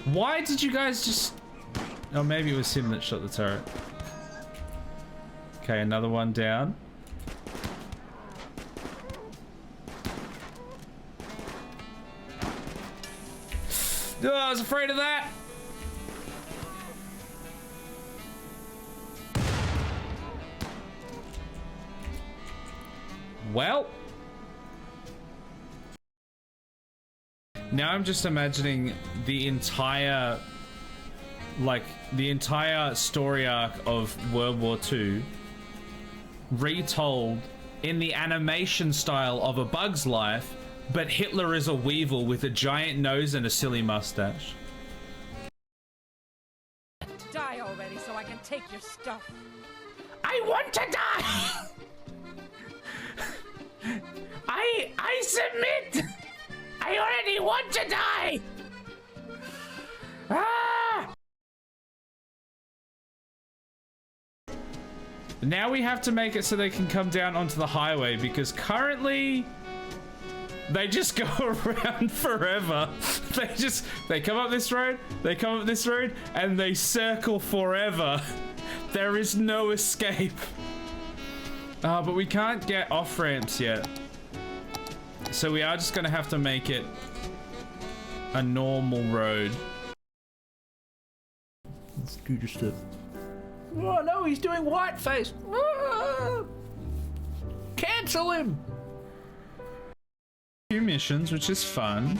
Why did you guys just... Oh, maybe it was him that shot the turret. Okay, another one down. Oh, I was afraid of that. Well. Now I'm just imagining the entire, like, the entire story arc of World War II retold in the animation style of A Bug's Life, but Hitler is a weevil with a giant nose and a silly mustache. Die already so I can take your stuff. I want to die! I submit! I already want to die! Ah! Now we have to make it so they can come down onto the highway, because currently they just go around forever. They come up this road, they come up this road, and they circle forever. There is no escape. But we can't get off ramps yet. So we are just gonna have to make it a normal road. Let's do just a... Oh no, he's doing whiteface! Ah! Cancel him! Few missions, which is fun.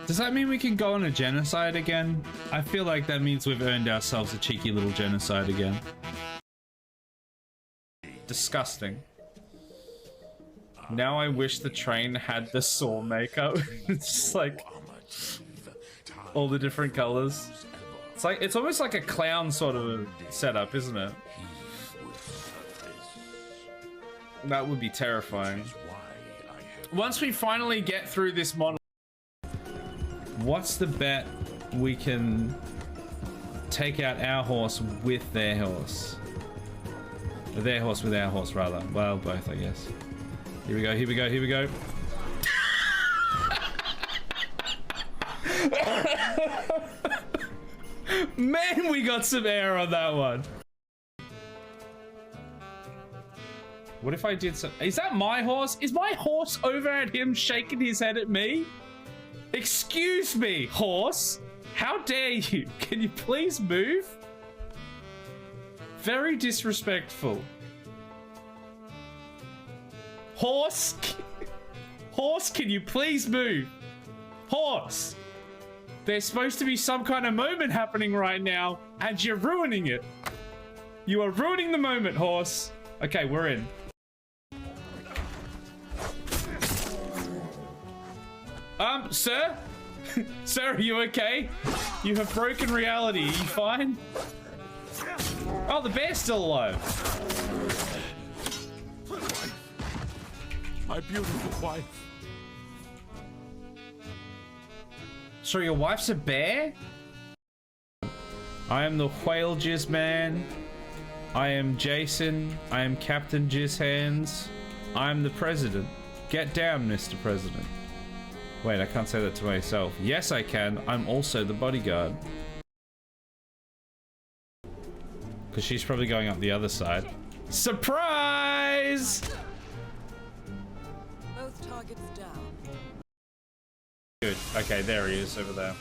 Does that mean we can go on a genocide again? I feel like that means we've earned ourselves a cheeky little genocide again. Disgusting. Now I wish the train had the saw makeup. It's just like all the different colors. It's like, it's almost like a clown sort of a setup, isn't it? That would be terrifying. Once we finally get through this model, what's the bet we can take out our horse with their horse? Or their horse with our horse, rather. Well, both, I guess. Here we go, here we go, here we go. Man, we got some air on that one. What if I did some... Is that my horse? Is my horse over at him shaking his head at me? Excuse me, horse. How dare you? Can you please move? Very disrespectful. Horse? Horse, can you please move? Horse! There's supposed to be some kind of moment happening right now, and you're ruining it. You are ruining the moment, horse. Okay, we're in. Sir? Sir, are you okay? You have broken reality. Are you fine? Oh, the bear's still alive. My beautiful wife. So your wife's a bear? I am the whale jizz man. I am Jason. I am Captain Jizz Hands. I am the president. Get down, Mr. President. Wait, I can't say that to myself. Yes, I can. I'm also the bodyguard. Because she's probably going up the other side. Surprise! Both targets down. Good. Okay, there he is over there.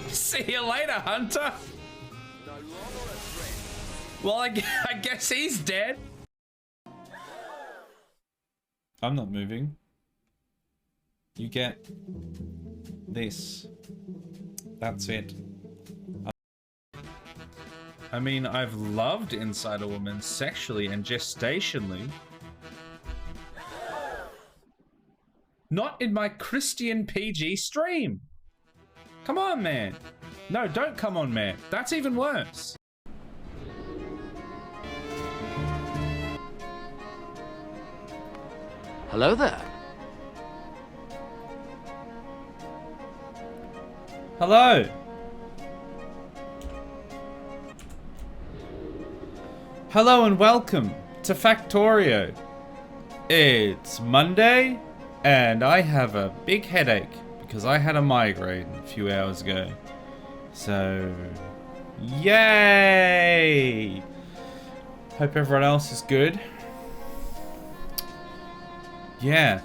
See you later, Hunter. Well, I guess he's dead. I'm not moving. You get this. That's it. I mean, I've loved Inside a Woman sexually and gestationally. Not in my Christian PG stream. Come on, man. No, don't come on, man. That's even worse. Hello there. Hello. Hello and welcome to Factorio. It's Monday, and I have a big headache because I had a migraine a few hours ago. So, yay! Hope everyone else is good. Yeah.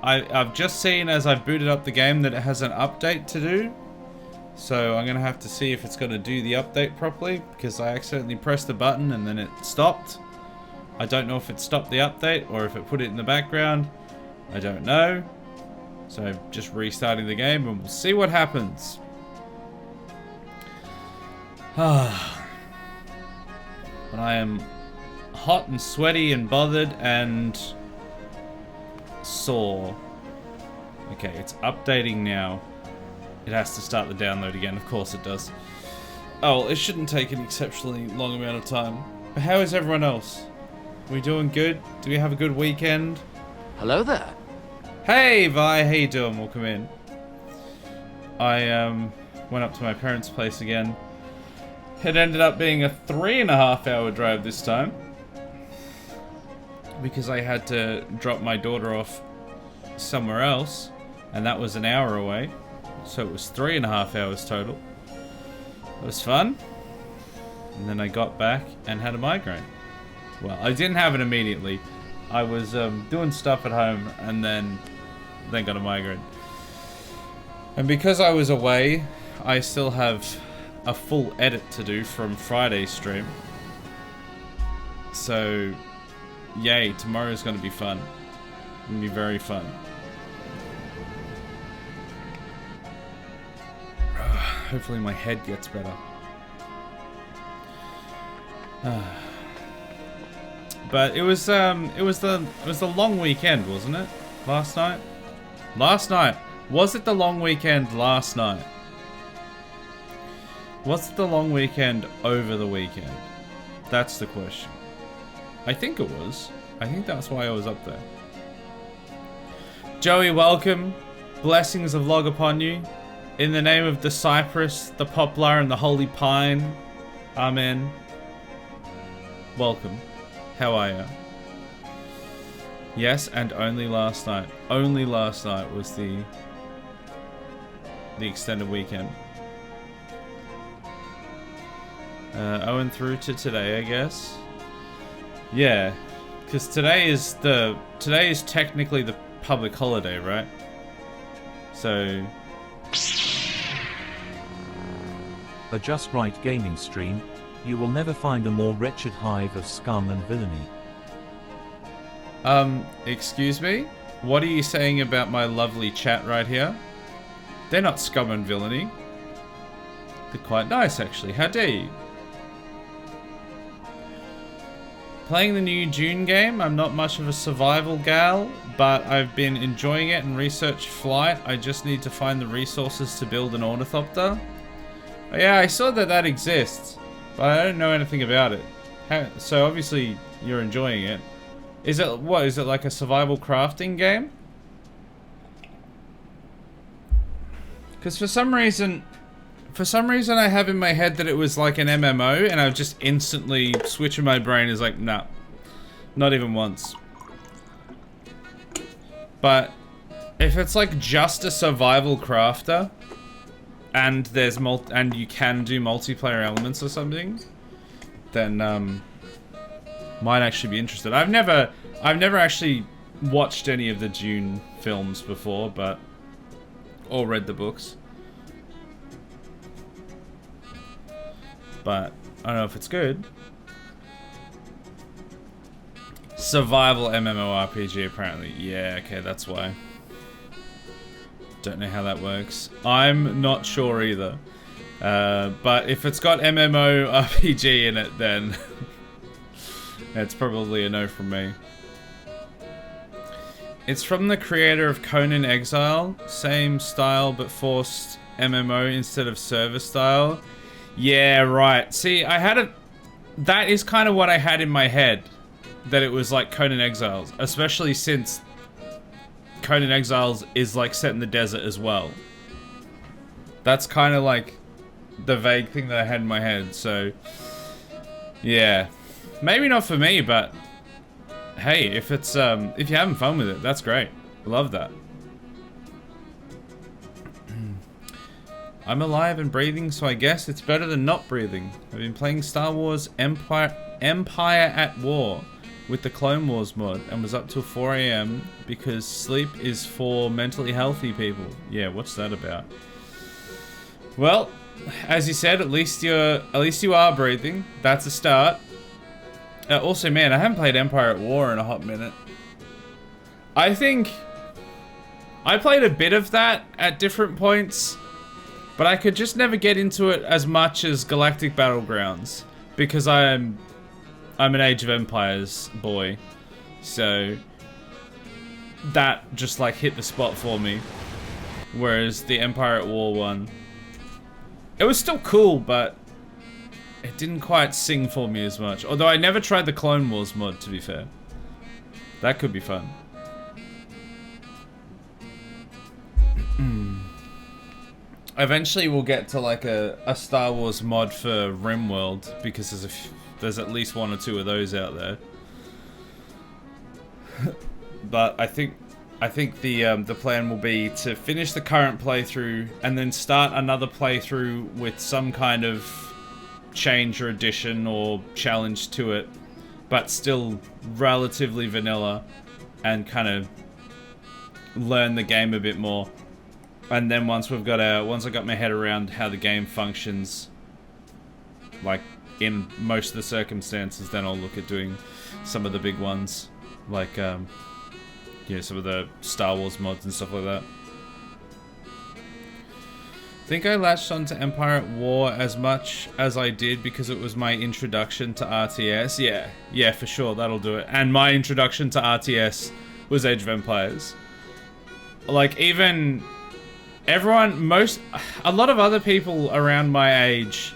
I've just seen as I've booted up the game that it has an update to do. So I'm going to have to see if it's going to do the update properly, because I accidentally pressed the button and then it stopped. I don't know if it stopped the update or if it put it in the background. I don't know. So just restarting the game and we'll see what happens. But I am hot and sweaty and bothered and sore. Okay, it's updating now. It has to start the download again. Of course it does. Oh, well, it shouldn't take an exceptionally long amount of time. But how is everyone else? Are we doing good? Do we have a good weekend? Hello there. Hey, Vi, how you doing? Welcome in. I went up to my parents' place again. It ended up being a 3.5-hour drive this time, because I had to drop my daughter off somewhere else, and that was an hour away. So it was 3.5 hours total. It was fun. And then I got back and had a migraine. Well, I didn't have it immediately. I was doing stuff at home and then got a migraine. And because I was away, I still have a full edit to do from Friday's stream. So, yay, tomorrow's going to be fun. It's going to be very fun. Hopefully my head gets better. But it was the long weekend, wasn't it? Last night? Last night. Was it the long weekend last night? Was it the long weekend over the weekend? That's the question. I think it was. I think that's why I was up there. Joey, welcome. Blessings of log upon you. In the name of the cypress, the poplar, and the holy pine. Amen. Welcome. How are you? Yes, and only last night. Only last night was the extended weekend. Owing through to today, I guess. Yeah, because today is technically the public holiday, right? So. A JustWrightGaming stream. You will never find a more wretched hive of scum and villainy. Excuse me? What are you saying about my lovely chat right here? They're not scum and villainy. They're quite nice, actually. How dare you? Playing the new Dune game. I'm not much of a survival gal, but I've been enjoying it and researched flight. I just need to find the resources to build an ornithopter. Oh, yeah, I saw that exists, but I don't know anything about it. So obviously you're enjoying it. Is it, what, is it like a survival crafting game? Because for some reason I have in my head that it was like an MMO, and I've just instantly switching my brain is like, nah, not even once. But if it's like just a survival crafter, and there's and you can do multiplayer elements or something, then might actually be interested. I've never actually watched any of the Dune films before, but or read the books. But I don't know if it's good. Survival MMORPG apparently. Yeah, okay, that's why. Don't know how that works. I'm not sure either. But if it's got MMORPG in it, then it's probably a no from me. It's from the creator of Conan Exile. Same style, but forced MMO instead of server style. Yeah, right. See, that is kind of what I had in my head. That it was like Conan Exiles. Especially since Conan Exiles is like set in the desert as well. That's kind of like the vague thing that I had in my head, so yeah. Maybe not for me, but hey, if it's if you're having fun with it, that's great. Love that. I'm alive and breathing, so I guess it's better than not breathing. I've been playing Star Wars Empire at War with the Clone Wars mod and was up till 4 AM because sleep is for mentally healthy people. Yeah, what's that about? Well, as you said, at least you are breathing. That's a start. Also, man, I haven't played Empire at War in a hot minute. I think I played a bit of that at different points, but I could just never get into it as much as Galactic Battlegrounds because I'm an Age of Empires boy, so that just like hit the spot for me. Whereas the Empire at War one, it was still cool, but it didn't quite sing for me as much. Although I never tried the Clone Wars mod, to be fair. That could be fun. Eventually we'll get to like a Star Wars mod for RimWorld because there's at least 1 or 2 of those out there. But I think the plan will be to finish the current playthrough and then start another playthrough with some kind of change or addition or challenge to it, but still relatively vanilla, and kind of learn the game a bit more. And then once I got my head around how the game functions, like in most of the circumstances, then I'll look at doing some of the big ones, like yeah, some of the Star Wars mods and stuff like that. I think I latched onto Empire at War as much as I did because it was my introduction to RTS. Yeah, for sure, that'll do it. And my introduction to RTS was Age of Empires. Like, even a lot of other people around my age,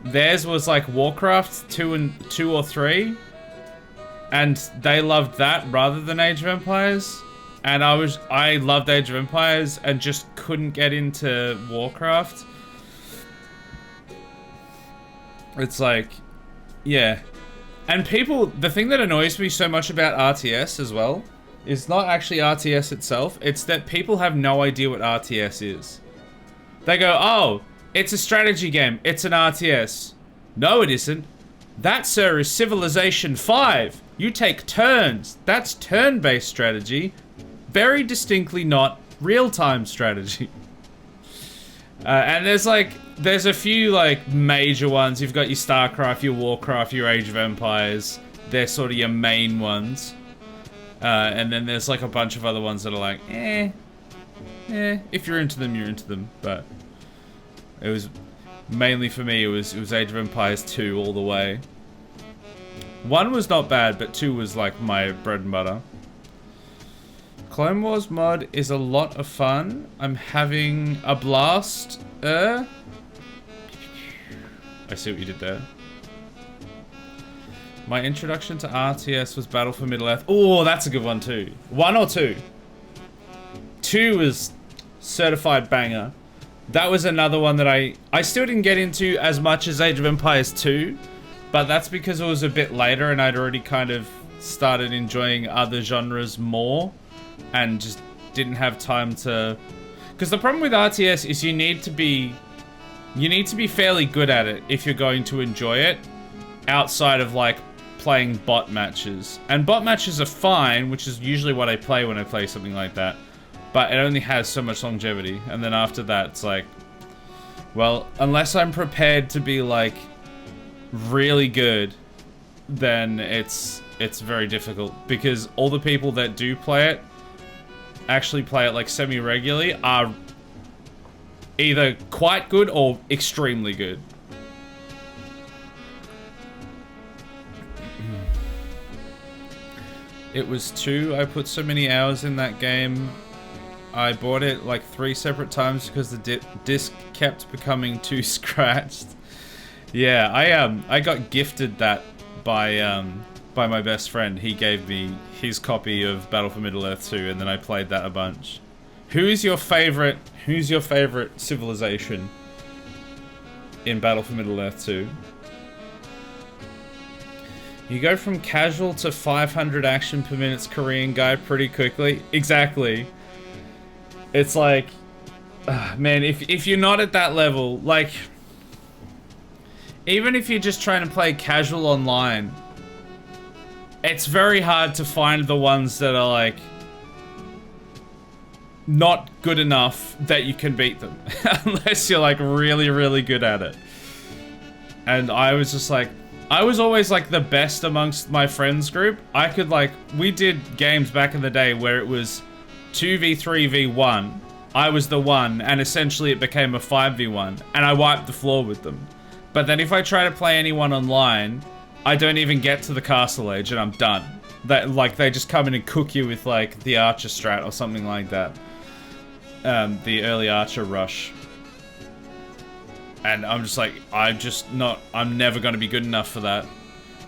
theirs was like Warcraft 2 or 3, and they loved that rather than Age of Empires. And I loved Age of Empires and just couldn't get into Warcraft. It's like, yeah. And the thing that annoys me so much about RTS as well is not actually RTS itself, it's that people have no idea what RTS is. They go, oh, it's a strategy game, it's an RTS. No, it isn't. That, sir, is Civilization 5. You take turns. That's turn-based strategy. Very distinctly not real-time strategy. And there's a few like major ones. You've got your StarCraft, your Warcraft, your Age of Empires. They're sort of your main ones. And then there's like a bunch of other ones that are like, if you're into them, you're into them. But it was mainly for me, it was Age of Empires 2 all the way. 1 was not bad, but 2 was like my bread and butter. Clone Wars mod is a lot of fun. I'm having a blast. I see what you did there. My introduction to RTS was Battle for Middle-earth. Oh, that's a good one too. 1 or 2? 2 was certified banger. That was another one that I still didn't get into as much as Age of Empires 2, but that's because it was a bit later and I'd already kind of started enjoying other genres more and just didn't have time to... Because the problem with RTS is you need to be fairly good at it if you're going to enjoy it outside of like playing bot matches. And bot matches are fine, which is usually what I play when I play something like that. But it only has so much longevity. And then after that, it's like, well, unless I'm prepared to be like really good, then it's very difficult. Because all the people that do play it, actually play it like semi-regularly, are either quite good or extremely good. It was 2. I put so many hours in that game. I bought it like 3 separate times because the disc kept becoming too scratched. Yeah, I got gifted that by my best friend. He gave me his copy of Battle for Middle-earth 2, and then I played that a bunch. Who's your favorite civilization in Battle for Middle-earth 2? You go from casual to 500 action per minute's Korean guy pretty quickly. Exactly. It's like, man, if you're not at that level, like, even if you're just trying to play casual online, it's very hard to find the ones that are like not good enough that you can beat them unless you're like really, really good at it. And I was just like, I was always like the best amongst my friends group. I could like, we did games back in the day where it was 2v3v1. I was the one, and essentially it became a 5v1, and I wiped the floor with them. But then if I try to play anyone online, I don't even get to the castle age and I'm done. That, like, they just come in and cook you with like the archer strat or something like that. The early archer rush. And I'm just like, I'm never going to be good enough for that.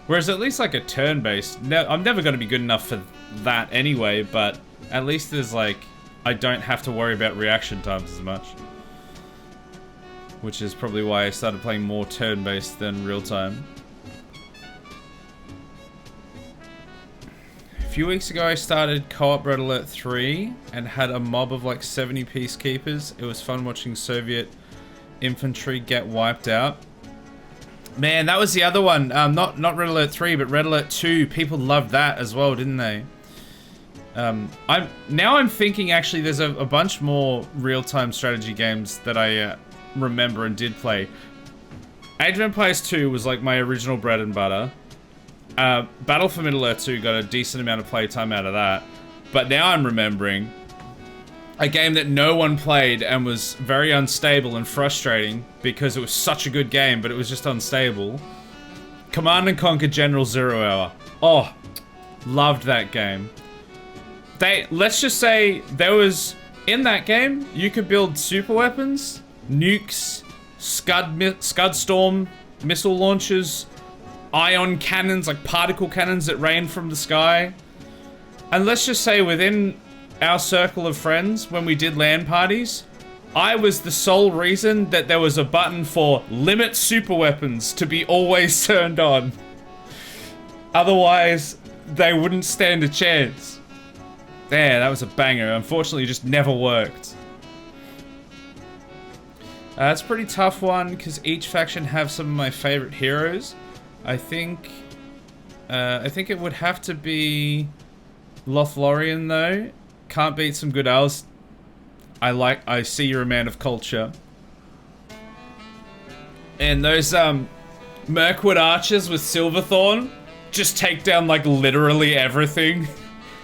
Whereas at least like a turn-based, I'm never going to be good enough for that anyway, but at least there's like, I don't have to worry about reaction times as much. Which is probably why I started playing more turn-based than real-time. A few weeks ago I started co-op Red Alert 3 and had a mob of like 70 peacekeepers. It was fun watching Soviet infantry get wiped out. Man, that was the other one. Not Red Alert 3, but Red Alert 2. People loved that as well, didn't they? I'm thinking actually there's a bunch more real-time strategy games that I remember and did play. Age of Empires 2 was like my original bread and butter. Battle for Middle-earth 2 got a decent amount of playtime out of that. But now I'm remembering a game that no one played and was very unstable and frustrating because it was such a good game, but it was just unstable. Command & Conquer General Zero Hour. Oh, loved that game. Let's just say there was, in that game, you could build super weapons, nukes, Scud Storm missile launchers, ion cannons, like particle cannons that rain from the sky. And let's just say within our circle of friends, when we did LAN parties, I was the sole reason that there was a button for limit super weapons to be always turned on. Otherwise, they wouldn't stand a chance. There, that was a banger. Unfortunately, it just never worked. That's a pretty tough one, because each faction have some of my favorite heroes. I think it would have to be Lothlorien, though. Can't beat some good elves. I see you're a man of culture. And those, Mirkwood archers with Silverthorn just take down, like, literally everything.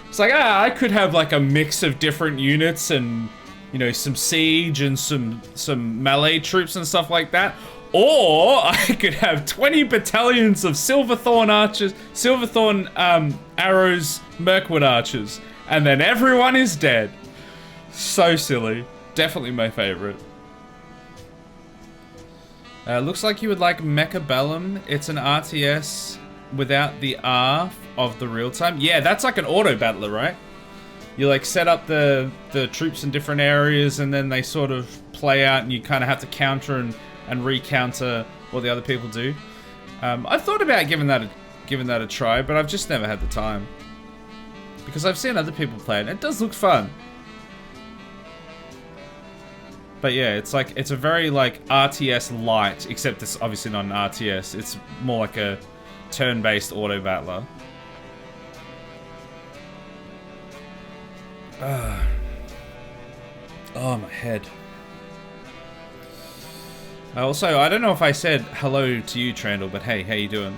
It's like, I could have, like, a mix of different units and, you know, some siege and some melee troops and stuff like that. Or I could have 20 battalions of Silverthorn archers, Silverthorn, arrows, Mirkwood archers. And then everyone is dead. So silly. Definitely my favorite. Looks like you would like Mechabellum. It's an RTS without the R of the real time. Yeah, that's like an auto battler, right? You like set up the troops in different areas and then they sort of play out and you kind of have to counter and re-counter what the other people do. I've thought about giving that a try, but I've just never had the time. Because I've seen other people play it, and it does look fun. But yeah, it's like, it's a very like RTS light, except it's obviously not an RTS. It's more like a turn-based auto battler. Oh, my head. Also, I don't know if I said hello to you, Trandall, but hey, how you doing?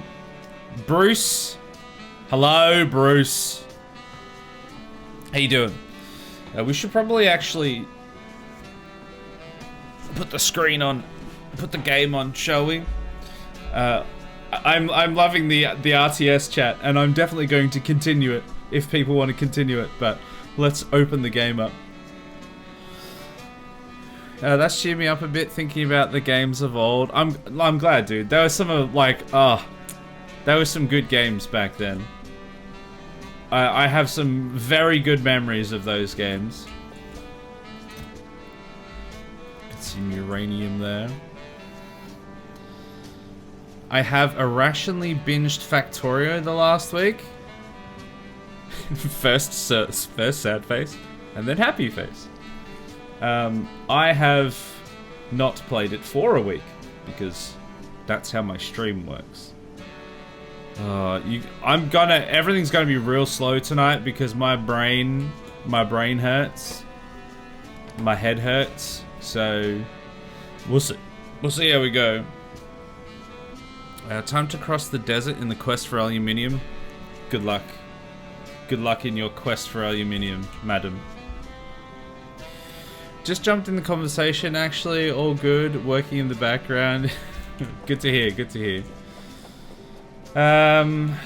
Bruce. Hello, Bruce. How you doing? We should probably actually put the screen on, put the game on, shall we? I'm loving the RTS chat, and I'm definitely going to continue it if people want to continue it. But let's open the game up. That's cheered me up a bit thinking about the games of old. I'm glad, dude. There was some of like, there was some good games back then. I have some very good memories of those games. Got some uranium there. I have irrationally binged Factorio the last week. first sad face, and then happy face. I have not played it for a week because that's how my stream works. Everything's gonna be real slow tonight because my brain hurts, my head hurts. So we'll see how we go. Time to cross the desert in the quest for aluminium. Good luck. Good luck in your quest for aluminium, madam. Just jumped in the conversation, actually. All good. Working in the background. Good to hear. Good to hear.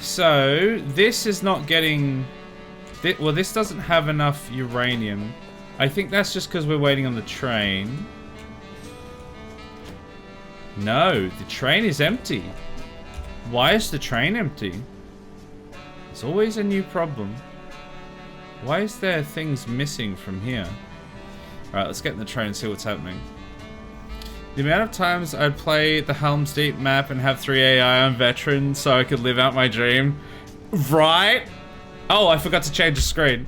So this is not getting... Well, this doesn't have enough uranium. I think that's just because we're waiting on the train. No, the train is empty. Why is the train empty? There's always a new problem. Why is there things missing from here? Alright, let's get in the train and see what's happening. The amount of times I'd play the Helm's Deep map and have 3 AI on veteran so I could live out my dream. Right? Oh, I forgot to change the screen.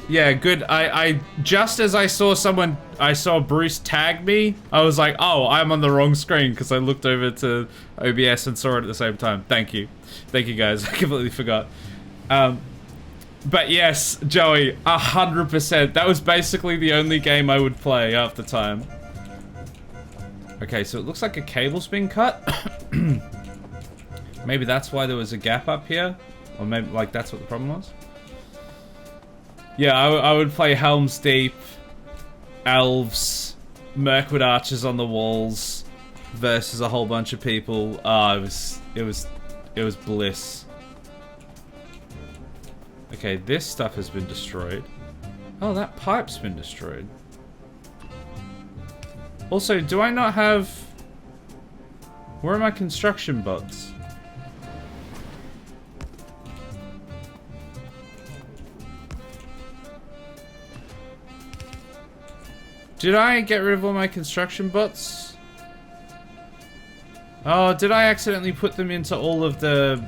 Yeah, good. I just as I saw Bruce tag me, I was like, oh, I'm on the wrong screen because I looked over to OBS and saw it at the same time. Thank you. Thank you guys. I completely forgot. But yes, Joey, 100%. That was basically the only game I would play half the time. Okay, so it looks like a cable's been cut. Maybe that's why there was a gap up here. Or maybe, like, that's what the problem was. Yeah, I would play Helm's Deep, Elves, Mirkwood Archers on the walls versus a whole bunch of people. It was bliss. Okay, this stuff has been destroyed. Oh, that pipe's been destroyed. Also, do I not have... Where are my construction bots? Did I get rid of all my construction bots? Oh, did I accidentally put them into all of the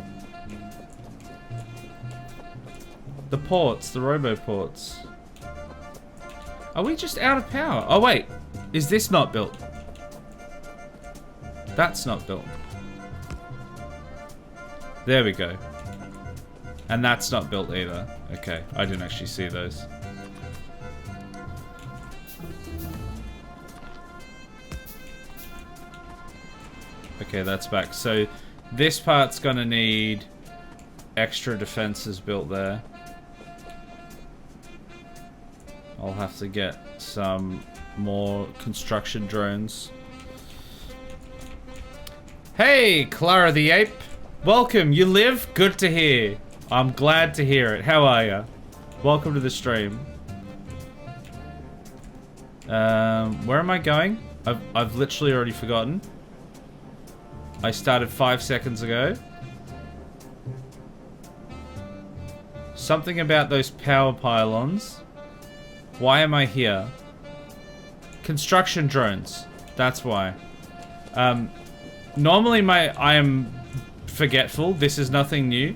ports, the robo ports? Are we just out of power? Oh wait, is this not built? That's not built. There we go. And that's not built either. Okay, I didn't actually see those. Okay, that's back. So this part's gonna need extra defenses built there. I'll have to get some more construction drones. Hey, Clara the Ape. Welcome. You live? Good to hear. I'm glad to hear it. How are ya? Welcome to the stream. Where am I going? I've literally already forgotten. I started 5 seconds ago. Something about those power pylons. Why am I here? Construction drones. That's why. Normally I am forgetful. This is nothing new.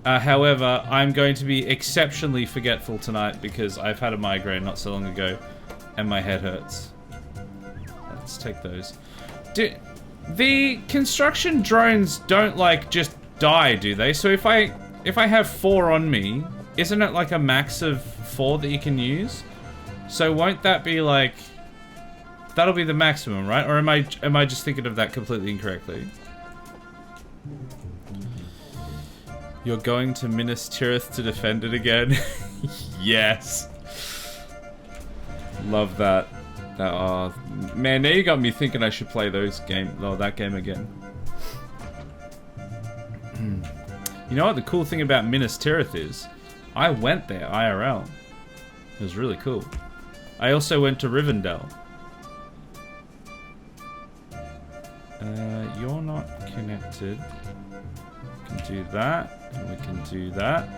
However, I'm going to be exceptionally forgetful tonight because I've had a migraine not so long ago and my head hurts. Let's take those. The construction drones don't like just die, do they? So if I have 4 on me, isn't it like a max of 4 that you can use? So won't that be like... That'll be the maximum, right? Or am I just thinking of that completely incorrectly? You're going to Minas Tirith to defend it again? Yes. Love that. Oh, man, now you got me thinking I should play that game again. You know what the cool thing about Minas Tirith is? I went there IRL. It was really cool. I also went to Rivendell. You're not connected. We can do that, and we can do that.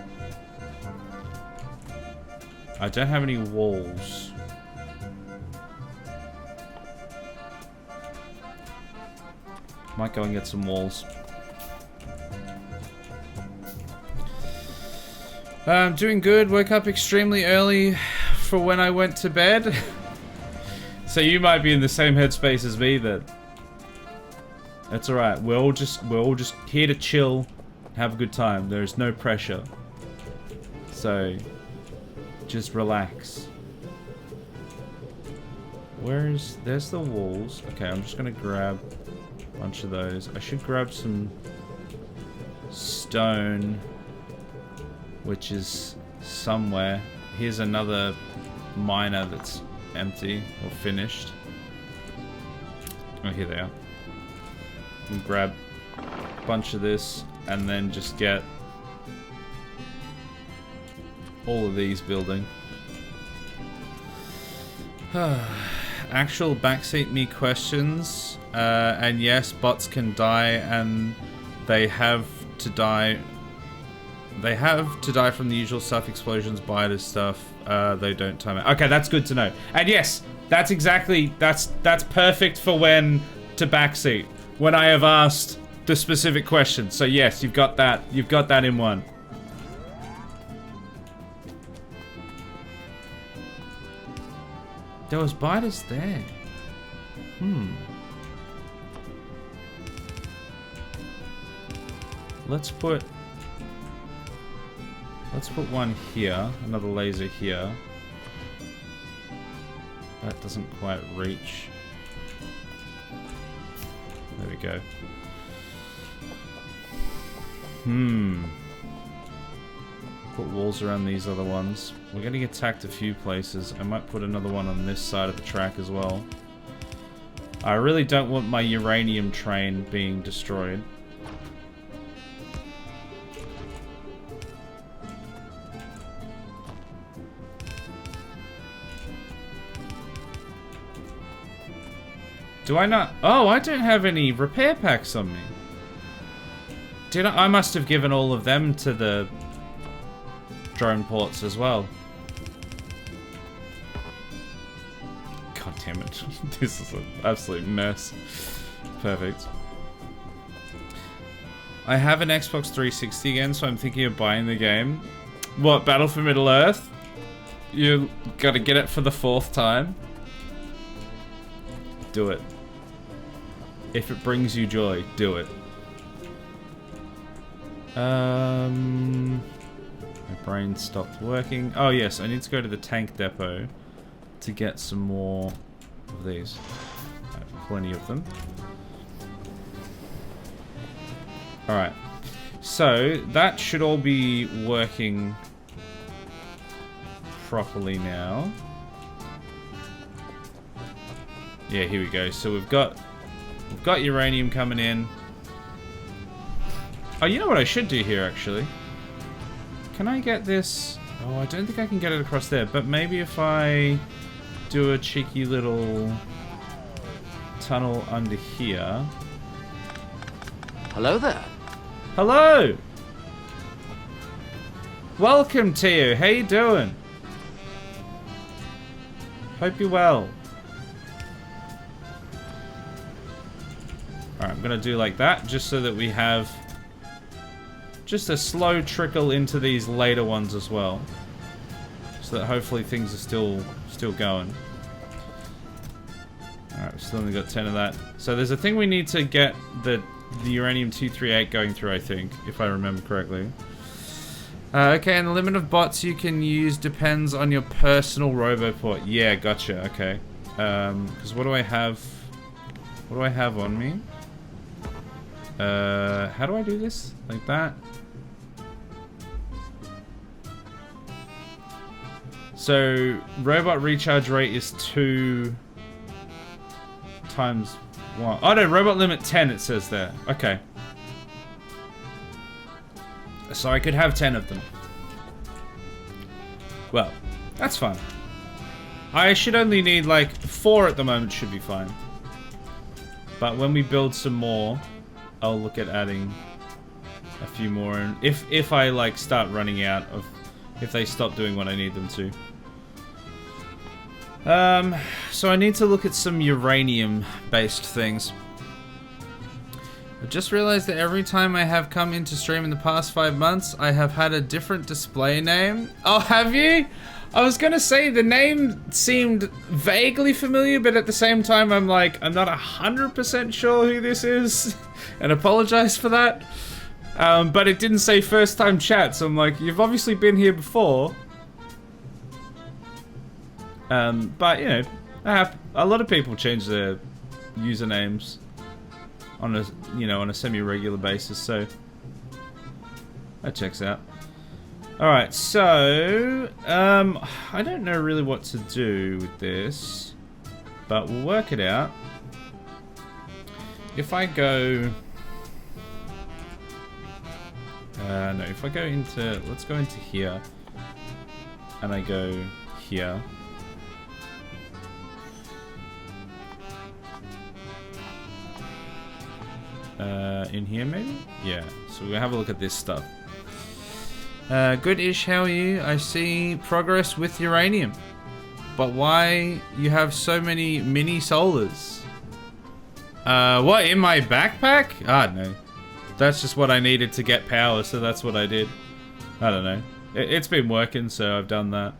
I don't have any walls. Might go and get some walls. I'm doing good. Woke up extremely early for when I went to bed. So you might be in the same headspace as me then. That's alright. We're all just here to chill, have a good time. There's no pressure. So just relax. There's the walls. Okay, I'm just gonna grab a bunch of those. I should grab some stone, which is somewhere. Here's another miner that's empty or finished. Oh, here they are. And grab a bunch of this and then just get all of these building. Actual backseat me questions, and yes, bots can die, and they have to die. They have to die from the usual stuff, explosions, biters stuff. They don't time it. Okay, that's good to know. And yes, that's exactly that's perfect for when to backseat. When I have asked the specific question. So yes, you've got that. You've got that in one. There was biters there. Let's put one here, another laser here. That doesn't quite reach. There we go. Put walls around these other ones. We're getting attacked a few places. I might put another one on this side of the track as well. I really don't want my uranium train being destroyed. Do I not? Oh, I don't have any repair packs on me. Did I? I must have given all of them to the drone ports as well. God damn it. This is an absolute mess. Perfect. I have an Xbox 360 again, so I'm thinking of buying the game. What, Battle for Middle-earth? You gotta get it for the 4th time? Do it. If it brings you joy, do it. My brain stopped working. Oh yes, I need to go to the tank depot to get some more of these. I have plenty of them. Alright. So, that should all be working properly now. Yeah, here we go. So we've got uranium coming in. Oh, you know what I should do here, actually? Can I get this? Oh, I don't think I can get it across there, but maybe if I do a cheeky little tunnel under here. Hello there. Hello! Welcome, Teo. How you doing? Hope you're well. Alright, I'm gonna do like that, just so that we have just a slow trickle into these later ones as well. So that hopefully things are still going. Alright, we've still only got 10 of that. So there's a thing we need to get the uranium-238 going through, I think, if I remember correctly. Okay, and the limit of bots you can use depends on your personal roboport. Yeah, gotcha, okay. Because what do I have? What do I have on me? How do I do this? Like that? So, robot recharge rate is 2 times 1. Oh no, robot limit 10 it says there. Okay. So I could have 10 of them. Well, that's fine. I should only need like 4 at the moment, should be fine. But when we build some more, I'll look at adding a few more. And if I like start running out of, if they stop doing what I need them to. So I need to look at some uranium-based things. I just realized that every time I have come into stream in the past 5 months, I have had a different display name. Oh, have you? I was gonna say the name seemed vaguely familiar, but at the same time, I'm like, I'm not 100% sure who this is, and apologize for that. But it didn't say first time chat, so I'm like, you've obviously been here before. But you know, a lot of people change their usernames on a, on a semi-regular basis, so that checks out. Alright, so, I don't know really what to do with this, but we'll work it out. If I go... no, if I go into... Let's go into here. And I go here. In here maybe? Yeah, so we're gonna have a look at this stuff. Good-ish, how are you? I see progress with uranium. But why you have so many mini solars? What, in my backpack? Ah, no. That's just what I needed to get power, so that's what I did. I don't know. It's been working, so I've done that.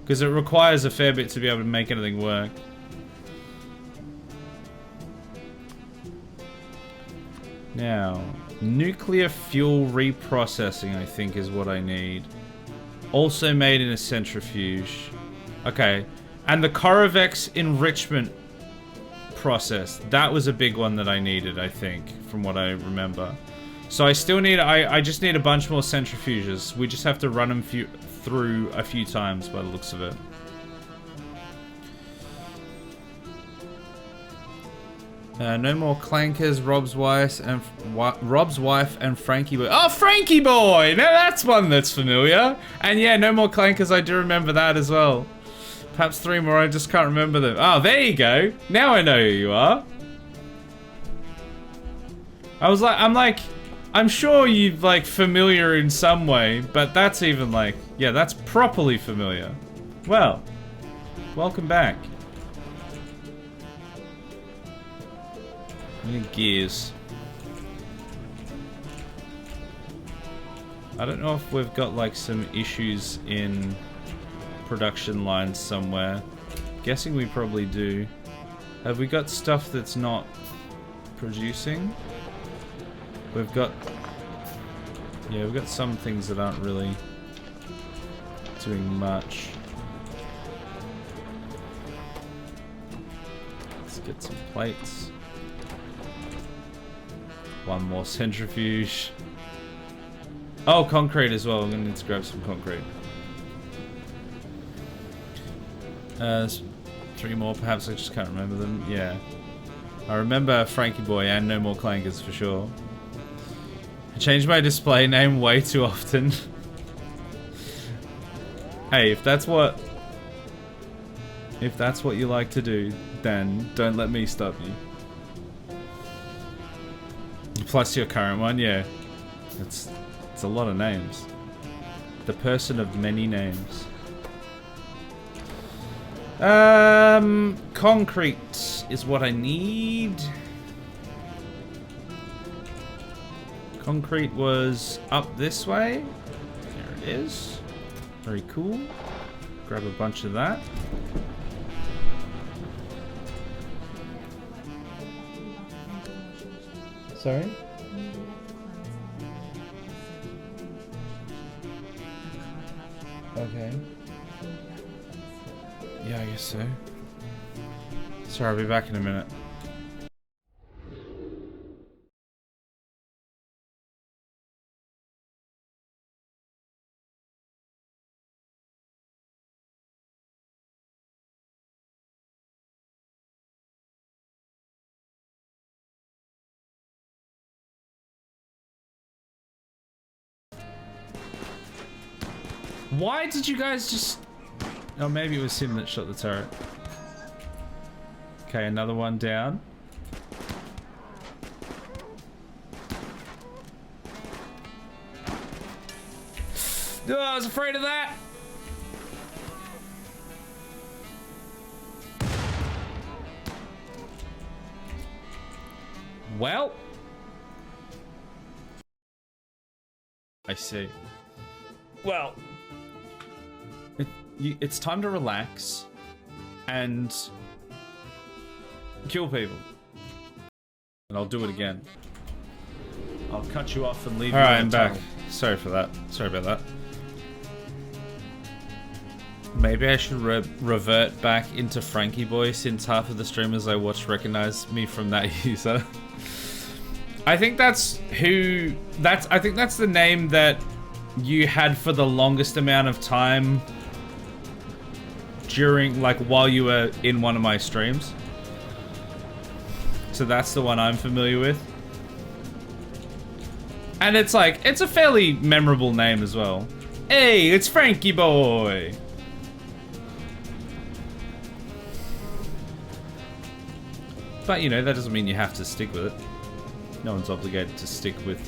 Because it requires a fair bit to be able to make anything work. Now, nuclear fuel reprocessing, I think, is what I need. Also made in a centrifuge. Okay. And the Corovex enrichment process. That was a big one that I needed, I think, from what I remember. So I still need... I just need a bunch more centrifuges. We just have to run them through a few times by the looks of it. No more clankers, Rob's wife and Frankie Boy. Oh, Frankie Boy! Now that's one that's familiar. And yeah, no more clankers, I do remember that as well. Perhaps 3 more, I just can't remember them. Oh, there you go. Now I know who you are. I'm sure you're like familiar in some way, but that's even like, yeah, that's properly familiar. Well, welcome back. Gears. I don't know if we've got like some issues in production lines somewhere. Guessing we probably do. Have we got stuff that's not producing? We've got... Yeah, we've got some things that aren't really doing much. Let's get some plates. One more centrifuge. Oh, concrete as well. I'm gonna need to grab some concrete. There's 3 more, perhaps. I just can't remember them. Yeah. I remember Frankie Boy and no more clankers for sure. I change my display name way too often. Hey, if that's what you like to do, then don't let me stop you. Plus your current one, yeah. It's a lot of names. The person of many names. Concrete is what I need. Concrete was up this way. There it is. Very cool. Grab a bunch of that. Sorry? Okay. Yeah, I guess so. Sorry, I'll be back in a minute. Why did you guys just... Oh, maybe it was him that shot the turret. Okay, another one down. Oh, I was afraid of that! Well, I see. Well, it's time to relax and kill people. And I'll do it again. I'll cut you off and leave you. Alright, I'm back. Sorry for that. Sorry about that. Maybe I should revert back into Frankie Boy, since half of the streamers I watch recognize me from that user. I think that's I think that's the name that you had for the longest amount of time during, like, while you were in one of my streams. So that's the one I'm familiar with. And it's like, it's a fairly memorable name as well. Hey, it's Frankie Boy! But, you know, that doesn't mean you have to stick with it. No one's obligated to stick with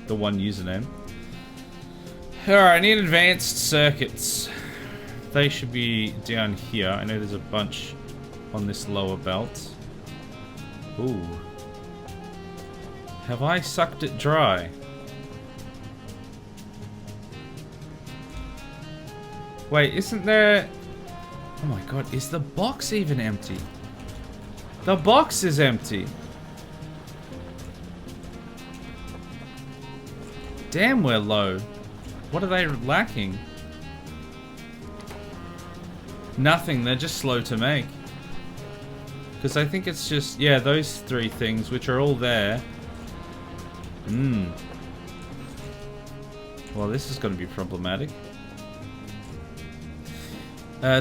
the one username. Alright, I need advanced circuits. They should be down here. I know there's a bunch on this lower belt. Ooh. Have I sucked it dry? Wait, isn't there... Oh my god, is the box even empty? The box is empty. Damn, we're low. What are they lacking? Nothing, they're just slow to make. Because I think it's just, yeah, those three things, which are all there. Well, this is going to be problematic.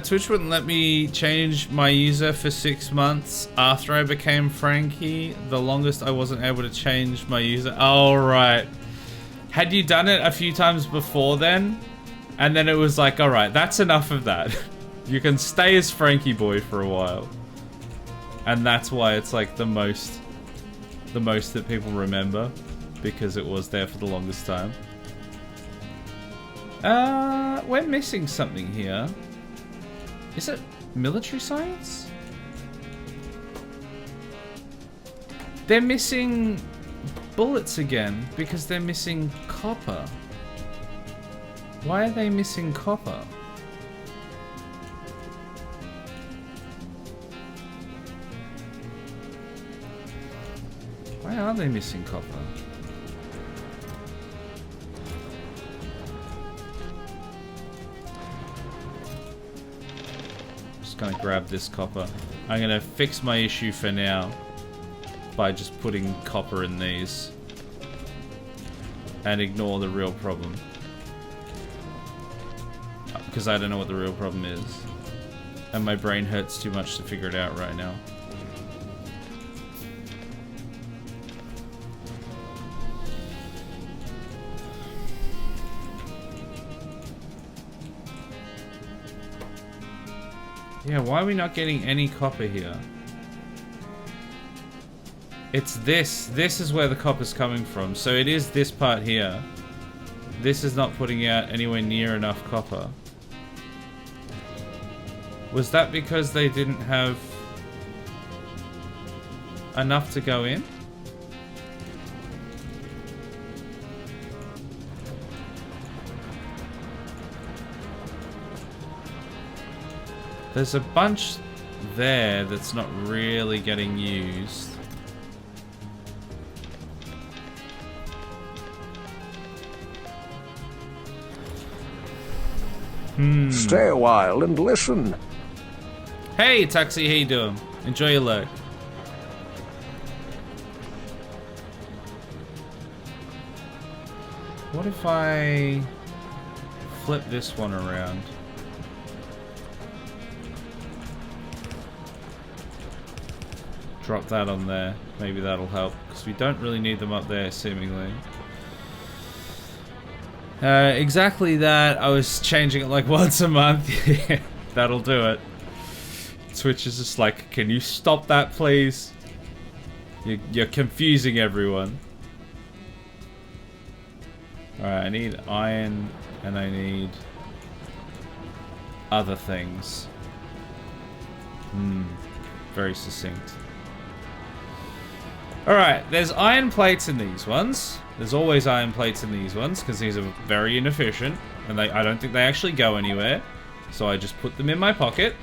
Twitch wouldn't let me change my user for 6 months after I became Frankie. The longest I wasn't able to change my user. Oh, right. Had you done it a few times before then? And then it was like, alright, that's enough of that. You can stay as Frankie Boy for a while. And that's why it's like the most that people remember. Because it was there for the longest time. We're missing something here. Is it military science? They're missing bullets again because they're missing copper. Why are they missing copper? Why are they missing copper? Gonna grab this copper. I'm gonna fix my issue for now by just putting copper in these and ignore the real problem, because I don't know what the real problem is and my brain hurts too much to figure it out right now. Yeah, why are we not getting any copper here? It's this. This is where the copper's coming from. So it is this part here. This is not putting out anywhere near enough copper. Was that because they didn't have enough to go in? There's a bunch there that's not really getting used. Stay a while and listen. Hey, Taxi, how you doing? Enjoy your lurk. What if I flip this one around? Drop that on there. Maybe that'll help, because we don't really need them up there, seemingly. Exactly that. I was changing it like once a month. Yeah, that'll do it. Twitch is just like, can you stop that, please? You're confusing everyone. Alright, I need iron, and I need other things. Very succinct. Alright, there's iron plates in these ones. There's always iron plates in these ones because these are very inefficient. And I don't think they actually go anywhere. So I just put them in my pocket.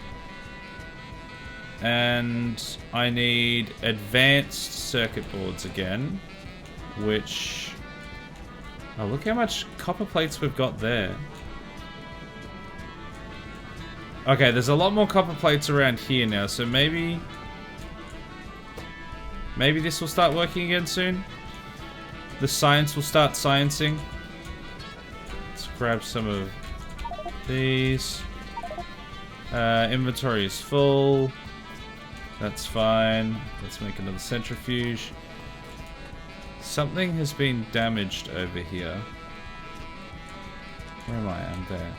And I need advanced circuit boards again. Which... Oh, look how much copper plates we've got there. Okay, there's a lot more copper plates around here now, so maybe this will start working again soon. The science will start sciencing. Let's grab some of these. Inventory is full. That's fine. Let's make another centrifuge. Something has been damaged over here. Where am I? I'm there.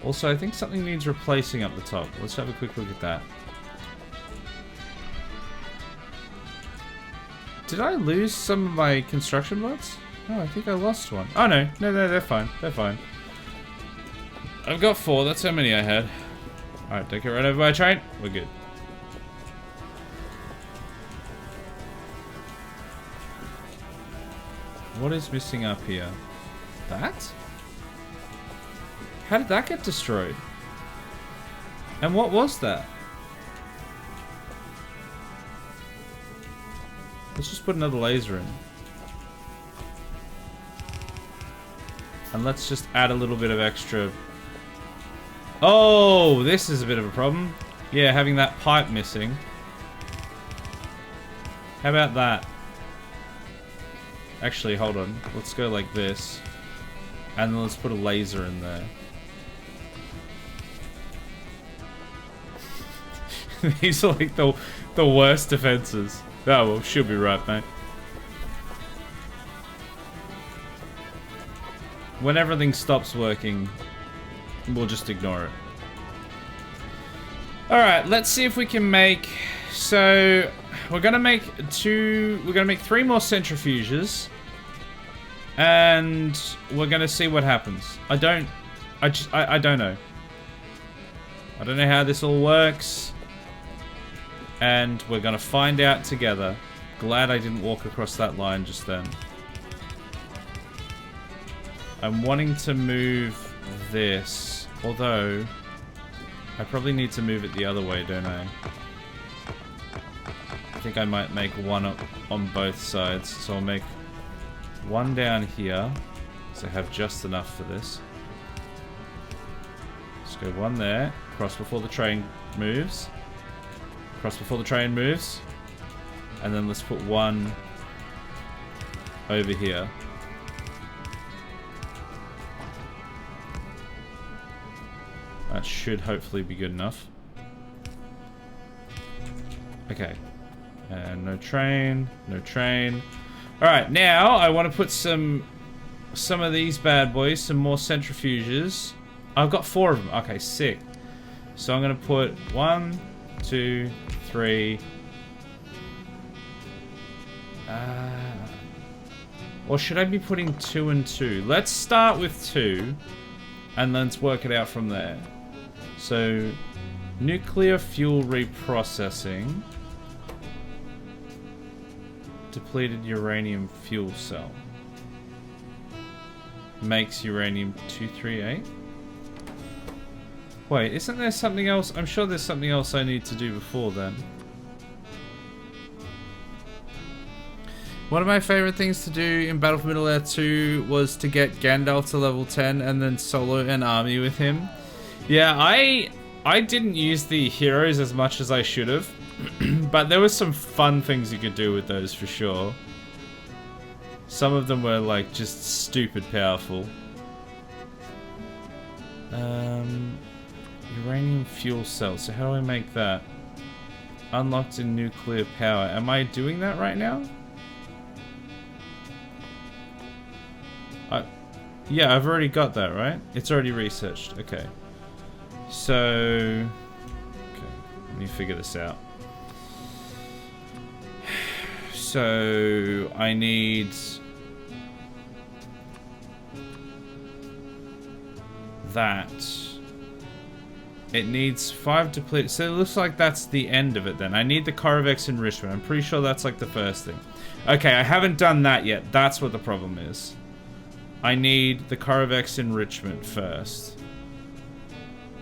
Also, I think something needs replacing up the top. Let's have a quick look at that. Did I lose some of my construction bots? Oh, I think I lost one. Oh, no. No, they're fine. They're fine. I've got 4. That's how many I had. Alright, don't get run over by a train. We're good. What is missing up here? That? How did that get destroyed? And what was that? Let's just put another laser in. And let's just add a little bit of extra... Oh, this is a bit of a problem. Yeah, having that pipe missing. How about that? Actually, hold on. Let's go like this. And then let's put a laser in there. These are like the worst defenses. Oh, well, she'll be right, mate. When everything stops working, we'll just ignore it. Alright, let's see if we can make... So, we're gonna make 3 more centrifuges. And we're gonna see what happens. I don't know. I don't know how this all works. And we're gonna find out together. Glad I didn't walk across that line just then. I'm wanting to move this, although I probably need to move it the other way, don't I? I think I might make one up on both sides. So I'll make one down here, so I have just enough for this. Let's go one there, cross before the train moves. Cross before the train moves. And then let's put one over here. That should hopefully be good enough. Okay. And no train, no train. Alright, now I want to put some of these bad boys, some more centrifuges. I've got 4 of them. Okay, sick. So I'm going to put 1, 2, 3. Or should I be putting 2 and 2? Let's start with 2 and let's work it out from there. So, nuclear fuel reprocessing. Depleted uranium fuel cell. Makes uranium-238. Wait, isn't there something else? I'm sure there's something else I need to do before then. One of my favorite things to do in Battle for Middle-earth 2 was to get Gandalf to level 10 and then solo an army with him. Yeah, I didn't use the heroes as much as I should have. But there was some fun things you could do with those for sure. Some of them were like just stupid powerful. Uranium fuel cell. So how do I make that? Unlocked in nuclear power. Am I doing that right now? Yeah, I've already got that, right? It's already researched. Okay. So... Okay, let me figure this out. So... I need... that. It needs 5 depleted. So it looks like that's the end of it then. I need the Corvex enrichment. I'm pretty sure that's like the first thing. Okay, I haven't done that yet. That's what the problem is. I need the Corvex enrichment first.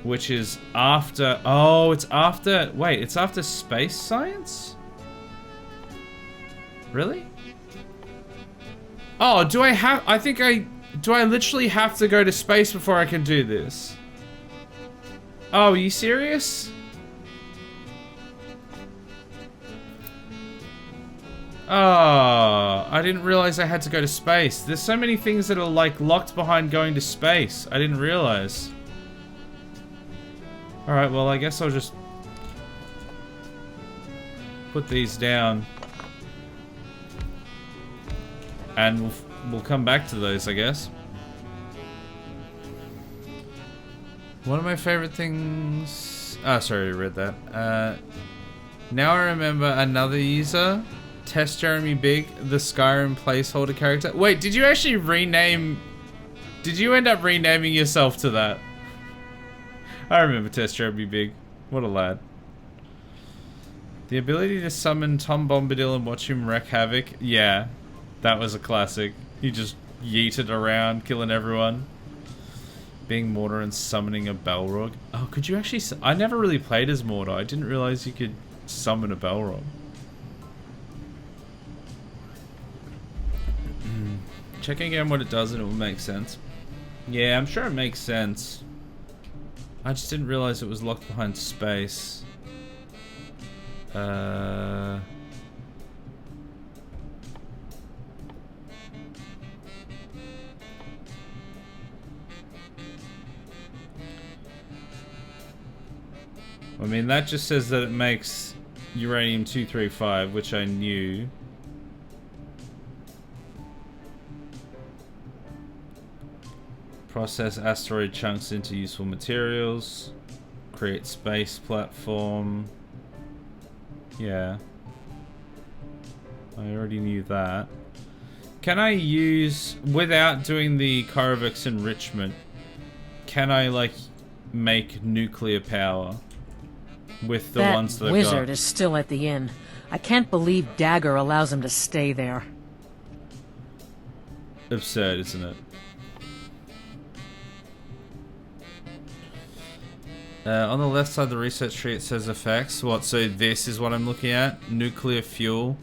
Which is after... Oh, it's after... Wait, it's after space science? Really? Oh, do I have... I think I... Do I literally have to go to space before I can do this? Oh, are you serious? Oh, I didn't realize I had to go to space. There's so many things that are like locked behind going to space. I didn't realize. Alright, well I guess I'll just put these down. And we'll come back to those, I guess. One of my favorite things... Oh, sorry, I read that. Now I remember another user, Test Jeremy Big, the Skyrim placeholder character. Wait, did you actually rename... Did you end up renaming yourself to that? I remember Test Jeremy Big. What a lad. The ability to summon Tom Bombadil and watch him wreak havoc. Yeah, that was a classic. He just yeeted around, killing everyone. Being Mortar and summoning a Balrog. Oh, could you actually... I never really played as Mortar. I didn't realize you could summon a Balrog. Checking again what it does and it will make sense. Yeah, I'm sure it makes sense. I just didn't realize it was locked behind space. I mean, that just says that it makes uranium-235, which I knew. Process asteroid chunks into useful materials. Create space platform. Yeah. I already knew that. Can I use, without doing the Corvex enrichment, can I, like, make nuclear power? With the ones that I've got. That wizard is still at the inn. I can't believe Dagger allows him to stay there. Absurd, isn't it? On the left side of the research tree it says effects. What, so this is what I'm looking at? Nuclear fuel.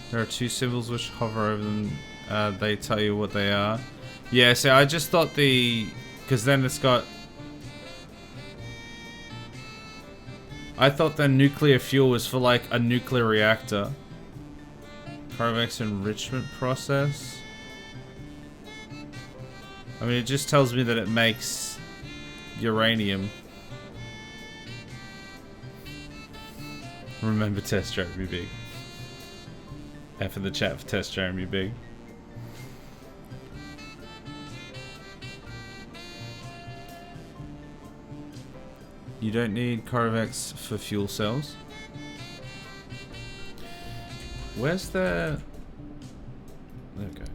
There are 2 symbols which hover over them. They tell you what they are. Yeah, so I just thought the... Because then it's got... I thought the nuclear fuel was for like a nuclear reactor. Corvex enrichment process. I mean, it just tells me that it makes uranium. Remember Test Jeremy Big. F in the chat for Test Jeremy Big. You don't need Corvex for fuel cells. Where's the... There we go.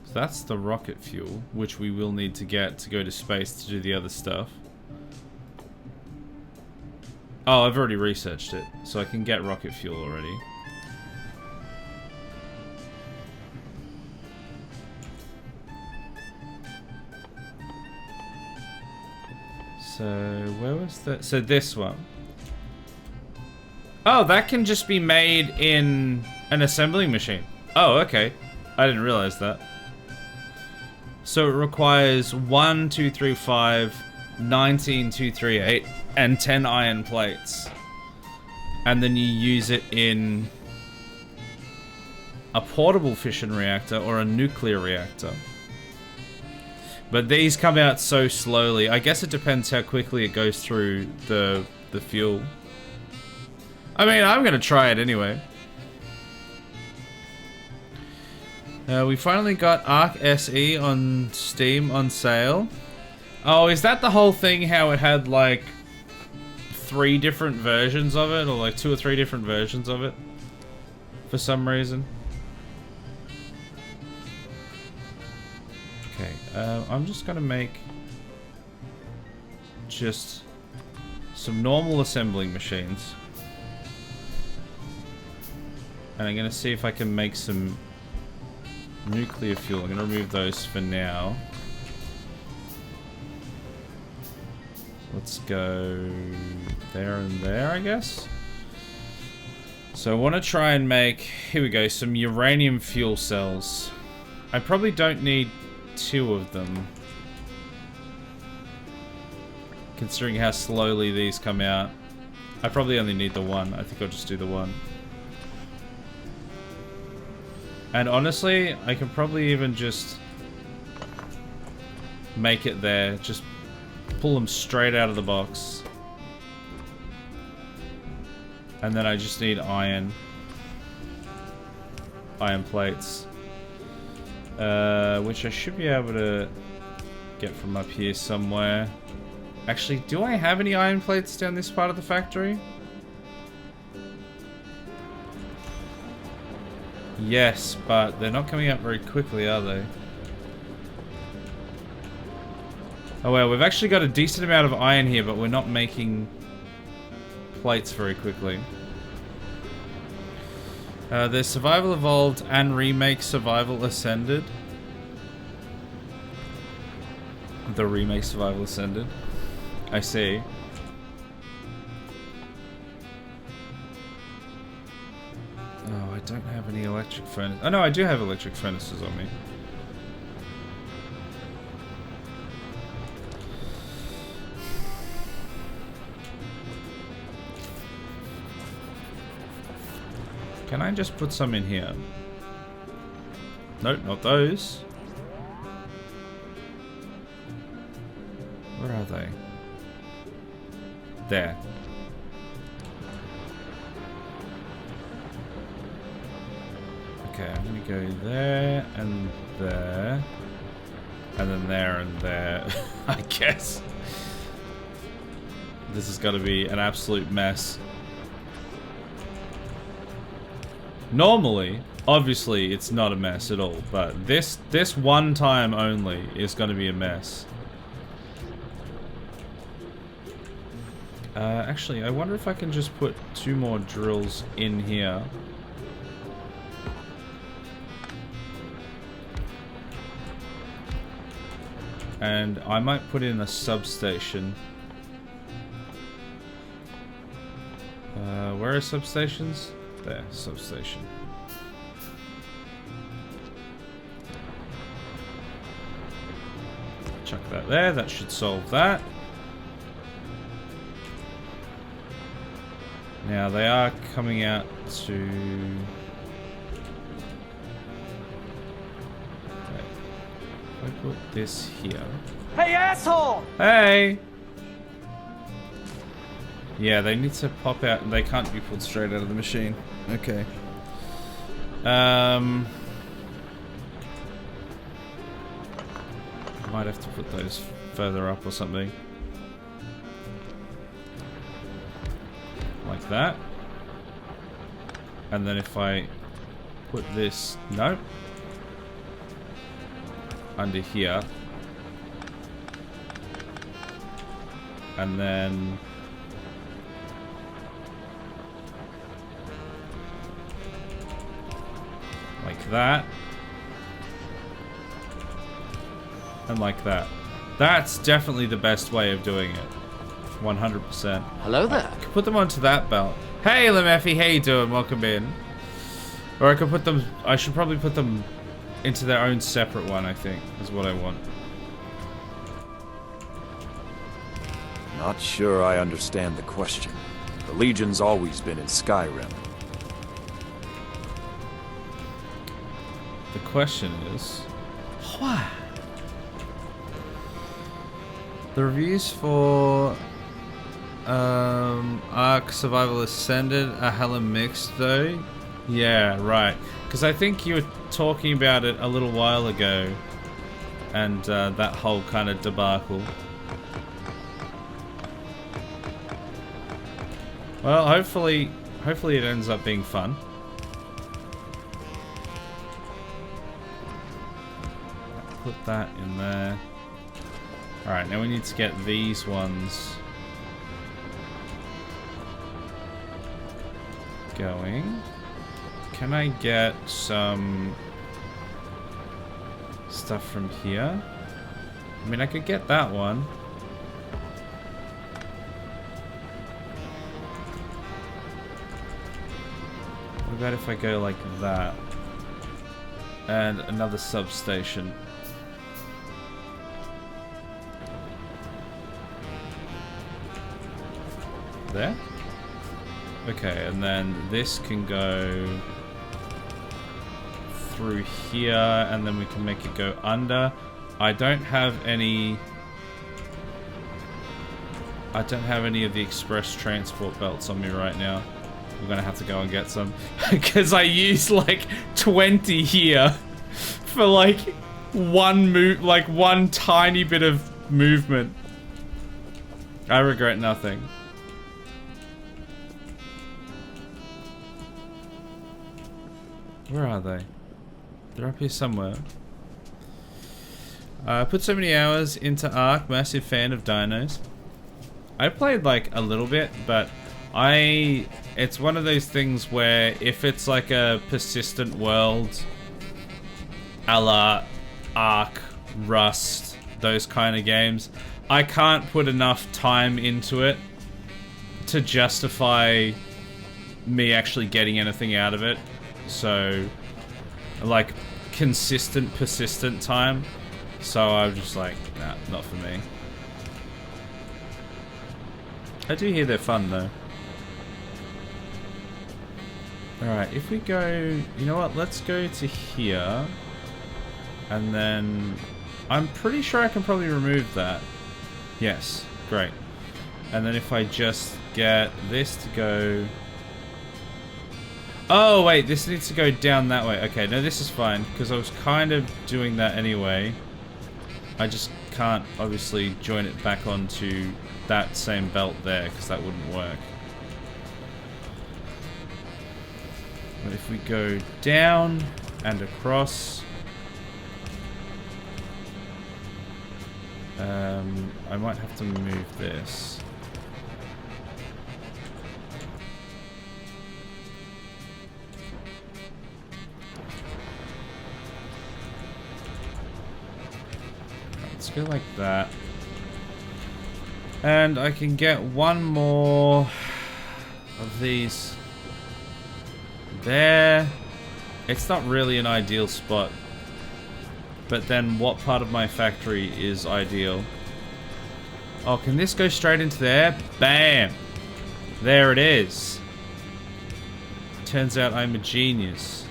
So that's the rocket fuel, which we will need to get to go to space to do the other stuff. Oh, I've already researched it, so I can get rocket fuel already. So, where was that? So this one. Oh, that can just be made in an assembling machine. Oh, okay. I didn't realize that. So it requires 1, 2, 3, 5, 19, 2, 3, 8, and 10 iron plates. And then you use it in a portable fission reactor or a nuclear reactor. But these come out so slowly. I guess it depends how quickly it goes through the fuel. I mean, I'm gonna try it anyway. We finally got Arc SE on Steam on sale. Oh, is that the whole thing, how it had like 3 different versions of it? Or like 2 or 3 different versions of it? For some reason. I'm just gonna make just some normal assembling machines. And I'm gonna see if I can make some nuclear fuel. I'm gonna remove those for now. Let's go there and there, I guess. So I want to try and make, here we go, some uranium fuel cells. I probably don't need 2 of them, considering how slowly these come out. I probably only need the 1. I think I'll just do the 1. And honestly, I can probably even just make it there. Just pull them straight out of the box. And then I just need iron plates. Which I should be able to get from up here somewhere. Actually, do I have any iron plates down this part of the factory? Yes, but they're not coming up very quickly, are they? Oh well, we've actually got a decent amount of iron here, but we're not making plates very quickly. There's Survival Evolved and Remake Survival Ascended. The Remake Survival Ascended. I see. Oh, I don't have any electric furnace. Oh no, I do have electric furnaces on me. Can I just put some in here? Nope, not those. Where are they? There. Okay, I'm gonna go there and there. And then there and there, I guess. This is gonna be an absolute mess. Normally, obviously, it's not a mess at all, but this one time only is going to be a mess. Actually, I wonder if I can just put 2 more drills in here. And I might put in a substation. Where are substations? There, substation. Chuck that there, that should solve that. Now they are coming out to... Okay. If I put this here... Hey, asshole! Hey! Yeah, they need to pop out and they can't be pulled straight out of the machine. Okay. Might have to put those further up or something. Like that. And then if I put this... No. Under here. And then... like that. And like that. That's definitely the best way of doing it. 100%. Hello there. I could put them onto that belt. Hey, Lemeffy, how you doing? Welcome in. Or I could put them... I should probably put them into their own separate one, I think, is what I want. Not sure I understand the question. The Legion's always been in Skyrim. The question is... why? The reviews for... Ark Survival Ascended are hella mixed though. Yeah, right. Because I think you were talking about it a little while ago. And that whole kind of debacle. Well, hopefully it ends up being fun. Put Put that in there. Alright, now we need to get these ones going. Can I get some stuff from here? I mean, I could get that one. What about if I go like that? And another substation. There? Okay, and then this can go through here, and then we can make it go under. I don't have any of the express transport belts on me right now. I'm gonna have to go and get some because I used like 20 here for like one tiny bit of movement. I regret nothing. Where are they? They're up here somewhere. Put so many hours into Ark. Massive fan of dinos. I played like a little bit, but it's one of those things where if it's like a persistent world, a la Ark, Rust, those kind of games, I can't put enough time into it to justify me actually getting anything out of it. So, like, consistent, persistent time. So I'm just like, nah, not for me. I do hear they're fun, though. Alright, if we go... You know what? Let's go to here. And then... I'm pretty sure I can probably remove that. Yes. Great. And then if I just get this to go... Oh, wait, this needs to go down that way. Okay, no, this is fine, because I was kind of doing that anyway. I just can't, obviously, join it back onto that same belt there, because that wouldn't work. But if we go down and across... I might have to move this. Let's go like that. And I can get one more of these there. It's not really an ideal spot. But then what part of my factory is ideal? Oh, can this go straight into there? Bam! There it is. Turns out I'm a genius.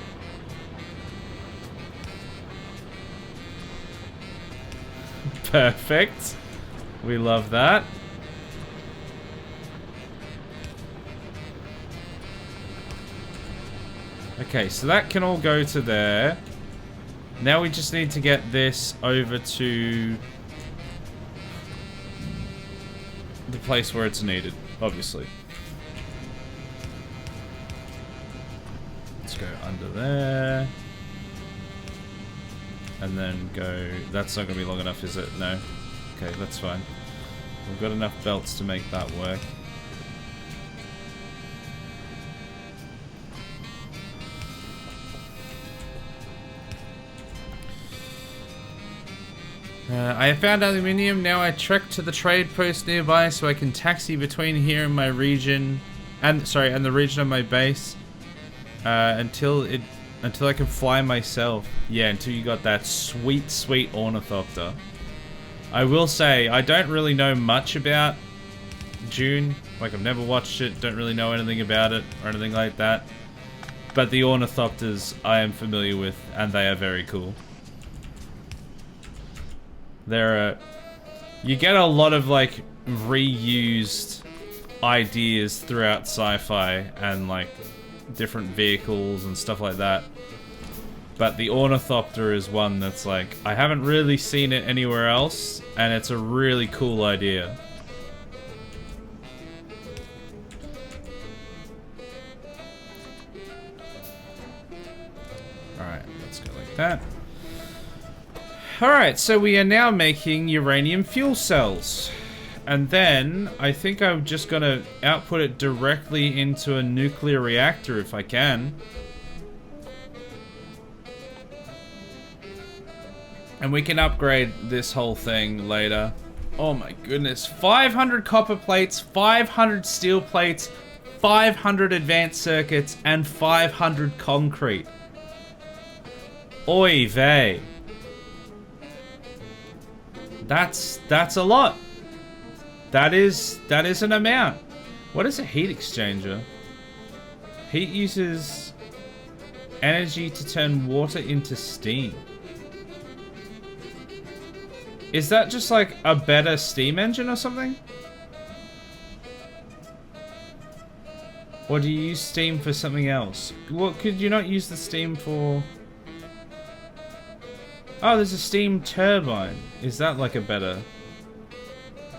Perfect. We love that. Okay, so that can all go to there. Now we just need to get this over to the place where it's needed, obviously. Let's go under there. And then go... That's not going to be long enough, is it? No. Okay, that's fine. We've got enough belts to make that work. I have found aluminium. Now I trek to the trade post nearby so I can taxi between here and my region, and the region of my base, until I can fly myself. Yeah, until you got that sweet, sweet ornithopter. I will say I don't really know much about Dune. Like, I've never watched it. Don't really know anything about it or anything like that. But the ornithopters I am familiar with, and they are very cool. You get a lot of like reused ideas throughout sci-fi and like different vehicles and stuff like that. But the ornithopter is one that's like, I haven't really seen it anywhere else, and it's a really cool idea. Alright, let's go like that. Alright, so we are now making uranium fuel cells. And then, I think I'm just gonna output it directly into a nuclear reactor if I can. And we can upgrade this whole thing later. Oh my goodness. 500 copper plates, 500 steel plates, 500 advanced circuits, and 500 concrete. Oy vey. That's a lot. That is an amount. What is a heat exchanger? Heat uses energy to turn water into steam. Is that just like a better steam engine or something? Or do you use steam for something else? What could you not use the steam for? Oh, there's a steam turbine. Is that like a better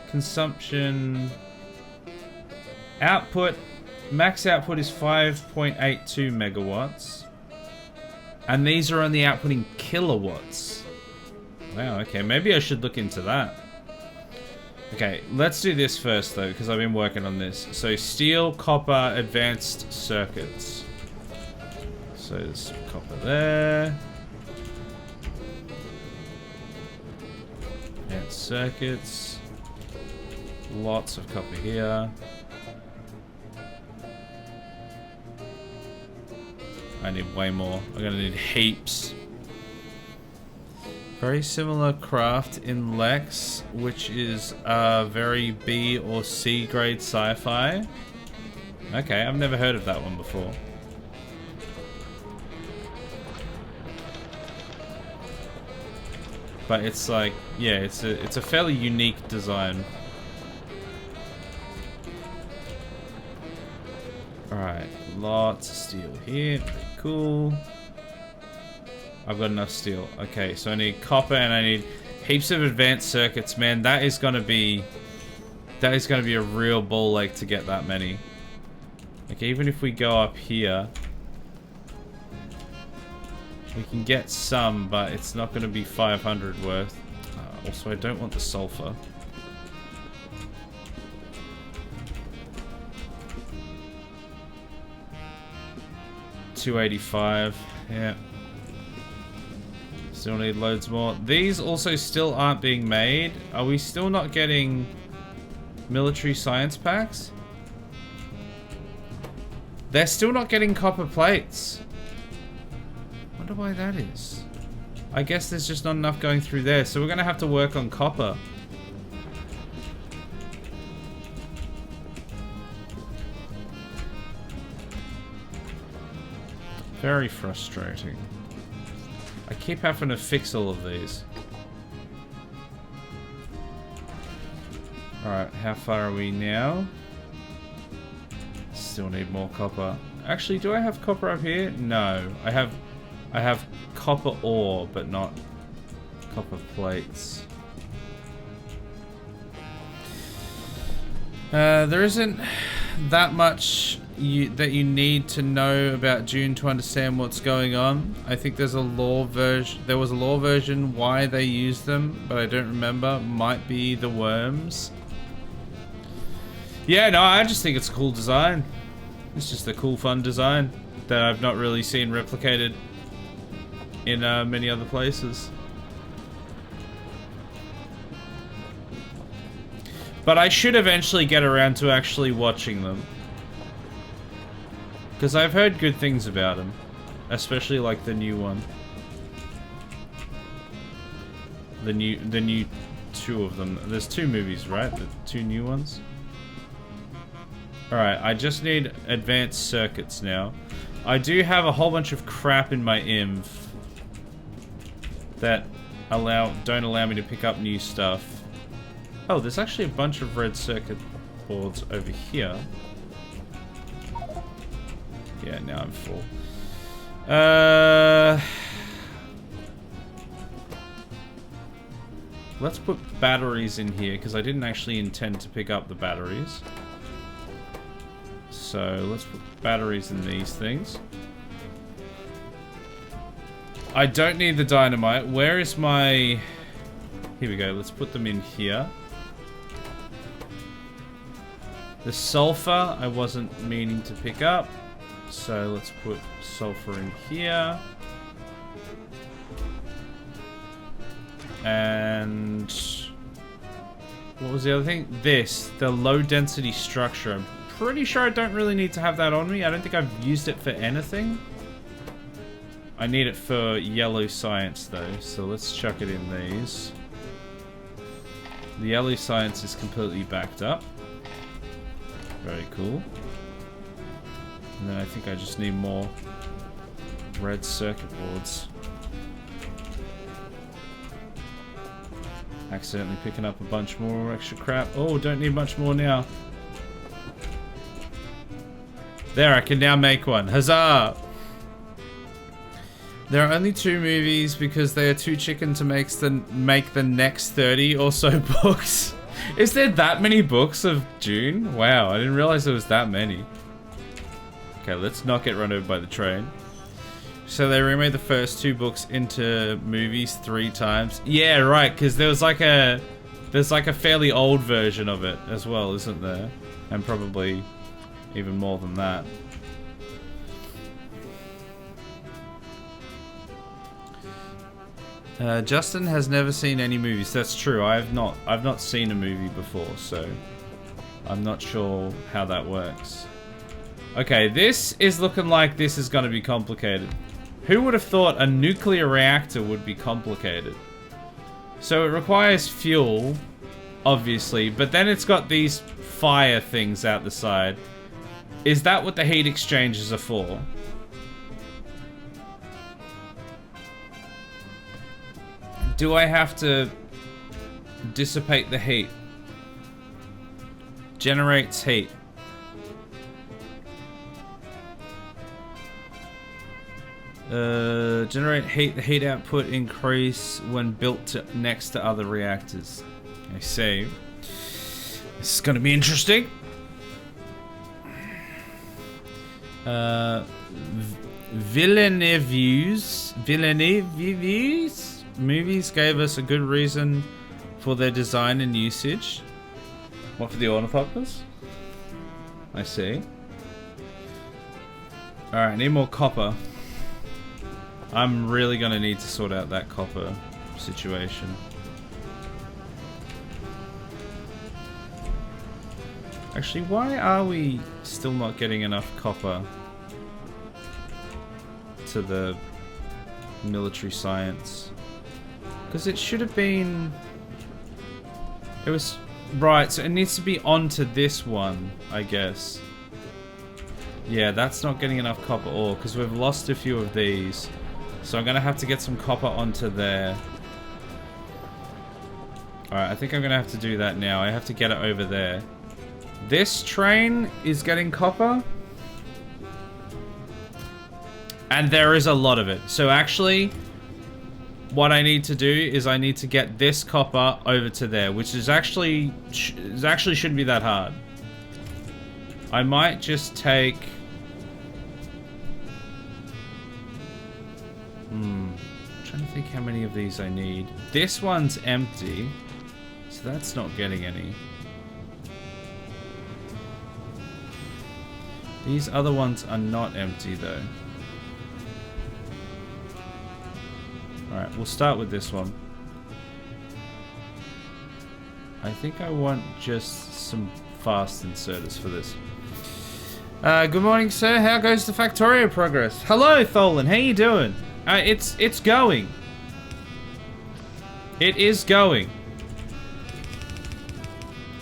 consumption? Output, max output is 5.82 megawatts. And these are only outputting kilowatts. Wow, okay, maybe I should look into that. Okay, let's do this first though, because I've been working on this. So steel, copper, advanced circuits. So there's some copper there. Advanced circuits. Lots of copper here. I need way more. I'm gonna need heaps. Very similar craft in Lex, which is very B or C grade sci-fi. Okay, I've never heard of that one before. But it's like, yeah, it's a fairly unique design. Alright, lots of steel here. Very cool. I've got enough steel. Okay, so I need copper and I need heaps of advanced circuits. Man, that is gonna be a real ball ache to get that many. Okay, even if we go up here, we can get some, but it's not gonna be 500 worth. Also, I don't want the sulfur. $285. Yeah. Still need loads more. These also still aren't being made. Are we still not getting military science packs? They're still not getting copper plates. Wonder why that is. I guess there's just not enough going through there, so we're gonna have to work on copper. Very frustrating. I keep having to fix all of these. Alright, how far are we now? Still need more copper. Actually, do I have copper up here? No. I have copper ore, but not copper plates. There isn't that much that you need to know about Dune to understand what's going on. I think there's a lore version. There was a lore version why they used them, but I don't remember. Might be the worms. Yeah, no, I just think it's a cool design. It's just a cool, fun design that I've not really seen replicated in many other places. But I should eventually get around to actually watching them. Because I've heard good things about them. Especially like the new one. The new two of them. There's two movies, right? The two new ones? Alright, I just need advanced circuits now. I do have a whole bunch of crap in my inv that don't allow me to pick up new stuff. Oh, there's actually a bunch of red circuit boards over here. Yeah, now I'm full. Let's put batteries in here, because I didn't actually intend to pick up the batteries. So let's put batteries in these things. I don't need the dynamite. Where is my Here we go. Let's put them in here. The sulfur I wasn't meaning to pick up. So let's put sulfur in here. And what was the other thing? This, the low density structure. I'm pretty sure I don't really need to have that on me. I don't think I've used it for anything. I need it for yellow science though, so let's chuck it in these. The yellow science is completely backed up. Very cool. And then I think I just need more red circuit boards. Accidentally picking up a bunch more extra crap. Oh, don't need much more now. There, I can now make one. Huzzah! There are only 2 movies because they are too chicken to make the next 30 or so books. Is there that many books of Dune? Wow, I didn't realize there was that many. Okay, let's not get run over by the train. So they remade the first 2 books into movies 3 times. Yeah, right, because there's like a fairly old version of it as well, isn't there? And probably even more than that. Justin has never seen any movies. That's true. I've not seen a movie before, so I'm not sure how that works. Okay, this is looking like this is going to be complicated. Who would have thought a nuclear reactor would be complicated? So it requires fuel, obviously, but then it's got these fire things out the side. Is that what the heat exchangers are for? Do I have to dissipate the heat? Generates heat. Generate heat. The heat output increase when built next to other reactors. I see. This is going to be interesting. Villeneuve's movies gave us a good reason for their design and usage. What, for the ornithopters? I see. Alright, I need more copper. I'm really gonna need to sort out that copper situation. Actually, why are we still not getting enough copper to the military science? Because it should have been... It was... Right, so it needs to be onto this one, I guess. Yeah, that's not getting enough copper ore, because we've lost a few of these. So I'm going to have to get some copper onto there. Alright, I think I'm going to have to do that now. I have to get it over there. This train is getting copper. And there is a lot of it. So actually, what I need to do is I need to get this copper over to there, which is actually shouldn't be that hard. I might just take... I'm trying to think how many of these I need. This one's empty, so that's not getting any. These other ones are not empty though. Alright, we'll start with this one. I think I want just some fast inserters for this. Good morning, sir. How goes the Factorio progress? Hello, Tholan. How you doing? It's going. It is going.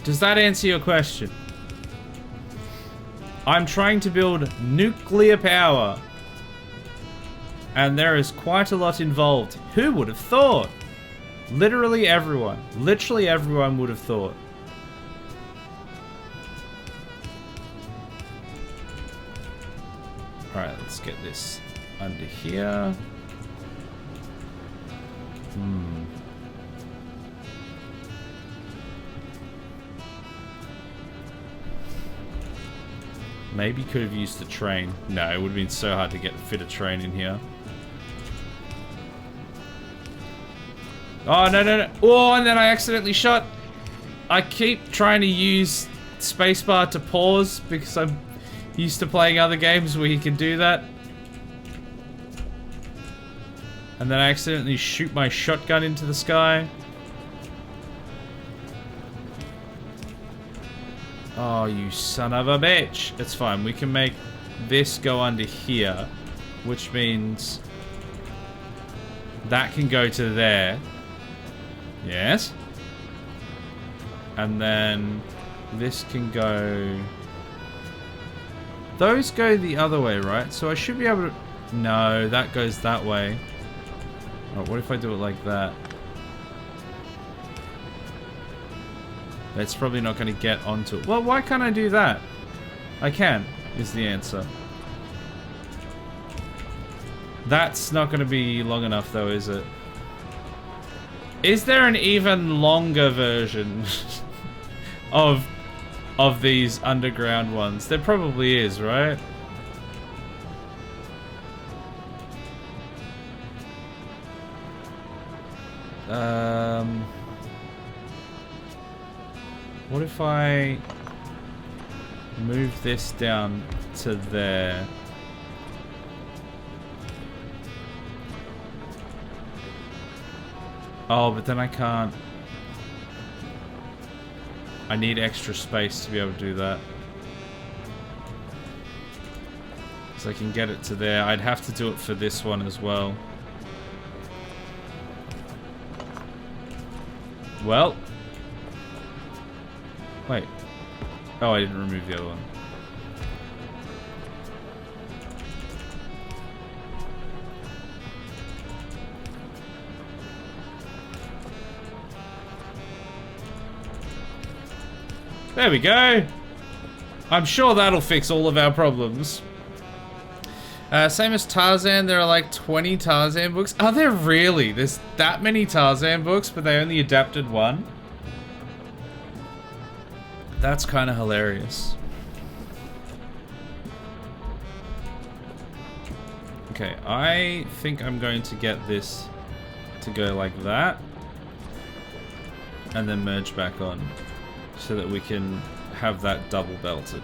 Does that answer your question? I'm trying to build nuclear power. And there is quite a lot involved. Who would have thought? Literally everyone. Literally everyone would have thought. Alright, let's get this under here. Maybe could have used the train. No, it would have been so hard to fit a train in here. Oh, no, no, no. Oh, and then I accidentally shot. I keep trying to use spacebar to pause because I'm used to playing other games where you can do that. And then I accidentally shoot my shotgun into the sky. Oh, you son of a bitch. It's fine. We can make this go under here, which means that can go to there. Yes. And then this can go... Those go the other way, right? So I should be able to... No, that goes that way. Oh, what if I do it like that? That's probably not going to get onto it. Well, why can't I do that? I can, is the answer. That's not going to be long enough, though, is it? Is there an even longer version of these underground ones? There probably is, right? What if I move this down to there? Oh, but then I can't. I need extra space to be able to do that. So I can get it to there. I'd have to do it for this one as well. Well. Wait. Oh, I didn't remove the other one. There we go. I'm sure that'll fix all of our problems. Same as Tarzan, there are like 20 Tarzan books. Are there really? There's that many Tarzan books, but they only adapted one? That's kind of hilarious. Okay, I think I'm going to get this to go like that. And then merge back on. So that we can have that double belted.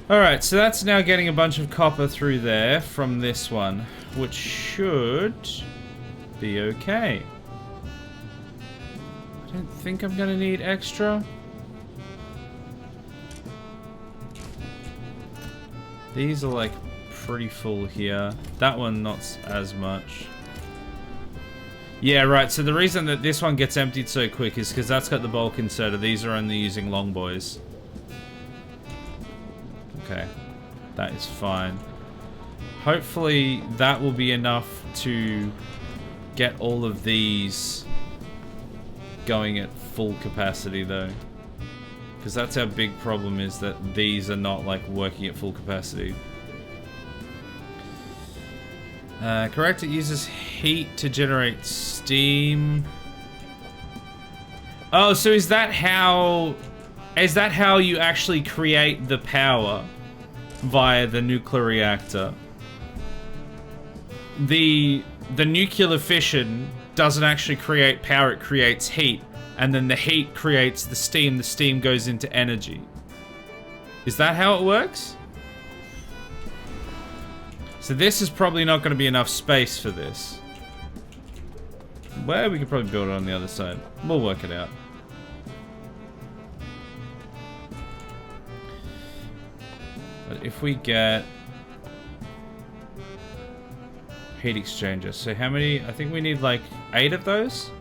Alright, so that's now getting a bunch of copper through there from this one, which should be okay. I don't think I'm gonna need extra. These are like pretty full here. That one not as much. Yeah, right, so the reason that this one gets emptied so quick is because that's got the bulk inserter. These are only using long boys. Okay, that is fine. Hopefully that will be enough to get all of these going at full capacity though. Because that's our big problem, is that these are not like working at full capacity. Correct, it uses heat to generate steam. Oh, so is that how you actually create the power via the nuclear reactor? The nuclear fission doesn't actually create power, it creates heat, and then the heat creates the steam goes into energy. Is that how it works? So this is probably not going to be enough space for this. Well, we could probably build it on the other side. We'll work it out. But if we get heat exchanger, so how many? I think we need like 8 of those.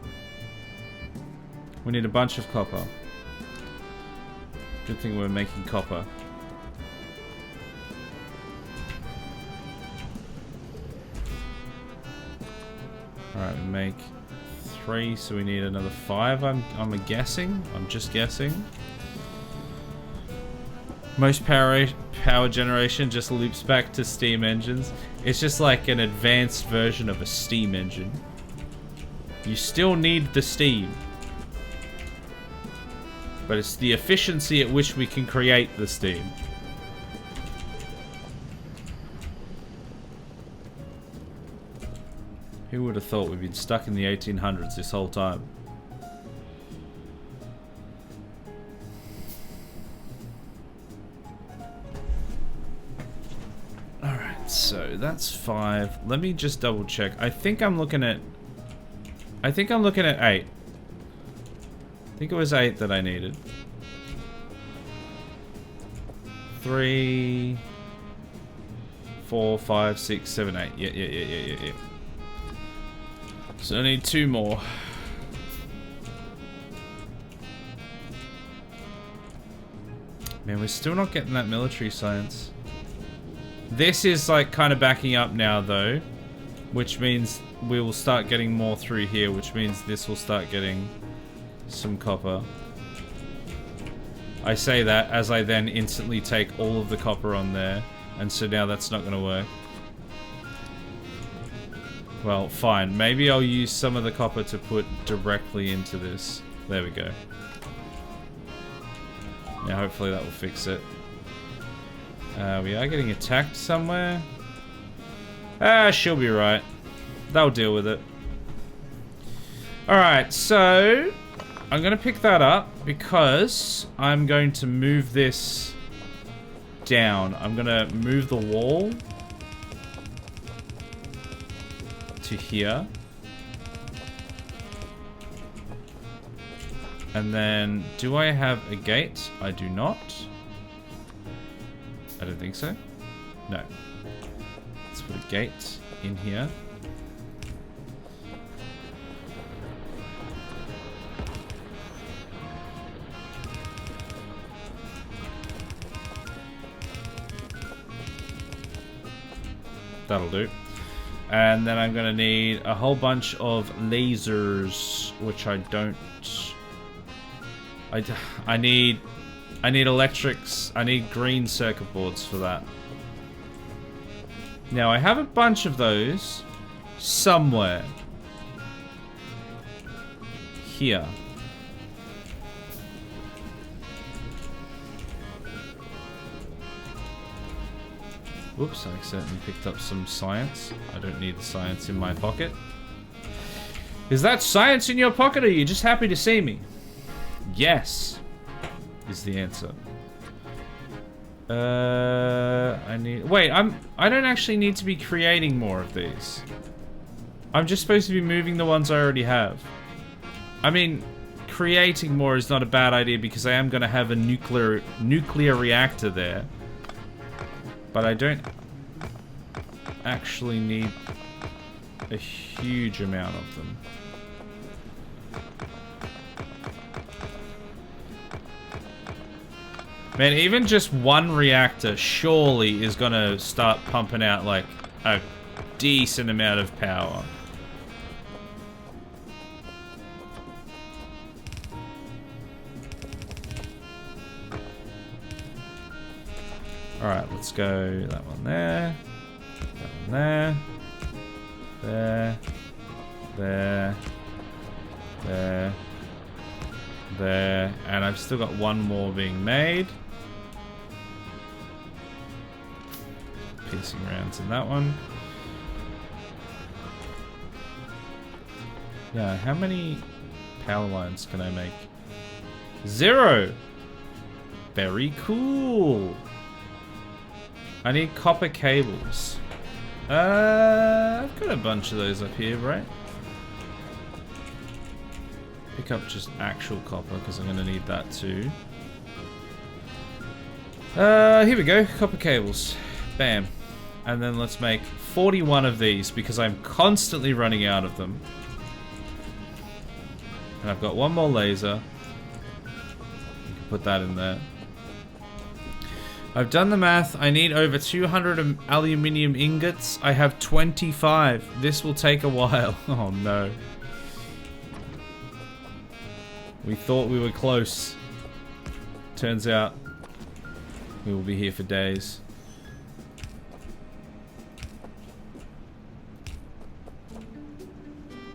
We need a bunch of copper. Good thing we're making copper. Alright, we make 3, so we need another 5, I'm guessing. I'm just guessing. Most power generation just loops back to steam engines. It's just like an advanced version of a steam engine. You still need the steam. But it's the efficiency at which we can create the steam. Who would have thought we've been stuck in the 1800s this whole time? Alright, so that's 5. Let me just double check. I think I'm looking at 8. I think it was 8 that I needed. 3, 4, 5, 6, 7, 8. Yeah. So I need 2 more. Man, we're still not getting that military science. This is like kind of backing up now though, which means we will start getting more through here, which means this will start getting some copper. I say that as I then instantly take all of the copper on there, and so now that's not going to work. Well, fine. Maybe I'll use some of the copper to put directly into this. There we go. Now hopefully that will fix it. We are getting attacked somewhere. She'll be right. They'll deal with it. Alright, so I'm going to pick that up because I'm going to move this down. I'm going to move the wall to here. And then, do I have a gate? I do not. I don't think so. No. Let's put a gate in here. That'll do. And then I'm gonna need a whole bunch of lasers, which I don't. I need electrics. I need green circuit boards for that. Now I have a bunch of those somewhere here. Whoops, I accidentally picked up some science. I don't need the science in my pocket. Is that science in your pocket, or are you just happy to see me? Yes, is the answer. I don't actually need to be creating more of these. I'm just supposed to be moving the ones I already have. I mean, creating more is not a bad idea because I am going to have a nuclear reactor there. But I don't actually need a huge amount of them. Man, even just one reactor surely is gonna start pumping out like a decent amount of power. Alright, let's go that one there. That one there. There. There. There. There. And I've still got one more being made. Piercing rounds in that one. Yeah, how many power lines can I make? 0! Very cool! I need copper cables. I've got a bunch of those up here, right? Pick up just actual copper, because I'm going to need that too. Here we go, copper cables. Bam. And then let's make 41 of these, because I'm constantly running out of them. And I've got one more laser. You can put that in there. I've done the math. I need over 200 aluminium ingots. I have 25. This will take a while. Oh no. We thought we were close. Turns out we will be here for days.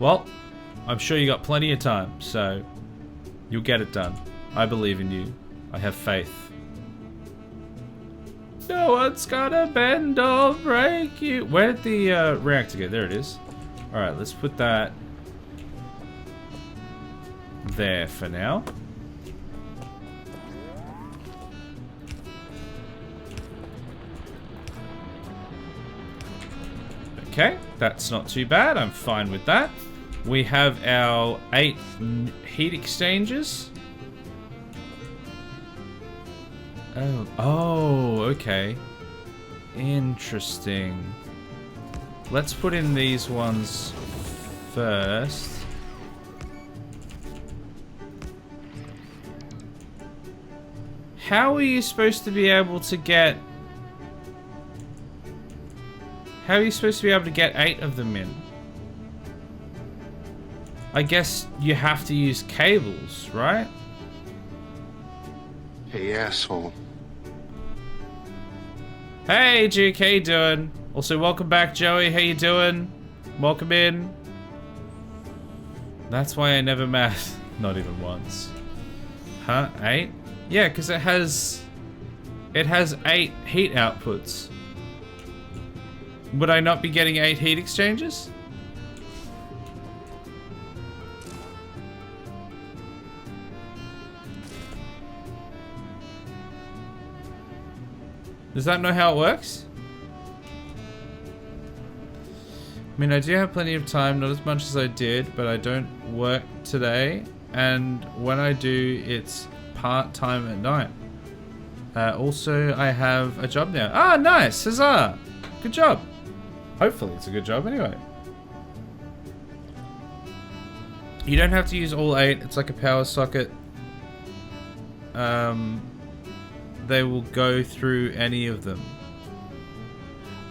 Well, I'm sure you got plenty of time, so you'll get it done. I believe in you. I have faith. No one's gonna bend or break you. Where did the reactor go? There it is. Alright, let's put that there for now. Okay, that's not too bad. I'm fine with that. We have our 8 heat exchangers. Oh, okay. Interesting. Let's put in these ones first. How are you supposed to be able to get... How are you supposed to be able to get 8 of them in? I guess you have to use cables, right? Hey, asshole. Hey, Duke, how you doing? Also, welcome back, Joey. How you doing? Welcome in. That's why I never math. Not even once. Huh? 8? Yeah, because it has 8 heat outputs. Would I not be getting 8 heat exchanges? Does that know how it works? I mean, I do have plenty of time, not as much as I did, but I don't work today, and when I do, it's part-time at night. Also, I have a job now. Ah, nice! Huzzah! Good job. Hopefully it's a good job anyway. You don't have to use all 8. It's like a power socket. They will go through any of them.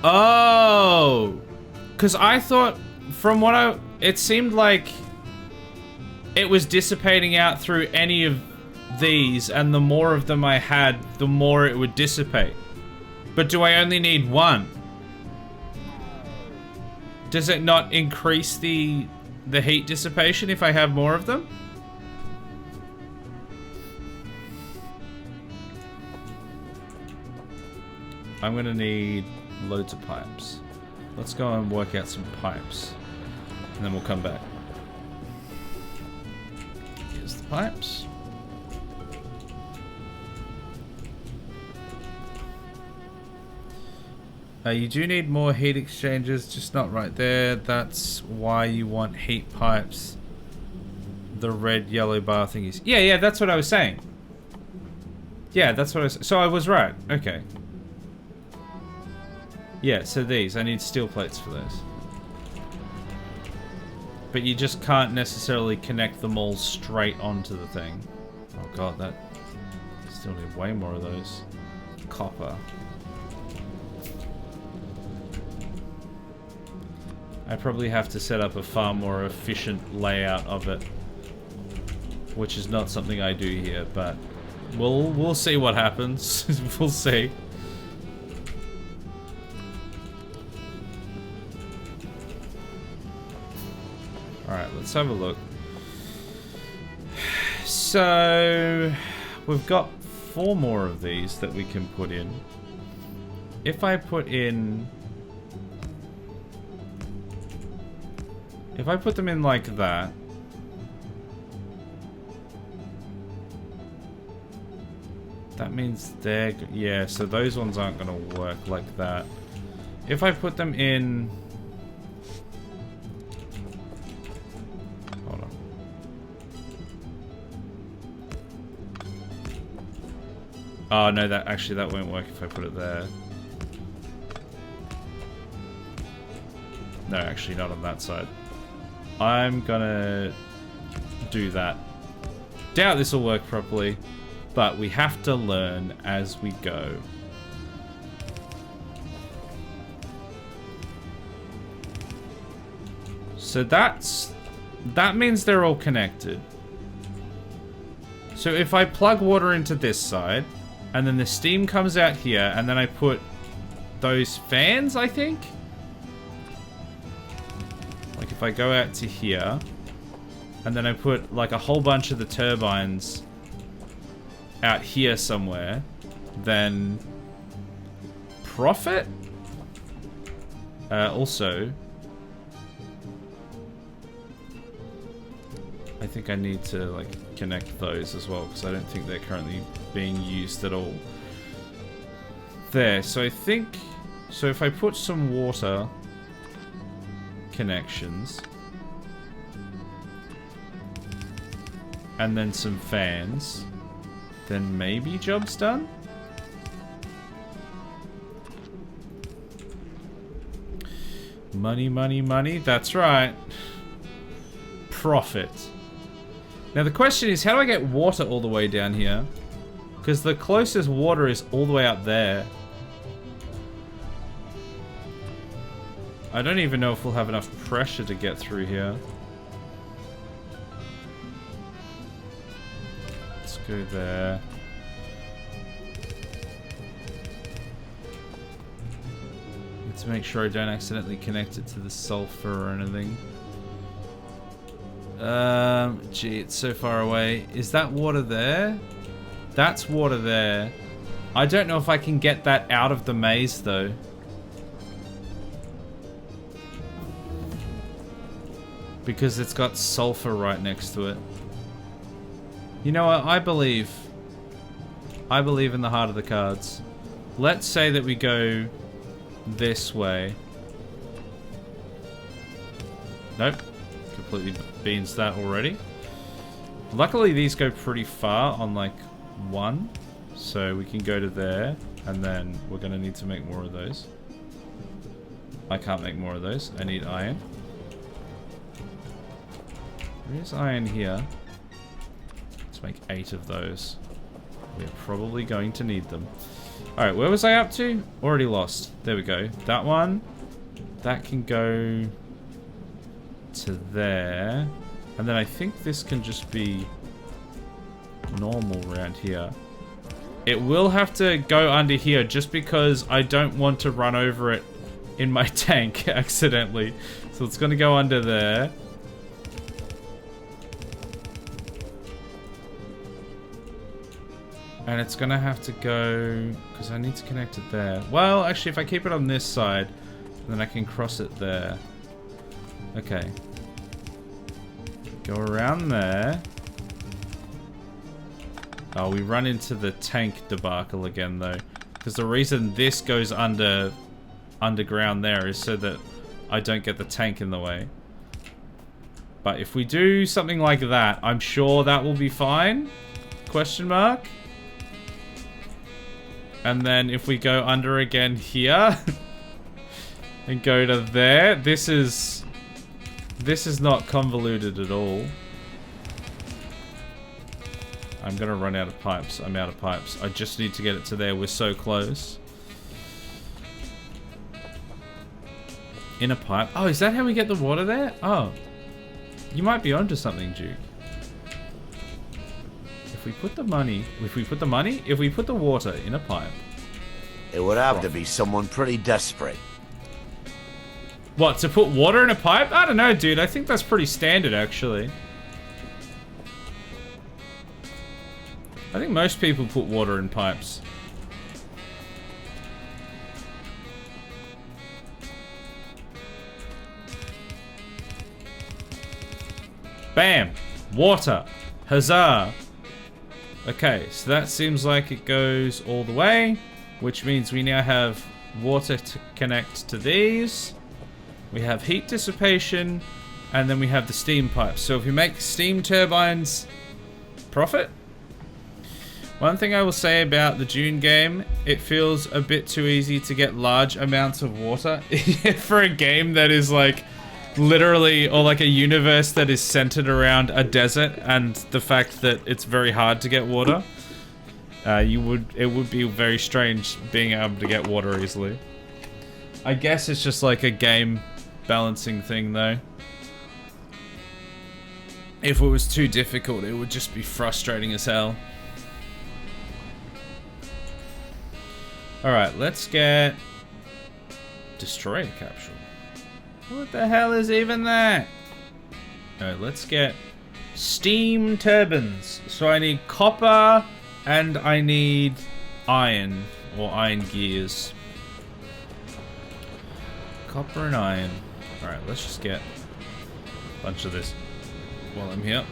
Oh! Because I thought, from what it seemed like it was dissipating out through any of these, and the more of them I had, the more it would dissipate. But do I only need 1? Does it not increase the heat dissipation if I have more of them? I'm gonna need loads of pipes. Let's go and work out some pipes, and then we'll come back. Here's the pipes. You do need more heat exchangers, just not right there. That's why you want heat pipes. The red, yellow bar thingies. Yeah, that's what I was saying. Yeah, that's what I was... So I was right. Okay. Yeah, so these. I need steel plates for those. But you just can't necessarily connect them all straight onto the thing. Oh god, that... Still need way more of those. Copper. I probably have to set up a far more efficient layout of it, which is not something I do here, but we'll see what happens. We'll see. Alright, let's have a look. So we've got 4 more of these that we can put in. If I put in... If I put them in like that, that means they're... Yeah, so those ones aren't going to work like that. If I put them in... Hold on. Oh, no, that won't work if I put it there. No, actually not on that side. I'm gonna do that. Doubt this will work properly, but we have to learn as we go. So that means they're all connected. So if I plug water into this side, and then the steam comes out here, and then I put those fans, I think? Like if I go out to here, and then I put like a whole bunch of the turbines out here somewhere, then profit? Also, I think I need to like connect those as well because I don't think they're currently being used at all. There, so I think, so if I put some water connections and then some fans, then maybe job's done? Money, money, money, that's right. Profit. Now the question is, how do I get water all the way down here? Because the closest water is all the way up there. I don't even know if we'll have enough pressure to get through here. Let's go there. Need to make sure I don't accidentally connect it to the sulfur or anything. Gee, it's so far away. Is that water there? That's water there. I don't know if I can get that out of the maze though. Because it's got sulfur right next to it. You know what? I believe in the heart of the cards. Let's say that we go this way. Nope. Completely beans that already. Luckily these go pretty far on like one. So we can go to there and then we're going to need to make more of those. I can't make more of those. I need iron. There is iron here. Let's make 8 of those. We're probably going to need them. Alright, where was I up to? Already lost. There we go. That one. That can go to there. And then I think this can just be normal around here. It will have to go under here just because I don't want to run over it in my tank accidentally. So it's going to go under there. And it's gonna have to go, because I need to connect it there. Well, actually, if I keep it on this side, then I can cross it there. Okay. Go around there. Oh, we run into the tank debacle again, though. Because the reason this goes underground there is so that I don't get the tank in the way. But if we do something like that, I'm sure that will be fine. Question mark. And then if we go under again here and go to there, this is not convoluted at all. I'm gonna run out of pipes. I'm out of pipes. I just need to get it to there. We're so close. In a pipe. Oh, is that how we get the water there? Oh. You might be onto something, Duke. If we put the water in a pipe. It would have to be someone pretty desperate. What, to put water in a pipe? I don't know, dude. I think that's pretty standard, actually. I think most people put water in pipes. Bam! Water! Huzzah! Okay, so that seems like it goes all the way, which means we now have water to connect to these. We have heat dissipation, and then we have the steam pipes. So if we make steam turbines, profit. One thing I will say about the Dune game, it feels a bit too easy to get large amounts of water for a game that is like literally, or like a universe that is centered around a desert and the fact that it's very hard to get water. It would be very strange being able to get water easily. I guess it's just like a game balancing thing though. If it was too difficult, it would just be frustrating as hell. Alright, let's get Destroyer Capsule. What the hell is even that? Alright, let's get steam turbines. So I need copper and I need iron, or iron gears. Copper and iron. Alright, let's just get a bunch of this while I'm here.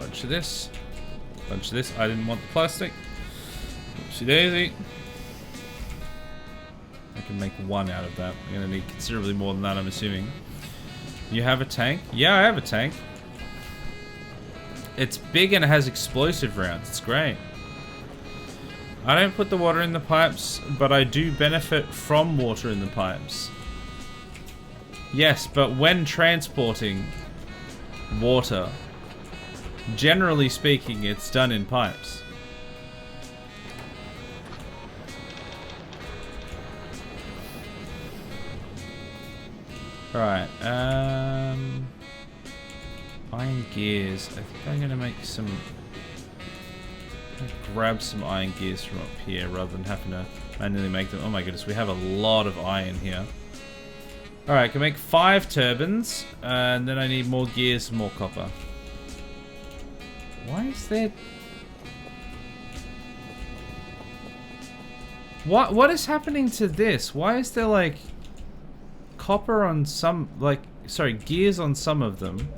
Bunch of this. Bunch of this. I didn't want the plastic. Oopsie daisy. I can make one out of that. I'm gonna need considerably more than that, I'm assuming. You have a tank? Yeah, I have a tank. It's big and it has explosive rounds. It's great. I don't put the water in the pipes, but I do benefit from water in the pipes. Yes, but when transporting water, generally speaking, it's done in pipes. Right, iron gears. I think I'm gonna make some, grab some iron gears from up here rather than having to manually make them. Oh my goodness, we have a lot of iron here. Alright, I can make 5 turbines, and then I need more gears and more copper. Why is there... What is happening to this? Why is there like copper on some, like, sorry, gears on some of them?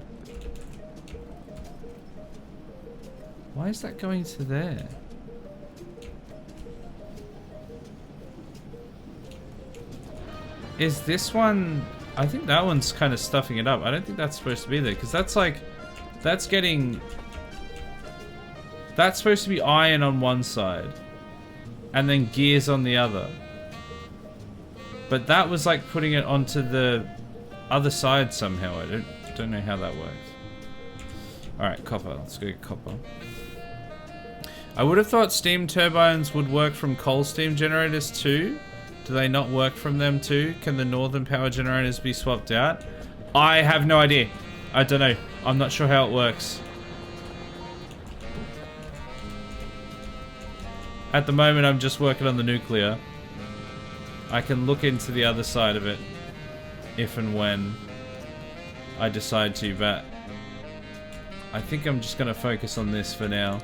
Why is that going to there? Is this one... I think that one's kind of stuffing it up. I don't think that's supposed to be there, because that's like... That's getting... That's supposed to be iron on one side. And then gears on the other. But that was like putting it onto the other side somehow. I don't know how that works. Alright, copper. Let's go get copper. I would have thought steam turbines would work from coal steam generators too. Do they not work from them too? Can the northern power generators be swapped out? I have no idea. I don't know. I'm not sure how it works. At the moment, I'm just working on the nuclear. I can look into the other side of it if and when I decide to, but I think I'm just going to focus on this for now.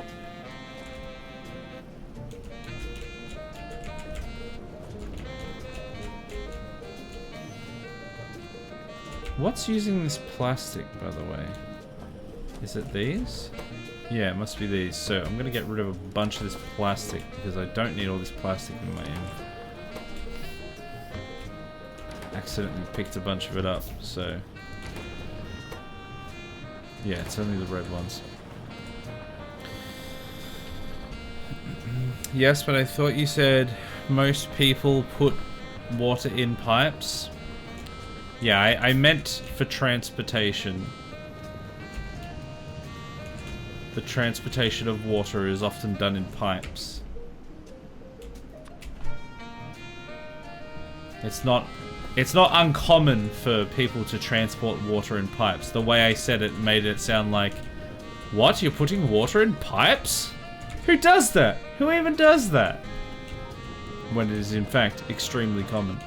What's using this plastic, by the way? Is it these? Yeah, it must be these. So I'm going to get rid of a bunch of this plastic because I don't need all this plastic in my end. Accidentally picked a bunch of it up, so... Yeah, it's only the red ones. Yes, but I thought you said most people put water in pipes. Yeah, I meant for transportation. The transportation of water is often done in pipes. It's not uncommon for people to transport water in pipes. The way I said it made it sound like, what? You're putting water in pipes? Who does that? Who even does that? When it is in fact extremely common.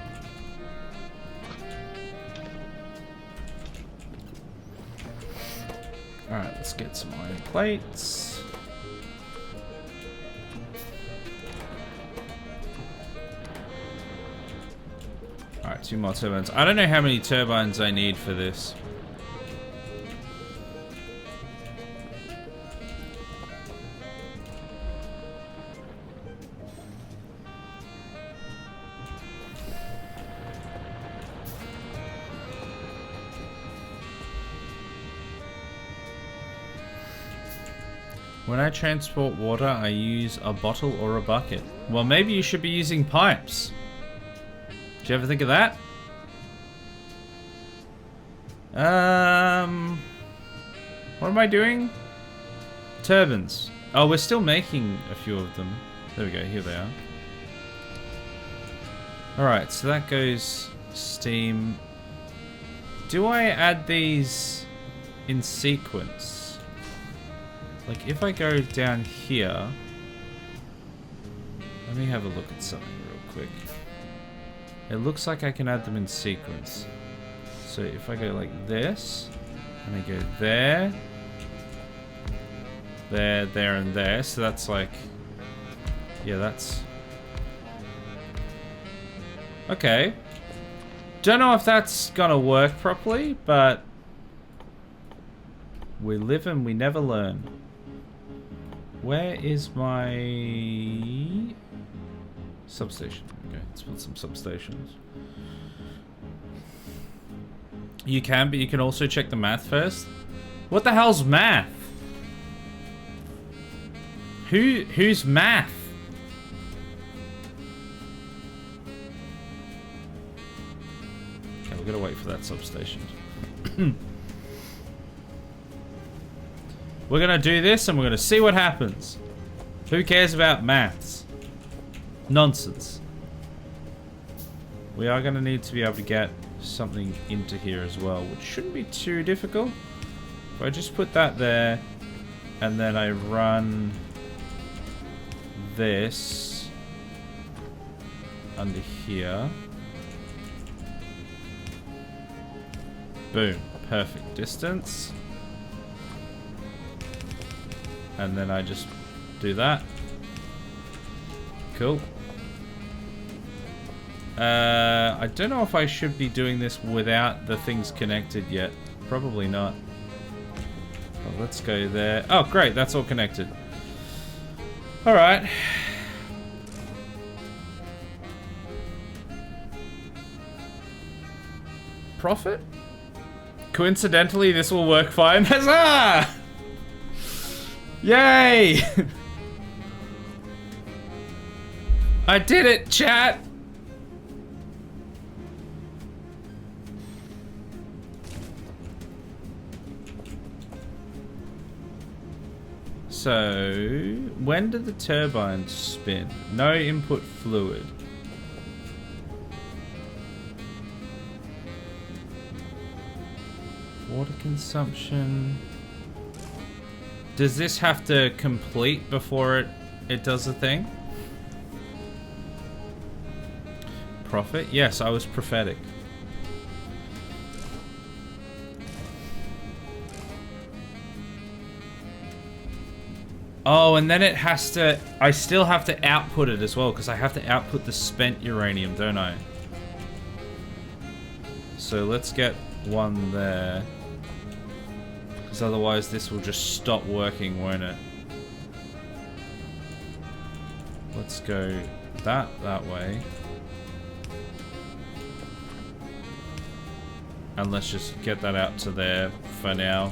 Alright, let's get some iron plates. Alright, 2 more turbines. I don't know how many turbines I need for this. When I transport water, I use a bottle or a bucket. Well, maybe you should be using pipes. Did you ever think of that? What am I doing? Turbines. Oh, we're still making a few of them. There we go, here they are. Alright, so that goes steam. Do I add these in sequence? Like, if I go down here... Let me have a look at something real quick. It looks like I can add them in sequence. So if I go like this, and I go there, there, there, and there, so that's like... Yeah, that's... Okay. Don't know if that's gonna work properly, but... We live and we never learn. Where is my substation? Okay, let's put some substations. You can, but you can also check the math first. What the hell's math? Who's math? Okay, we're gonna wait for that substation. We're gonna do this and we're gonna see what happens. Who cares about maths? Nonsense. We are gonna need to be able to get something into here as well, which shouldn't be too difficult. If I just put that there and then I run this under here. Boom. Perfect distance. And then I just do that. Cool. I don't know if I should be doing this without the things connected yet. Probably not. Well, let's go there. Oh, great. That's all connected. All right. Profit? Coincidentally, this will work fine. Huzzah! Yay! I did it, chat! So, when do the turbines spin? No input fluid. Water consumption. Does this have to complete before it does the thing? Prophet? Yes, I was prophetic. Oh, and then it has to... I still have to output it as well, because I have to output the spent uranium, don't I? So let's get one there. Because otherwise this will just stop working, won't it? Let's go that way. And let's just get that out to there for now.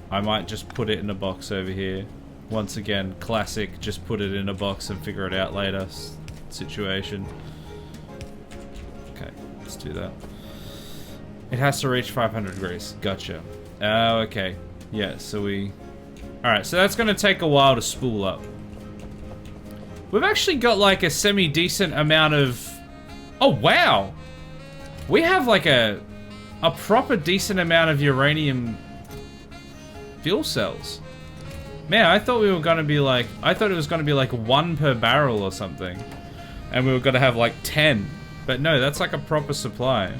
I might just put it in a box over here. Once again, classic, just put it in a box and figure it out later situation. Okay, let's do that. It has to reach 500 degrees. Gotcha. Oh, okay. Yeah, so we... Alright, so that's going to take a while to spool up. We've actually got like a semi-decent amount of... Oh, wow! We have like a proper decent amount of uranium fuel cells. Man, I thought we were going to be like... I thought it was going to be like 1 per barrel or something. And we were going to have like 10. But no, that's like a proper supply.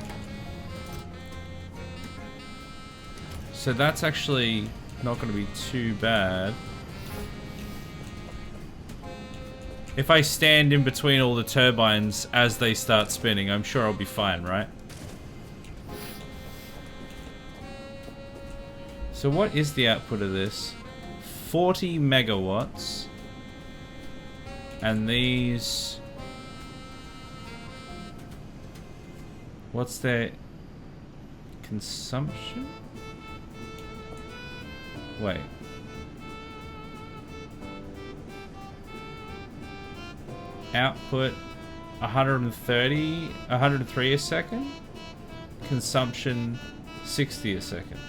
So that's actually not going to be too bad. If I stand in between all the turbines as they start spinning, I'm sure I'll be fine, right? So what is the output of this? 40 megawatts. And these... What's their consumption? Wait. Output 103 a second. Consumption 60 a second.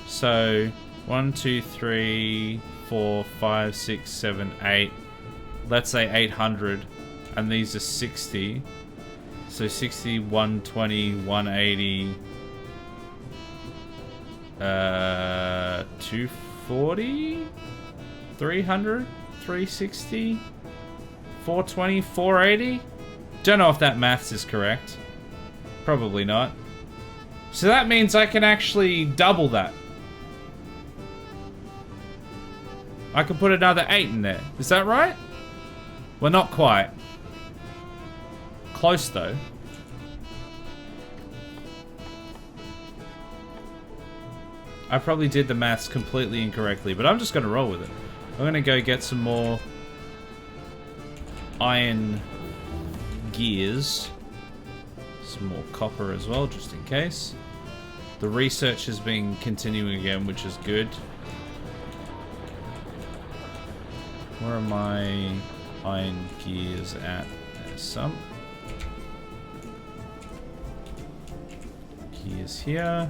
So 1, 2, 3, 4, 5, 6, 7, 8. Let's say 800, and these are 60. So 60, 120, 180, 240, 300, 360, 420, 480. Don't know if that maths is correct. Probably not. So that means I can actually double that. I can put another 8 in there. Is that right? Well, not quite. close though. I probably did the maths completely incorrectly, but I'm just going to roll with it. I'm going to go get some more iron gears. Some more copper as well, just in case. The research has been continuing again, which is good. Where are my iron gears at? There's some. Gears here.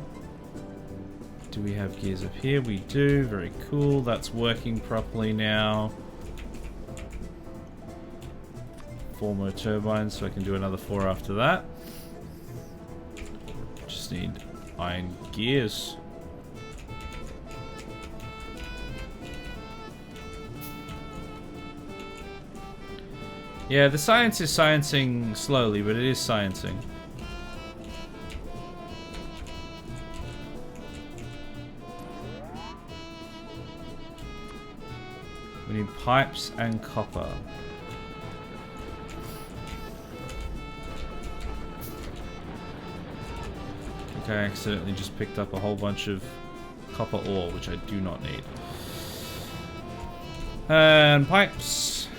Do we have gears up here? We do. Very cool. That's working properly now. 4 more turbines, so I can do another 4 after that. Just need iron gears. Yeah, the science is sciencing slowly, but it is sciencing. We need pipes and copper. Okay, I accidentally just picked up a whole bunch of copper ore, which I do not need. And pipes.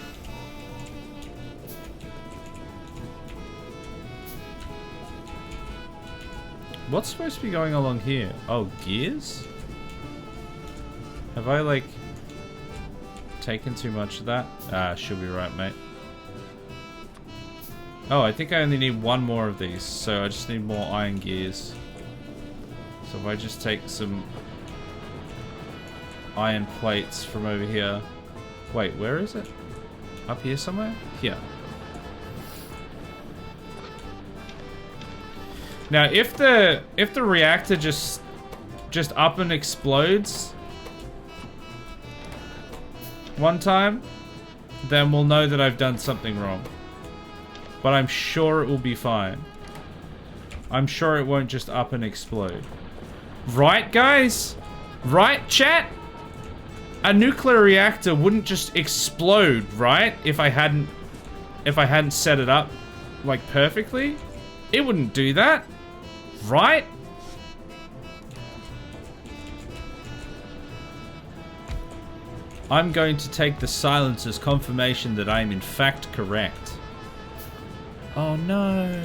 What's supposed to be going along here? Oh, gears? Have I, like, taken too much of that? Ah, should be right, mate. Oh, I think I only need 1 more of these, so I just need more iron gears. So if I just take some iron plates from over here. Wait, where is it? Up here somewhere? Here. Now, if the reactor just up and explodes one time, then we'll know that I've done something wrong. But I'm sure it will be fine. I'm sure it won't just up and explode. Right, guys? Right, chat? A nuclear reactor wouldn't just explode, right? If I hadn't set it up like perfectly, it wouldn't do that, right? I'm going to take the silence as confirmation that I am in fact correct. Oh no,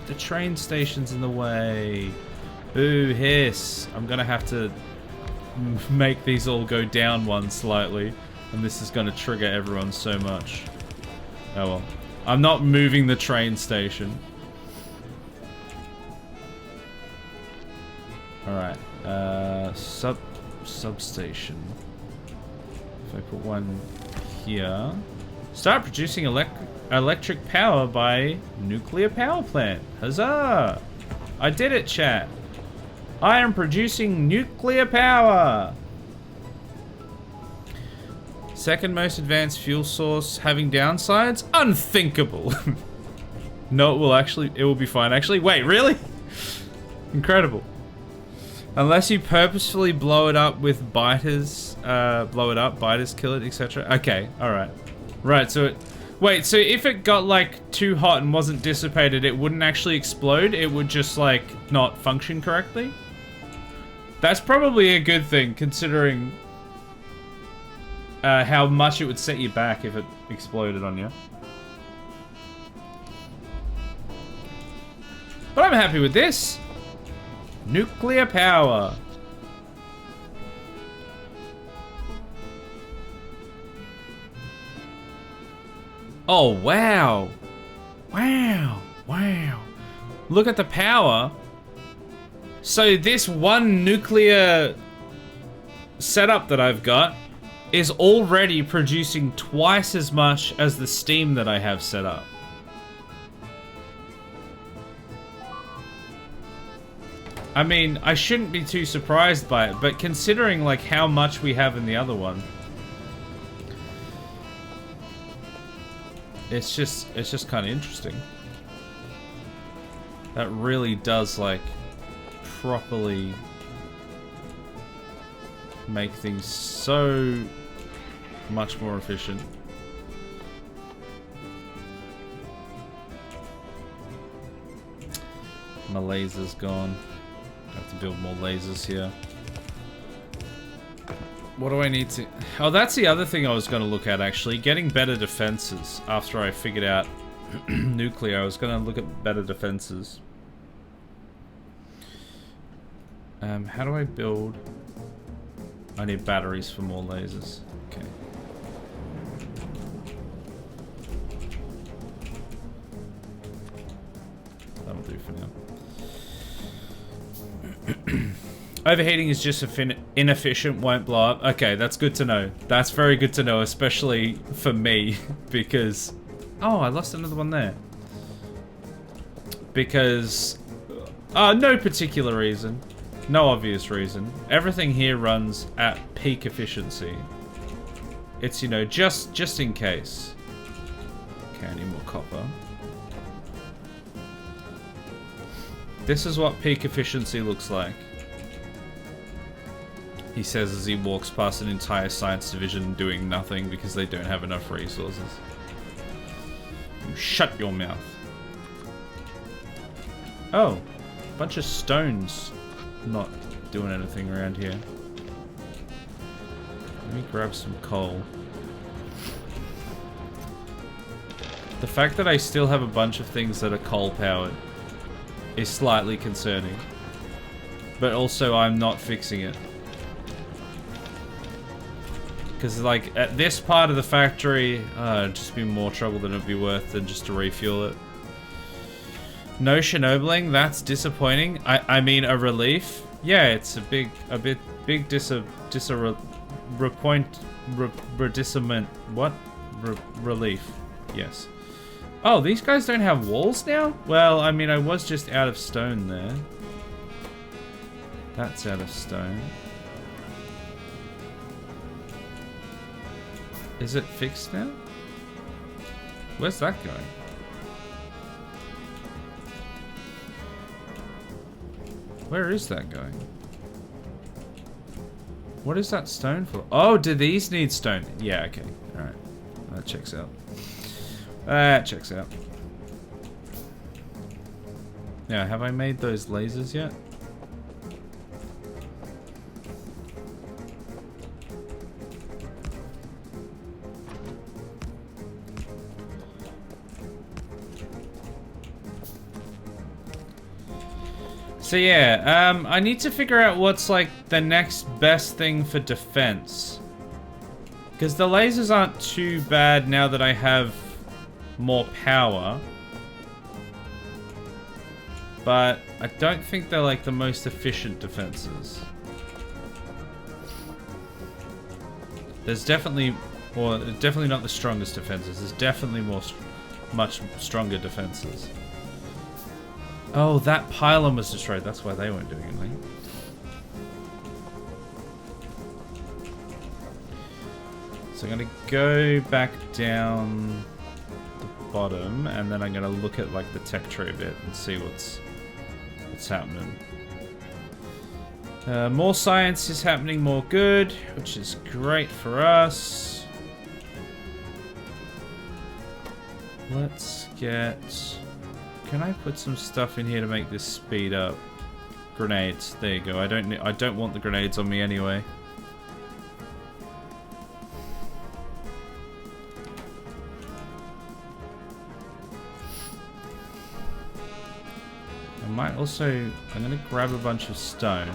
the train station's in the way. Ooh, hiss. I'm gonna have to make these all go down one slightly, and this is gonna trigger everyone so much. Oh well. I'm not moving the train station. Alright, substation. If I put one here. Start producing electric power by nuclear power plant. Huzzah! I did it, chat. I am producing nuclear power. Second most advanced fuel source having downsides? Unthinkable. No, it will be fine. Actually, wait, really? Incredible. Unless you purposefully blow it up with biters, biters kill it, etc. Okay, alright. Right, so wait, so if it got like too hot and wasn't dissipated, it wouldn't actually explode? It would just like not function correctly? That's probably a good thing, considering how much it would set you back if it exploded on you. But I'm happy with this. Nuclear power. Oh, wow. Wow. Wow. Look at the power. So this one nuclear setup that I've got is already producing twice as much as the steam that I have set up. I mean, I shouldn't be too surprised by it, but considering like how much we have in the other one, it's just kind of interesting. That really does like properly make things so much more efficient. My laser's gone. I have to build more lasers here. What do I need to... Oh, that's the other thing I was going to look at, actually. Getting better defenses. After I figured out nuclear, I was going to look at better defenses. How do I build... I need batteries for more lasers. Okay. That'll do for now. Overheating is just inefficient, won't blow up. Okay, that's good to know. That's very good to know, especially for me, because... Oh, I lost another one there. Because... no particular reason. No obvious reason. Everything here runs at peak efficiency. It's, you know, just in case. Okay, I need more copper. This is what peak efficiency looks like. He says as he walks past an entire science division doing nothing because they don't have enough resources. You shut your mouth. Oh, a bunch of stones not doing anything around here. Let me grab some coal. The fact that I still have a bunch of things that are coal powered is slightly concerning. But also I'm not fixing it. Because, like, at this part of the factory, it'd just be more trouble than it'd be worth than just to refuel it. No Chernobyling, that's disappointing. I mean, a relief. Yeah, it's a big relief. Yes. Oh, these guys don't have walls now? Well, I mean, I was just out of stone there. That's out of stone. Is it fixed now? Where's that going? Where is that going? What is that stone for? Oh, do these need stone? Yeah, okay. Alright. That checks out. That checks out. Now, have I made those lasers yet? So yeah, I need to figure out what's like the next best thing for defense. Because the lasers aren't too bad now that I have more power. But I don't think they're like the most efficient defenses. There's definitely, or definitely not the strongest defenses. There's definitely much stronger defenses. Oh, that pylon was destroyed. That's why they weren't doing anything. So I'm going to go back down the bottom, and then I'm going to look at like the tech tree a bit and see what's happening. More science is happening, more good, which is great for us. Let's get... Can I put some stuff in here to make this speed up? Grenades. There you go. I don't want the grenades on me anyway. I might also... I'm going to grab a bunch of stone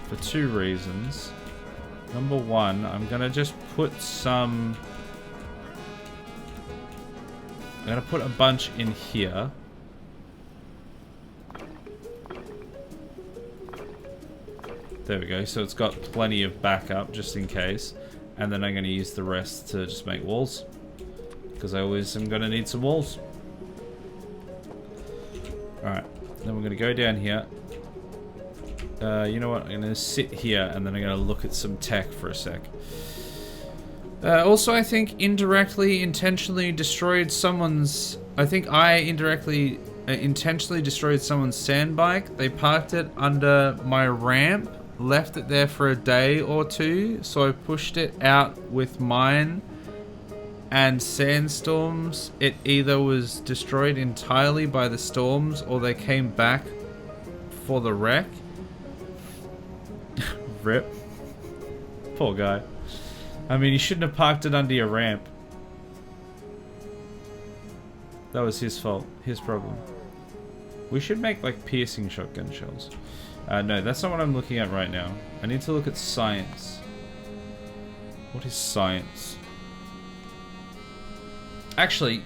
for two reasons. Number one, I'm going to just put some... I'm going to put a bunch in here. There we go. So it's got plenty of backup just in case. And then I'm going to use the rest to just make walls. Because I always am going to need some walls. Alright. Then we're going to go down here. You know what? I'm going to sit here and then I'm going to look at some tech for a sec. Also, I think indirectly, intentionally destroyed someone's... I think I indirectly, intentionally destroyed someone's sand bike. They parked it under my ramp, left it there for a day or two, so I pushed it out with mine and sandstorms, it either was destroyed entirely by the storms or they came back for the wreck. Rip. Poor guy. I mean, he shouldn't have parked it under your ramp. That was his fault. His problem. We should make, like, piercing shotgun shells. No, that's not what I'm looking at right now. I need to look at science. What is science? Actually,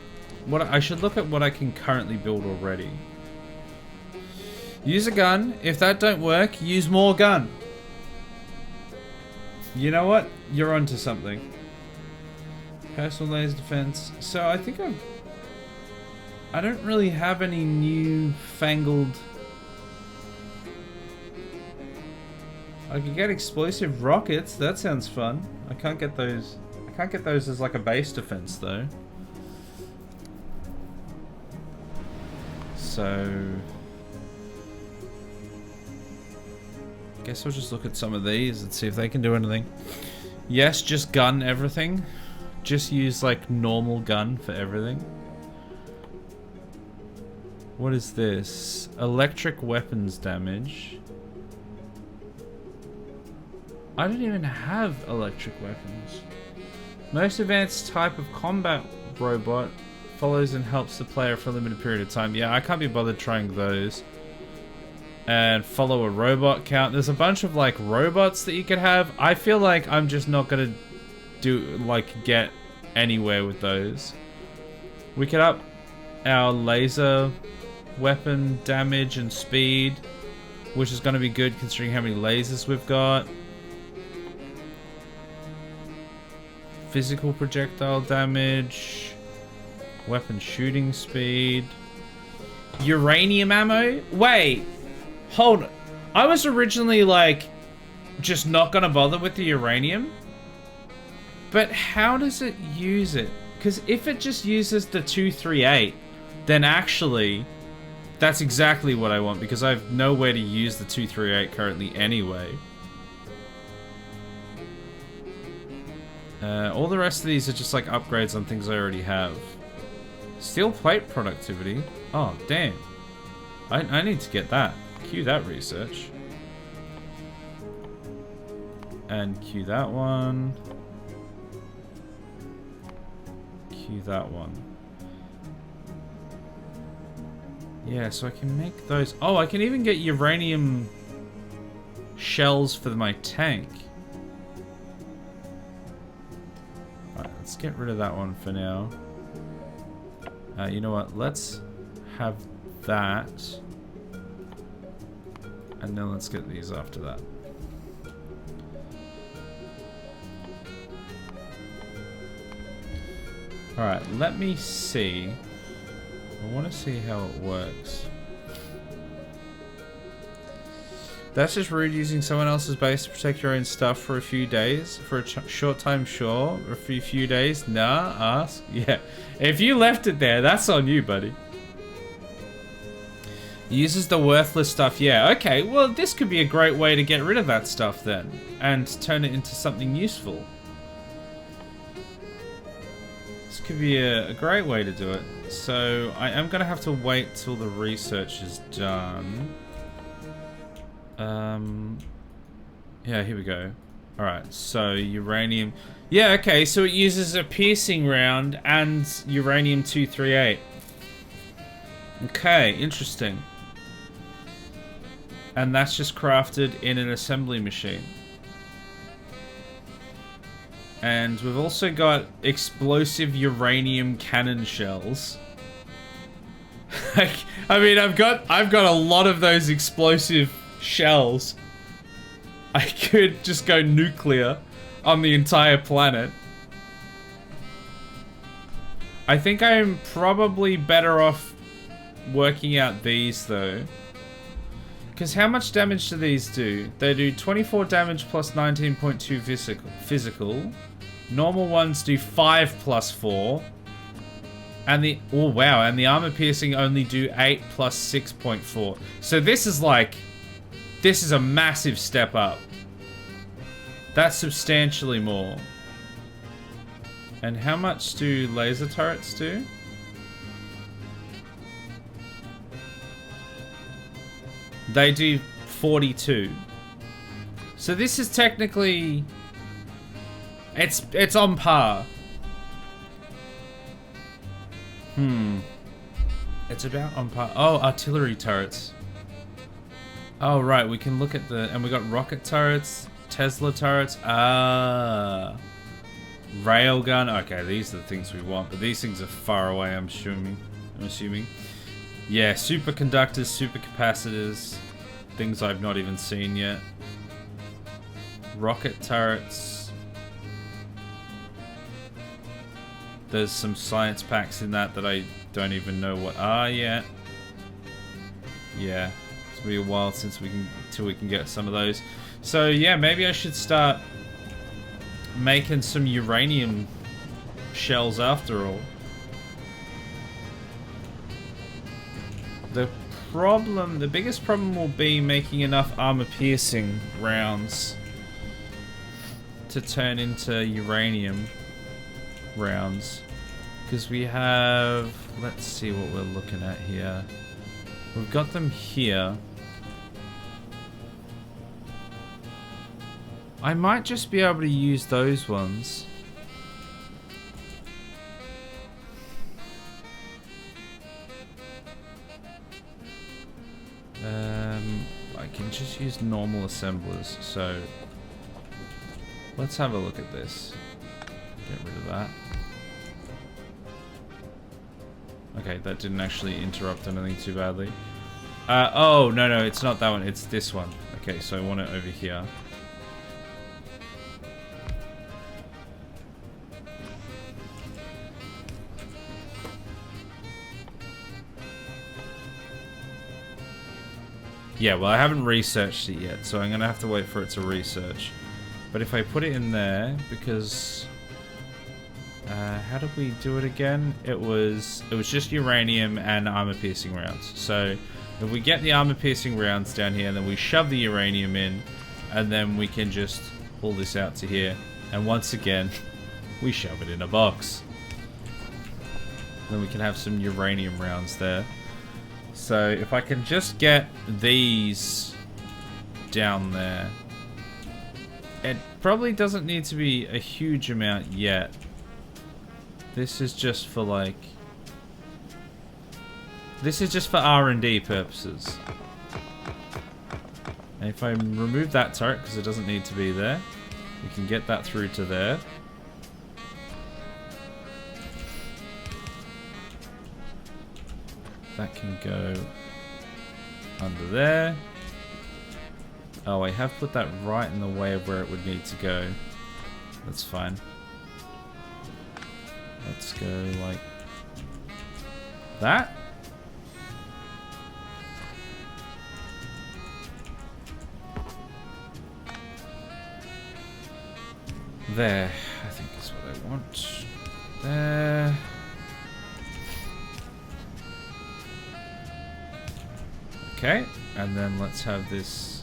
I should look at what I can currently build already. Use a gun. If that don't work, use more gun. You know what? You're onto something. Personal laser defense. So I think I don't really have any new fangled. I can get explosive rockets. That sounds fun. I can't get those. I can't get those as like a base defense though. So guess I'll just look at some of these and see if they can do anything. Yes, just gun everything. Just use like normal gun for everything. What is this? Electric weapons damage. I don't even have electric weapons. Most advanced type of combat robot follows and helps the player for a limited period of time. Yeah, I can't be bothered trying those. And follow a robot count. There's a bunch of like robots that you could have. I feel like I'm just not gonna get anywhere with those. We could up our laser weapon damage and speed, which is gonna be good considering how many lasers we've got. Physical projectile damage, weapon shooting speed, uranium ammo. Wait, hold on. I was originally like just not gonna bother with the uranium, but how does it use it? Because if it just uses the 238, then actually that's exactly what I want, because I have nowhere to use the 238 currently anyway. All the rest of these are just like upgrades on things I already have. Steel plate productivity. Oh, damn. I need to get that. Cue that research. And cue that one. Cue that one. Yeah, so I can make those. Oh, I can even get uranium shells for my tank. Let's get rid of that one for now. You know what? Let's have that. And then let's get these after that. Alright, let me see. I want to see how it works. That's just rude, using someone else's base to protect your own stuff for a few days. For a short time, sure. Or for a few days, nah, ask. Yeah. If you left it there, that's on you, buddy. Uses the worthless stuff. Yeah, okay. Well, this could be a great way to get rid of that stuff then. And turn it into something useful. This could be a great way to do it. So, I am going to have to wait till the research is done. Yeah, here we go. Alright, so uranium. Yeah, okay, so it uses a piercing round and uranium 238. Okay, interesting. And that's just crafted in an assembly machine. And we've also got explosive uranium cannon shells. I mean, I've got a lot of those explosive shells. I could just go nuclear on the entire planet. I think I'm probably better off working out these though. Because how much damage do these do? They do 24 damage plus 19.2 physical. Normal ones do 5 plus 4. And the, oh wow, and the armor piercing only do 8 plus 6.4. So this is like, this is a massive step up. That's substantially more. And how much do laser turrets do? They do 42. So this is technically... It's on par. It's about on par. Oh, artillery turrets. Oh, right. We can look at the... And we got rocket turrets, Tesla turrets. Ah. Railgun. Okay, these are the things we want. But these things are far away, I'm assuming. Yeah, superconductors, supercapacitors. Things I've not even seen yet. Rocket turrets. There's some science packs in that I don't even know what are yet. Yeah, it's gonna be a while till we can get some of those. So yeah, maybe I should start making some uranium shells after all. The biggest problem will be making enough armor-piercing rounds to turn into uranium rounds. Because we have... Let's see what we're looking at here. We've got them here. I might just be able to use those ones. I can just use normal assemblers, so let's have a look at this. Get rid of that. Okay, that didn't actually interrupt anything too badly. Oh, no, it's not that one, it's this one. Okay, so I want it over here. Yeah, well, I haven't researched it yet, so I'm going to have to wait for it to research. But if I put it in there, because... how did we do it again? It was just uranium and armor-piercing rounds. So, if we get the armor-piercing rounds down here, then we shove the uranium in, and then we can just pull this out to here. And once again, we shove it in a box. Then we can have some uranium rounds there. So if I can just get these down there, it probably doesn't need to be a huge amount yet. This is just for like, this is just for R&D purposes. And if I remove that turret because it doesn't need to be there, we can get that through to there. That can go under there. Oh, I have put that right in the way of where it would need to go. That's fine. Let's go like that. There, I think is what I want. There. Okay, and then let's have this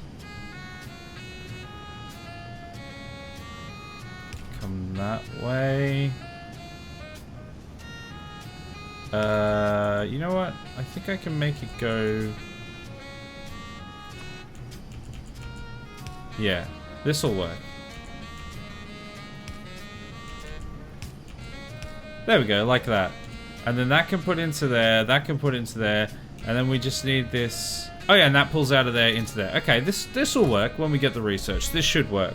come that way. You know what? I think I can make it go... Yeah, this'll work. There we go, like that. And then that can put into there, that can put into there, and then we just need this... Oh yeah, and that pulls out of there into there. Okay, this will work when we get the research. This should work.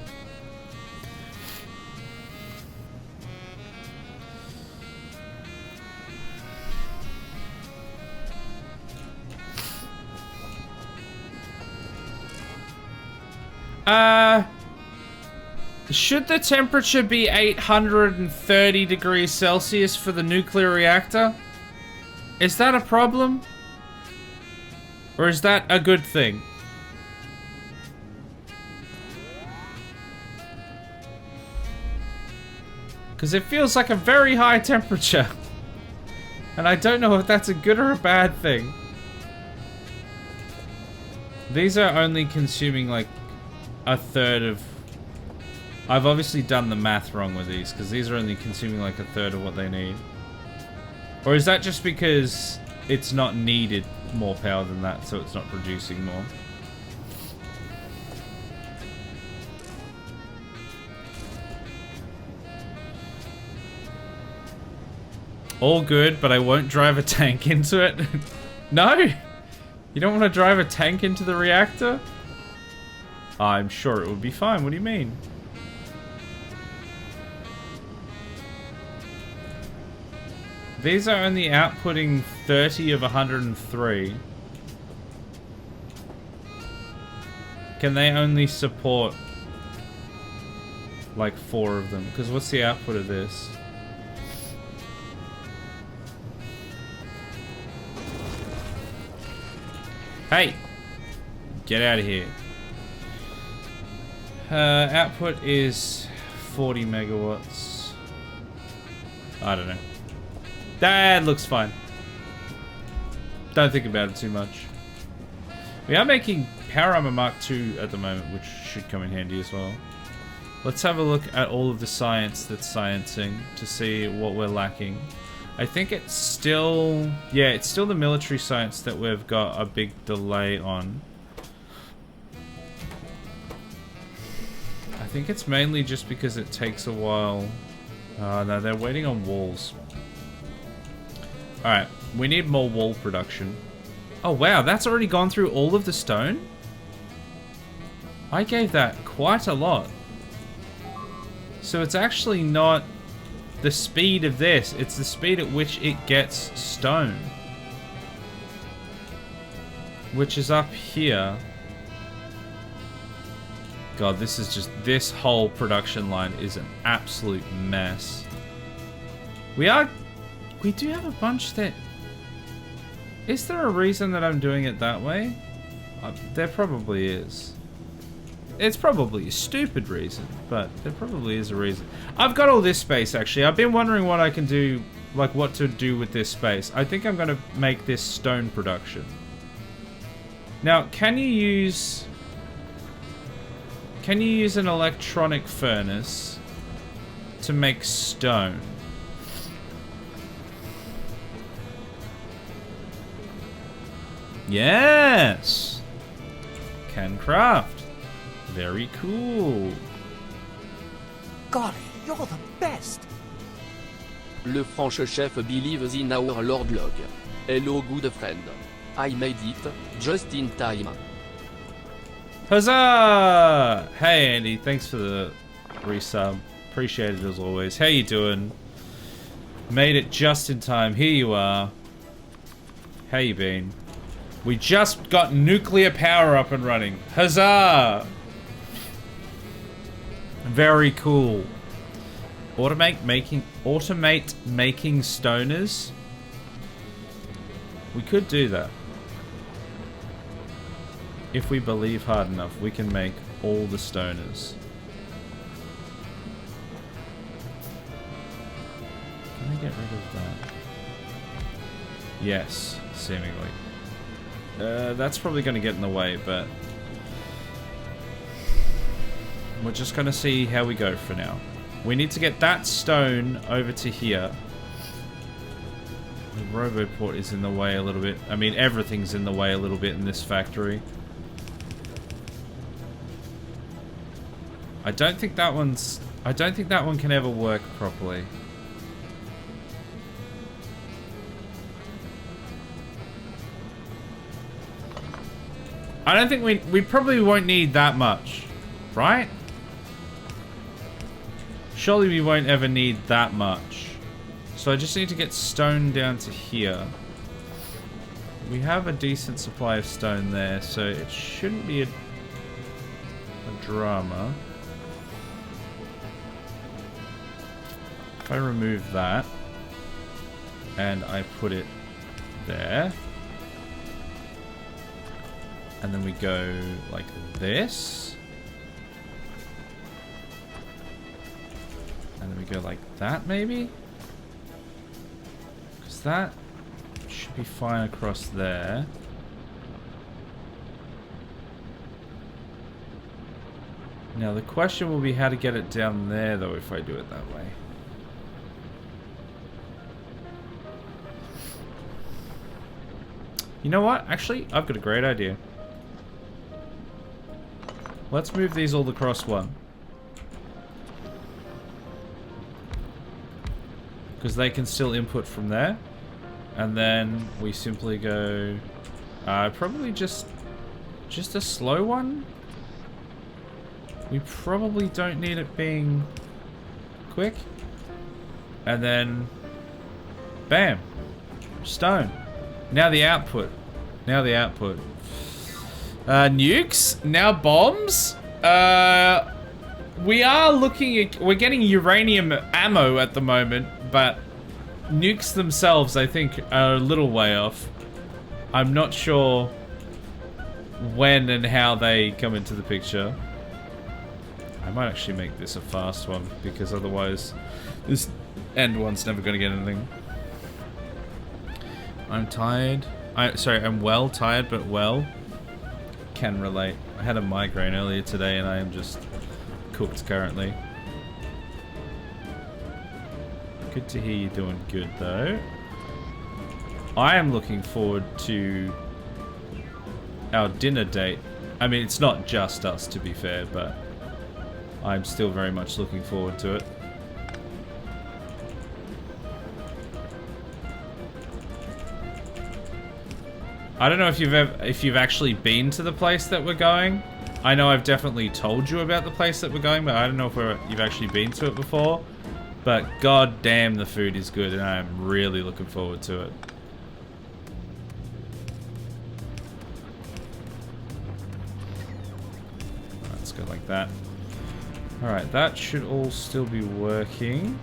Should the temperature be 830 degrees Celsius for the nuclear reactor? Is that a problem? Or is that a good thing? Because it feels like a very high temperature. And I don't know if that's a good or a bad thing. These are only consuming like a third of I've obviously done the math wrong with these, because these are only consuming like a third of what they need. Or is that just because it's not needed more power than that, so it's not producing more? All good, but I won't drive a tank into it. No? You don't want to drive a tank into the reactor? I'm sure it would be fine. What do you mean? These are only outputting 30 of 103. Can they only support like 4 of them? Because what's the output of this? Hey! Get out of here. Output is 40 megawatts. I don't know. That looks fine. Don't think about it too much. We are making Power Armor Mark II at the moment, which should come in handy as well. Let's have a look at all of the science that's sciencing to see what we're lacking. I think it's still... yeah, it's still the military science that we've got a big delay on. I think it's mainly just because it takes a while. No, they're waiting on walls. Alright, we need more wall production. Oh wow, that's already gone through all of the stone? I gave that quite a lot. So it's actually not the speed of this, it's the speed at which it gets stone. Which is up here. God, this is just, this whole production line is an absolute mess. We do have a bunch that... Is there a reason that I'm doing it that way? There probably is. It's probably a stupid reason, but there probably is a reason. I've got all this space, actually. I've been wondering what I can do, like what to do with this space. I think I'm going to make this stone production. Now, can you use an electronic furnace to make stone? Yes! Can craft. Very cool. Golly, you're the best. Le French chef believes in our Lord Log. Hello good friend. I made it, just in time. Huzzah! Hey Andy, thanks for the resub. Appreciate it as always. How you doing? Made it just in time. Here you are. How you been? We just got nuclear power up and running. Huzzah! Very cool. Automate making stoners. We could do that. If we believe hard enough, we can make all the stoners. Can I get rid of that? Yes, seemingly. That's probably going to get in the way, but we're just going to see how we go for now. We need to get that stone over to here. The Roboport is in the way a little bit. I mean, everything's in the way a little bit in this factory. I don't think that one can ever work properly. I don't think we probably won't need that much, right? Surely we won't ever need that much. So I just need to get stone down to here. We have a decent supply of stone there, so it shouldn't be a drama. If I remove that and I put it there, and then we go like this, and then we go like that maybe, because that should be fine across there. Now the question will be how to get it down there though if I do it that way. You know what? Actually, I've got a great idea. Let's move these all across one. Because they can still input from there. And then we simply go... probably just a slow one. We probably don't need it being quick. And then... Bam. Stone. Now the output. Now the output. Nukes. Now bombs. We are looking at... We're getting uranium ammo at the moment, but nukes themselves, I think, are a little way off. I'm not sure when and how they come into the picture. I might actually make this a fast one, because otherwise this end one's never going to get anything. I'm tired. I'm well tired, but well. Can relate. I had a migraine earlier today and I am just cooked currently. Good to hear you're doing good though. I am looking forward to our dinner date. I mean, it's not just us to be fair, but I'm still very much looking forward to it. I don't know if you've actually been to the place that we're going. I know I've definitely told you about the place that we're going, but I don't know if you've actually been to it before. But god damn, the food is good, and I am really looking forward to it. Let's go like that. Alright, that should all still be working.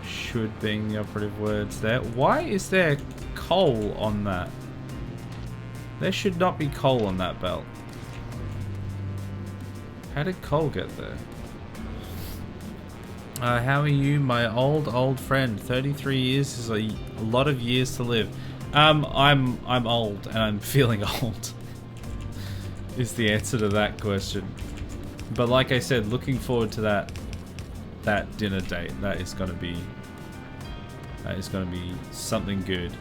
Should being the operative words there. Why is there coal on that? There should not be coal on that belt. How did coal get there? How are you, my old friend? 33 years is a lot of years to live. I'm old and I'm feeling old. Is the answer to that question. But like I said, looking forward to that dinner date. That is gonna be something good.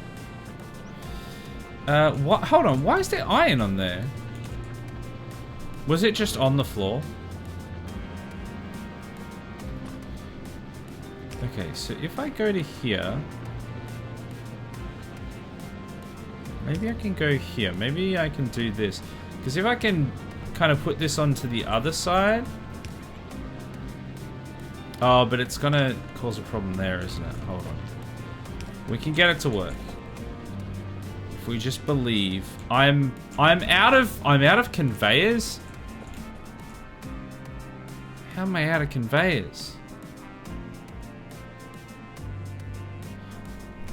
What? Hold on. Why is there iron on there? Was it just on the floor? Okay, so if I go to here, maybe I can go here. Maybe I can do this. Because if I can kind of put this onto the other side. Oh, but it's gonna cause a problem there, isn't it? Hold on. We can get it to work. If we just believe. I'm out of conveyors. How am I out of conveyors?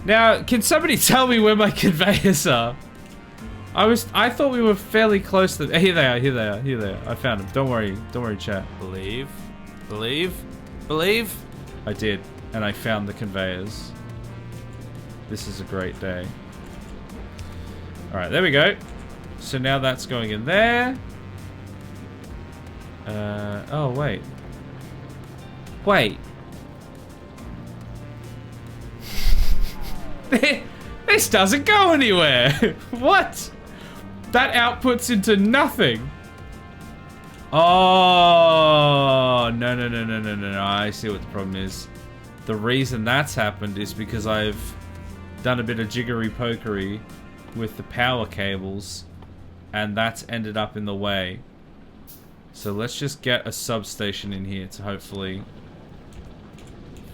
Now, can somebody tell me where my conveyors are? I thought we were fairly close to... Here they are, here they are, here they are. I found them. Don't worry, chat. Believe. I did, and I found the conveyors. This is a great day. Alright, there we go. So now that's going in there. Oh, wait. Wait. This doesn't go anywhere. What? That outputs into nothing. Oh, no. I see what the problem is. The reason that's happened is because I've done a bit of jiggery-pokery with the power cables, and that's ended up in the way. So let's just get a substation in here to hopefully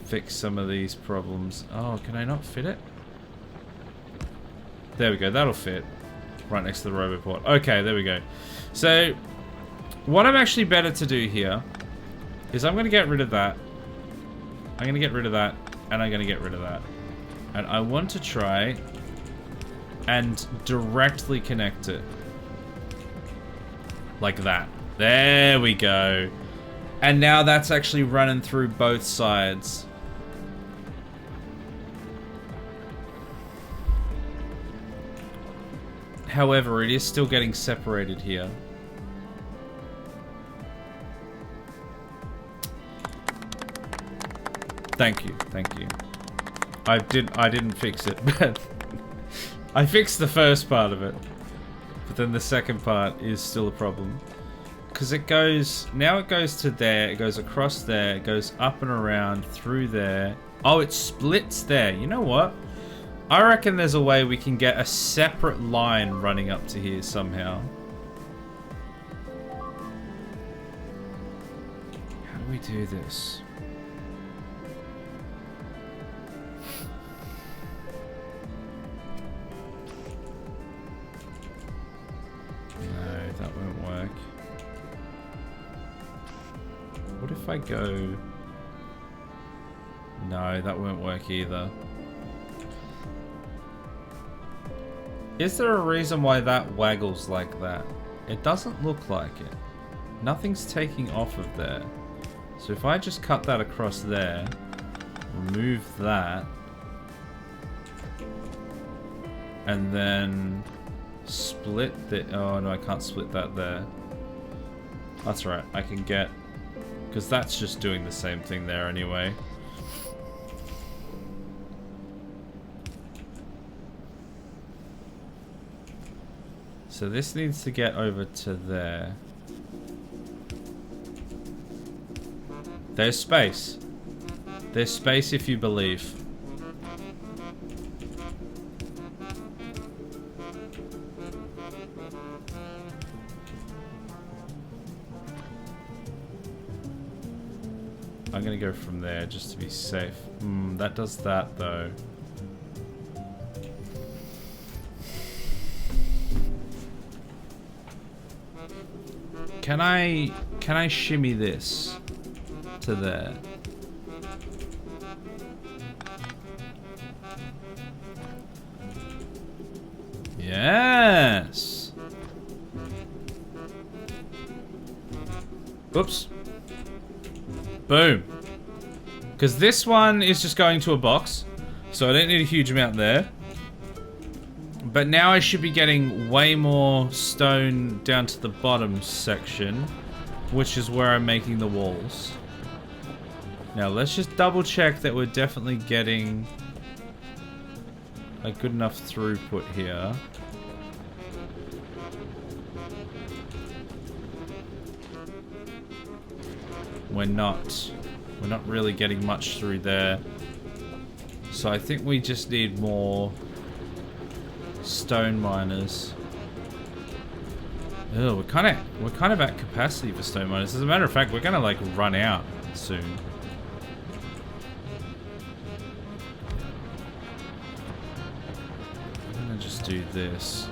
fix some of these problems. Oh, can I not fit it? There we go, that'll fit. Right next to the roboport. Okay, there we go. So, what I'm actually better to do here is I'm going to get rid of that. I'm going to get rid of that, and I'm going to get rid of that. And I want to try and directly connect it. Like that. There we go. And now that's actually running through both sides. However, it is still getting separated here. Thank you, thank you. I didn't fix it, but I fixed the first part of it. But then the second part is still a problem. Because it goes, now it goes to there, it goes across there, it goes up and around, through there. Oh, it splits there. You know what? I reckon there's a way we can get a separate line running up to here somehow. How do we do this? No, that won't work. What if I go... No, that won't work either. Is there a reason why that waggles like that? It doesn't look like it. Nothing's taking off of there. So if I just cut that across there, remove that, and then split the... Oh no, I can't split that there. That's right, I can get... Because that's just doing the same thing there anyway. So this needs to get over to there. There's space. There's space if you believe. I'm gonna go from there just to be safe. That does that though. Can I shimmy this to there? Yes. Oops. Boom. Because this one is just going to a box, so I don't need a huge amount there. But now I should be getting way more stone down to the bottom section, which is where I'm making the walls. Now let's just double check that we're definitely getting a good enough throughput here. We're not really getting much through there. So I think we just need more stone miners. Oh, we're kind of at capacity for stone miners. As a matter of fact, we're gonna like run out soon. I'm gonna just do this.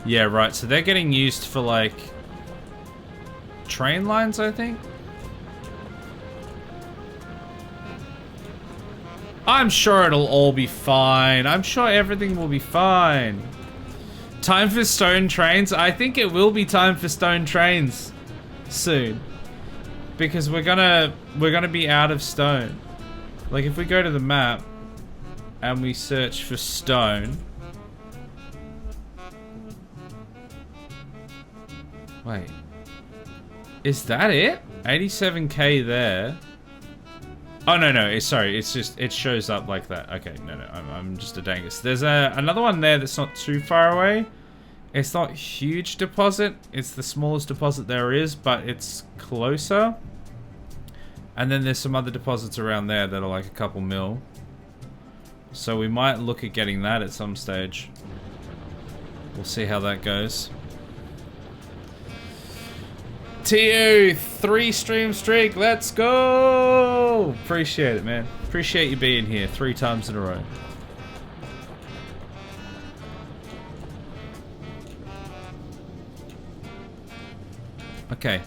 Yeah, right. So they're getting used for like train lines, I think. I'm sure it'll all be fine. I'm sure everything will be fine. Time for stone trains? I think it will be time for stone trains soon. Because we're gonna be out of stone. Like if we go to the map and we search for stone. Wait. Is that it? 87k there. Oh no, sorry, it's just, it shows up like that. Okay, no, I'm just a dangus. There's another one there that's not too far away. It's not huge deposit. It's the smallest deposit there is, but it's closer. And then there's some other deposits around there that are like a couple mil. So we might look at getting that at some stage. We'll see how that goes. TU, 3 stream streak, let's go! Appreciate it, man. Appreciate you being here 3 times in a row. Okay,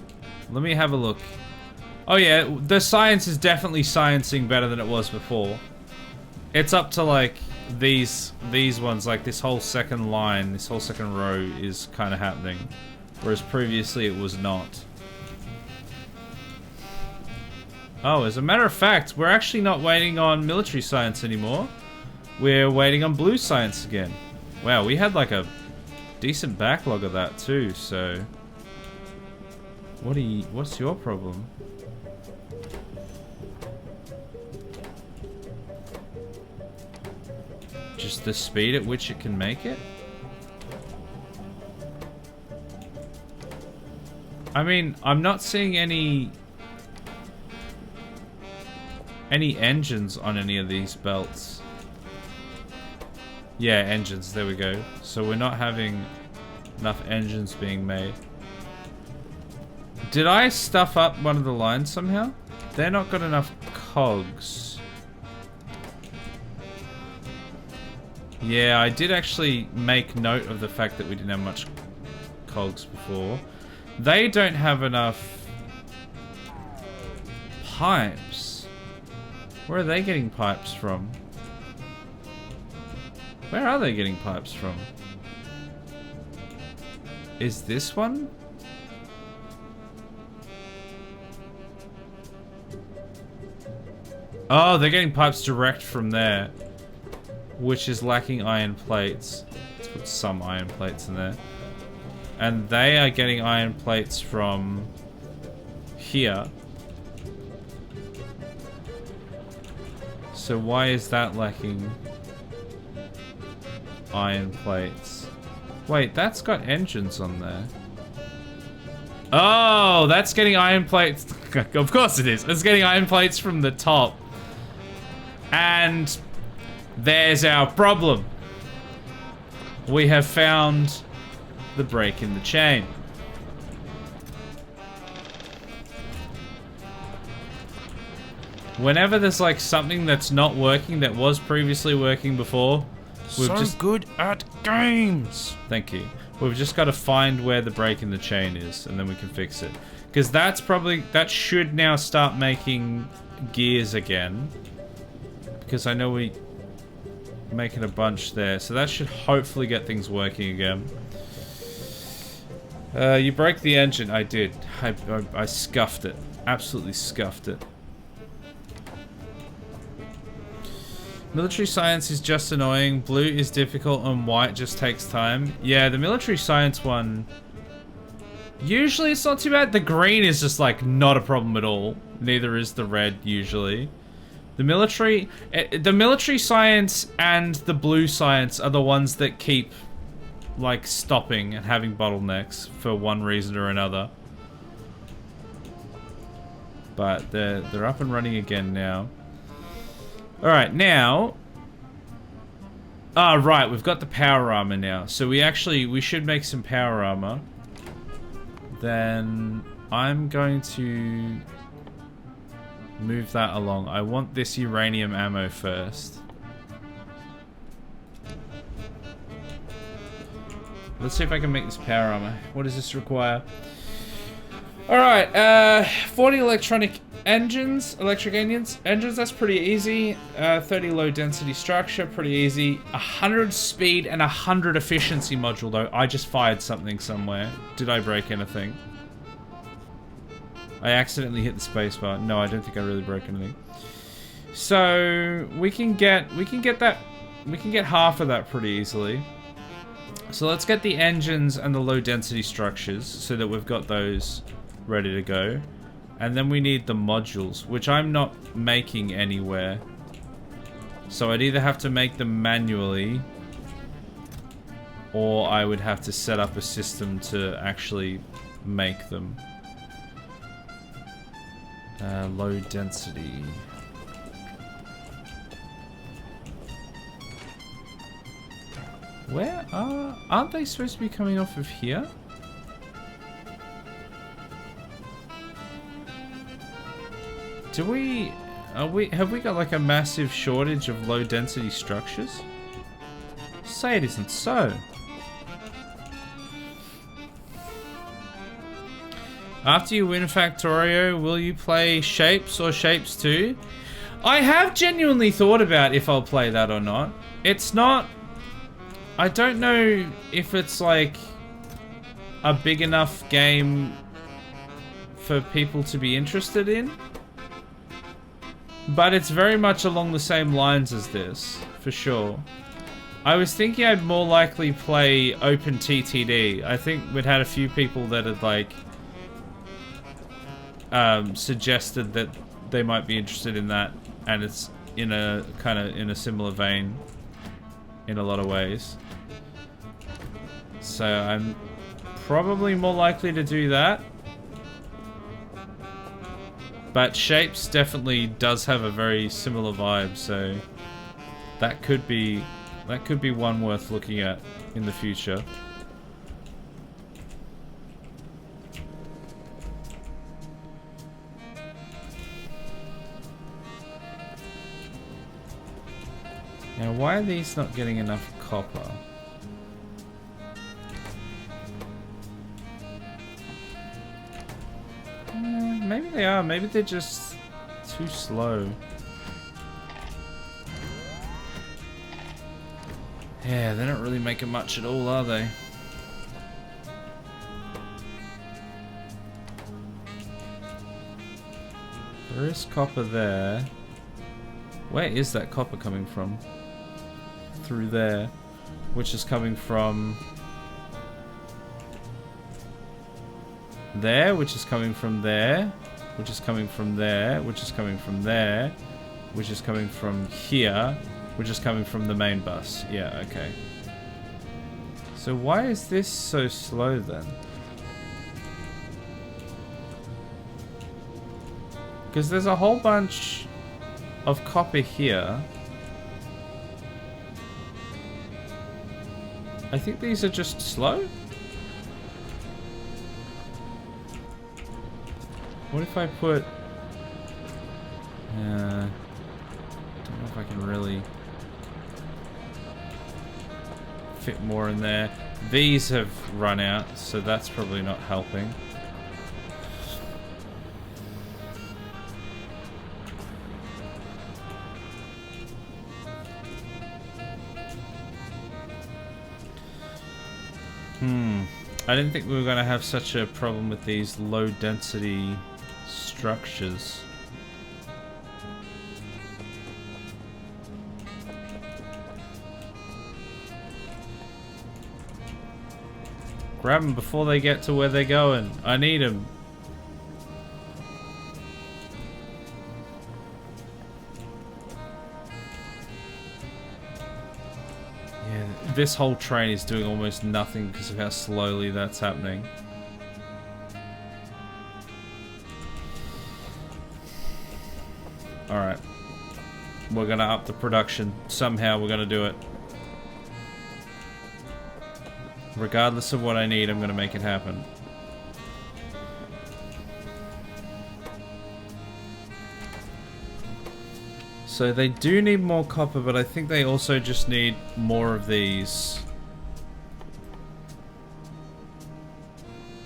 let me have a look. Oh yeah, the science is definitely sciencing better than it was before. It's up to like these ones, like this whole second line, this whole second row is kind of happening. Whereas previously it was not. Oh, as a matter of fact, we're actually not waiting on military science anymore. We're waiting on blue science again. Wow, we had like a decent backlog of that too, so what's your problem? Just the speed at which it can make it? I mean, I'm not seeing any engines on any of these belts. Yeah, engines, there we go. So we're not having enough engines being made. Did I stuff up one of the lines somehow? They're not got enough cogs. Yeah, I did actually make note of the fact that we didn't have much cogs before. They don't have enough pipes. Where are they getting pipes from? Where are they getting pipes from? Is this one? Oh, they're getting pipes direct from there, which is lacking iron plates. Let's put some iron plates in there. And they are getting iron plates from here. So why is that lacking iron plates? Wait, that's got engines on there. Oh, that's getting iron plates. Of course it is. It's getting iron plates from the top. And there's our problem. We have found the break in the chain. Whenever there's like something that's not working that was previously working before, we've just good at games. Thank you. We've just got to find where the break in the chain is, and then we can fix it. Because that's probably, that should now start making gears again. Because I know we making a bunch there, so that should hopefully get things working again. You broke the engine. I did. I scuffed it. Absolutely scuffed it. Military science is just annoying. Blue is difficult and white just takes time. Yeah, the military science one, usually it's not too bad. The green is just like not a problem at all. Neither is the red usually. The military science and the blue science are the ones that keep like stopping and having bottlenecks for one reason or another. But they're up and running again now. Alright, now... Ah, right, we've got the power armor now. So we should make some power armor. Then I'm going to move that along. I want this uranium ammo first. Let's see if I can make this power armor. What does this require? Alright, 40 electric engines, that's pretty easy. 30 low density structure, pretty easy. 100 speed and 100 efficiency module though. I just fired something somewhere. Did I break anything? I accidentally hit the spacebar. No, I don't think I really broke anything. So we can get half of that pretty easily. So let's get the engines and the low density structures so that we've got those ready to go. And then we need the modules, which I'm not making anywhere. So I'd either have to make them manually, or I would have to set up a system to actually make them. Low density. Where are... Aren't they supposed to be coming off of here? Do we... Have we got like a massive shortage of low density structures? Say it isn't so. After you win Factorio, will you play Shapes or Shapes 2? I have genuinely thought about if I'll play that or not. It's not... I don't know if it's like a big enough game for people to be interested in. But it's very much along the same lines as this, for sure. I was thinking I'd more likely play OpenTTD. I think we'd had a few people that had like suggested that they might be interested in that, and it's in a kind of in a similar vein in a lot of ways. So I'm probably more likely to do that. But Shapes definitely does have a very similar vibe, so that could be one worth looking at in the future. Now, why are these not getting enough copper? Maybe they are. Maybe they're just too slow. Yeah, they're not really making much at all, are they? There is copper there. Where is that copper coming from? Through there. Which is coming from... there, which is coming from there, which is coming from there, which is coming from there, which is coming from here, which is coming from the main bus. Yeah, okay. So why is this so slow then? Because there's a whole bunch of copper here. I think these are just slow. What if I put... don't know if I can really fit more in there. These have run out, so that's probably not helping. I didn't think we were going to have such a problem with these low density structures. Grab them before they get to where they're going. I need them. Yeah, this whole train is doing almost nothing because of how slowly that's happening. Alright. We're gonna up the production. Somehow we're gonna do it. Regardless of what I need, I'm gonna make it happen. So they do need more copper, but I think they also just need more of these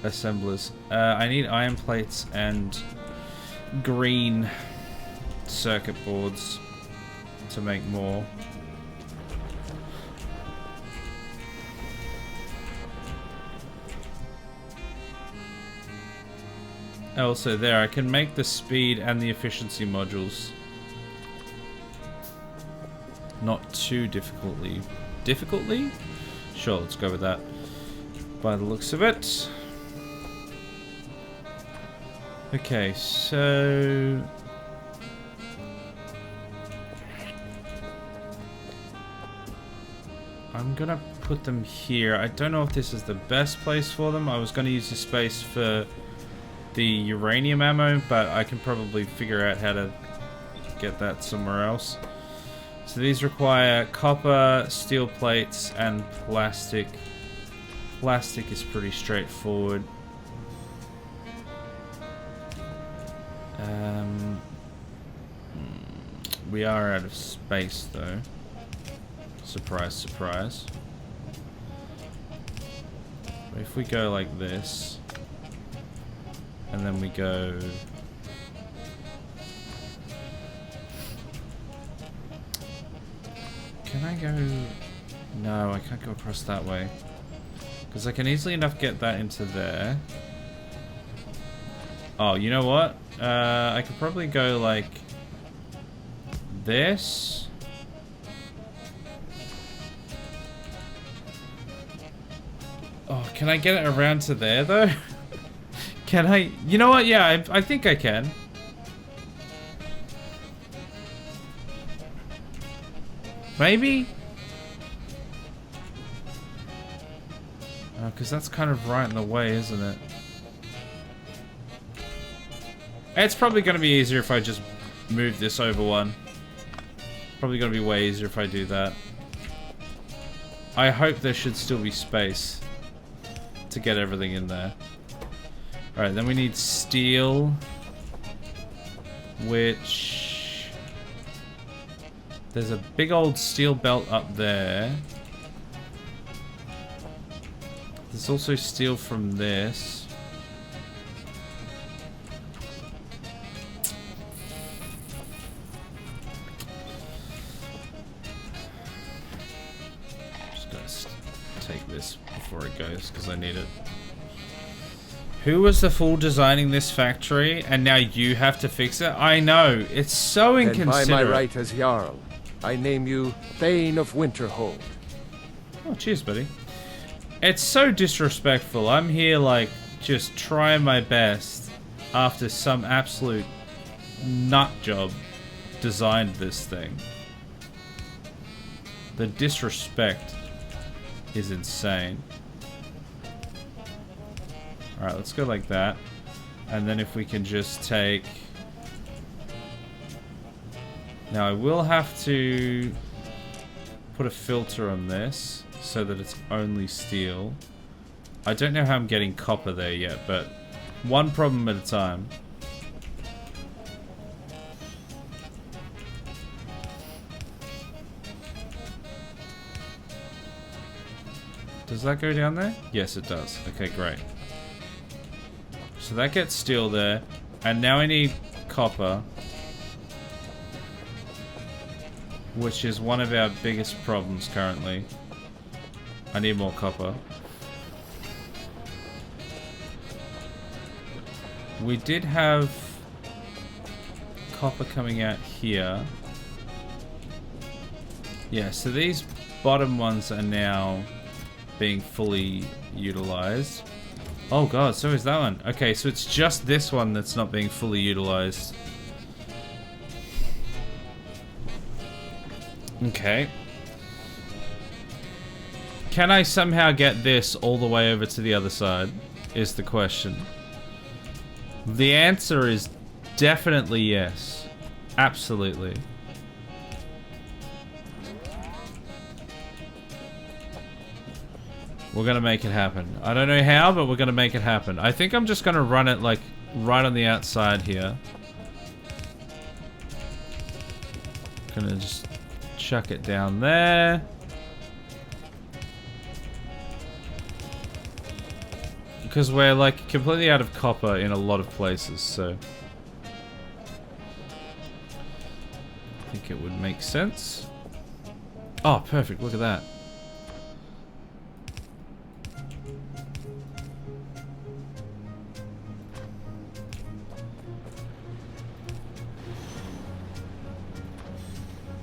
assemblers. I need iron plates and green circuit boards to make more. Also there, I can make the speed and the efficiency modules. Not too difficultly. Difficultly? Sure, let's go with that. By the looks of it. Okay, so... I'm gonna put them here. I don't know if this is the best place for them. I was gonna use the space for the uranium ammo, but I can probably figure out how to get that somewhere else. So these require copper, steel plates, and plastic. Plastic is pretty straightforward. We are out of space though. Surprise, surprise. But if we go like this, and then we go... Can I go... No, I can't go across that way. Because I can easily enough get that into there. Oh, you know what? I could probably go like... this. Oh, can I get it around to there, though? Can I? You know what? Yeah, I think I can. Maybe? Because that's kind of right in the way, isn't it? It's probably going to be easier if I just move this over one. Probably going to be way easier if I do that. I hope there should still be space to get everything in there. Alright, then we need steel, which... There's a big old steel belt up there. There's also steel from this. Just gotta take this before it goes because I need it. Who was the fool designing this factory and now you have to fix it? I know, it's so inconsiderate. And by my right as Jarl, I name you Thane of Winterhold. Oh, cheers, buddy. It's so disrespectful. I'm here, like, just trying my best after some absolute nut job designed this thing. The disrespect is insane. Alright, let's go like that. And then if we can just take... Now I will have to put a filter on this so that it's only steel. I don't know how I'm getting copper there yet, but one problem at a time. Does that go down there? Yes, it does. Okay, great. So that gets steel there, and now I need copper, which is one of our biggest problems currently. I need more copper. We did have copper coming out here. Yeah, so these bottom ones are now being fully utilized. Oh god, so is that one. Okay, so it's just this one that's not being fully utilized. Okay. Can I somehow get this all the way over to the other side? Is the question. The answer is definitely yes. Absolutely. We're gonna make it happen. I don't know how, but we're gonna make it happen. I think I'm just gonna run it like right on the outside here. Gonna just chuck it down there. Because we're like completely out of copper in a lot of places, so I think it would make sense. Oh, perfect, look at that.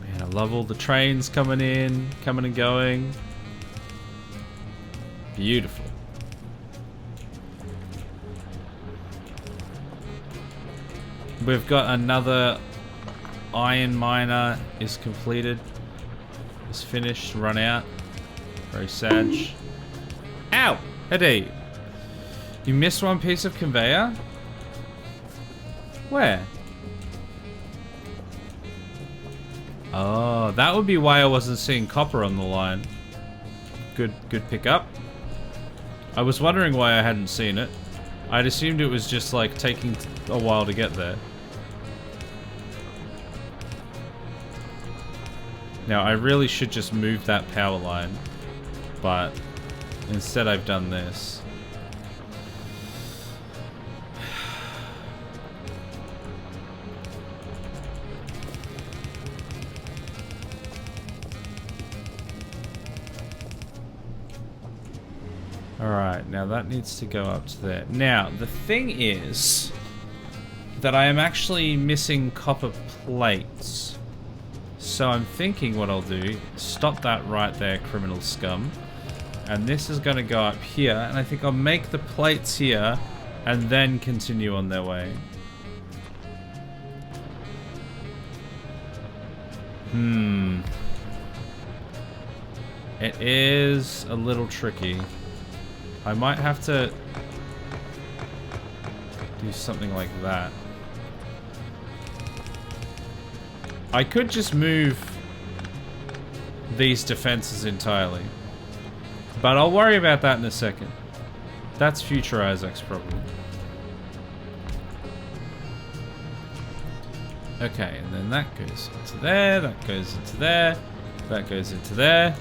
Man, I love all the trains coming in, coming and going. Beautiful. We've got another iron miner is completed. It's finished, run out. Very sad. Ow! Eddie! You missed one piece of conveyor? Where? Oh, that would be why I wasn't seeing copper on the line. Good pickup. I was wondering why I hadn't seen it. I'd assumed it was just like taking a while to get there. Now, I really should just move that power line, but instead I've done this. Alright, now that needs to go up to there. Now, the thing is that I am actually missing copper plates. So I'm thinking what I'll do, stop that right there, criminal scum. And this is going to go up here. And I think I'll make the plates here and then continue on their way. It is a little tricky. I might have to do something like that. I could just move these defenses entirely. But I'll worry about that in a second. That's future Isaac's problem. Okay, and then that goes into there, that goes into there, that goes into there.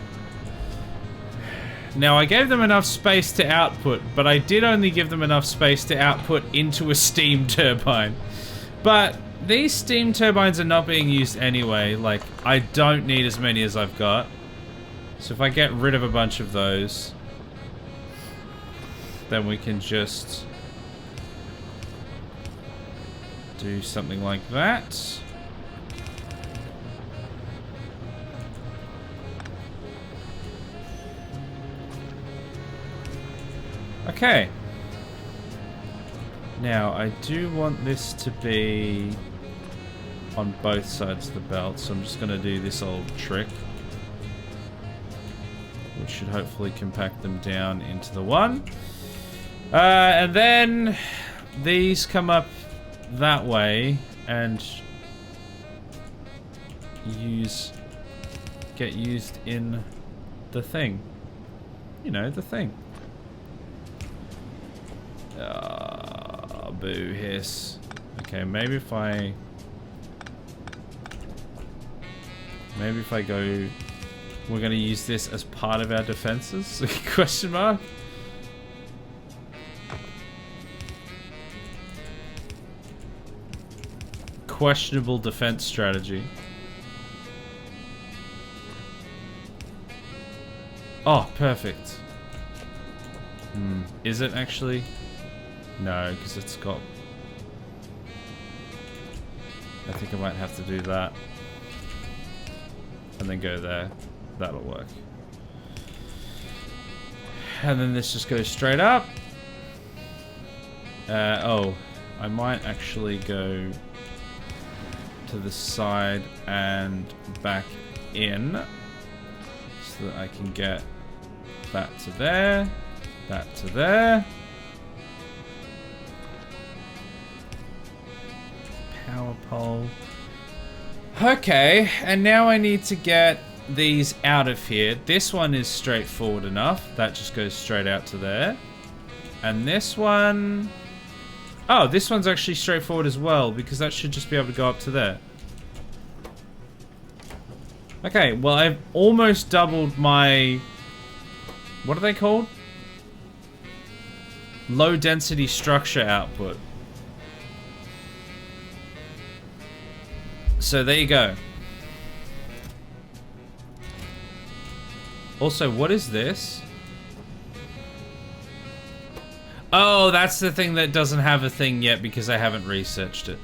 Now, I gave them enough space to output, but I did only give them enough space to output into a steam turbine. But these steam turbines are not being used anyway. Like, I don't need as many as I've got. So if I get rid of a bunch of those, then we can just do something like that. Okay. Now, I do want this to be on both sides of the belt, so I'm just going to do this old trick, which should hopefully compact them down into the one. And then these come up that way and get used in the thing. You know, the thing. Boo hiss. Okay, maybe if I go, we're gonna use this as part of our defenses? Question mark. Questionable defense strategy. Oh, perfect. Is it actually? No, because it's got... I think I might have to do that. And then go there. That'll work. And then this just goes straight up. Oh, I might actually go to the side and back in so that I can get that to there, that to there. Power pole. Okay, and now I need to get these out of here. This one is straightforward enough. That just goes straight out to there. And this one... Oh, this one's actually straightforward as well, because that should just be able to go up to there. Okay, well, I've almost doubled my... What are they called? Low density structure output. So there you go. Also, what is this? Oh, that's the thing that doesn't have a thing yet because I haven't researched it.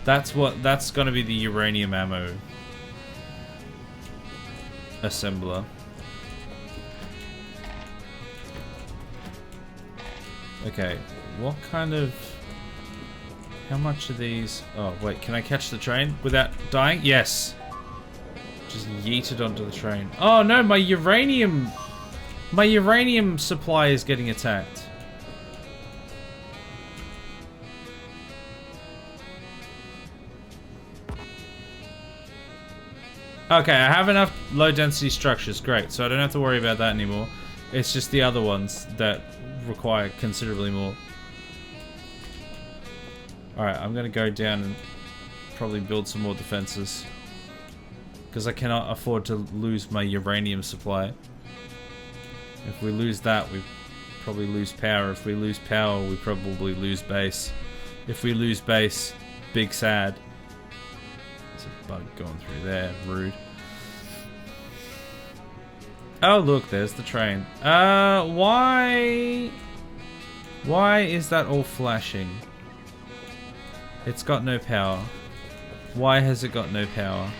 That's gonna be the uranium ammo assembler. Okay, what kind of... How much are these? Oh, wait, can I catch the train without dying? Yes. Just yeeted onto the train. Oh no, my uranium supply is getting attacked. Okay, I have enough low density structures, great. So I don't have to worry about that anymore. It's just the other ones that require considerably more. Alright, I'm gonna go down and probably build some more defenses. Because I cannot afford to lose my uranium supply. If we lose that, we probably lose power. If we lose power, we probably lose base. If we lose base, big sad. There's a bug going through there, rude. Oh look, there's the train. Why is that all flashing? It's got no power. Why has it got no power?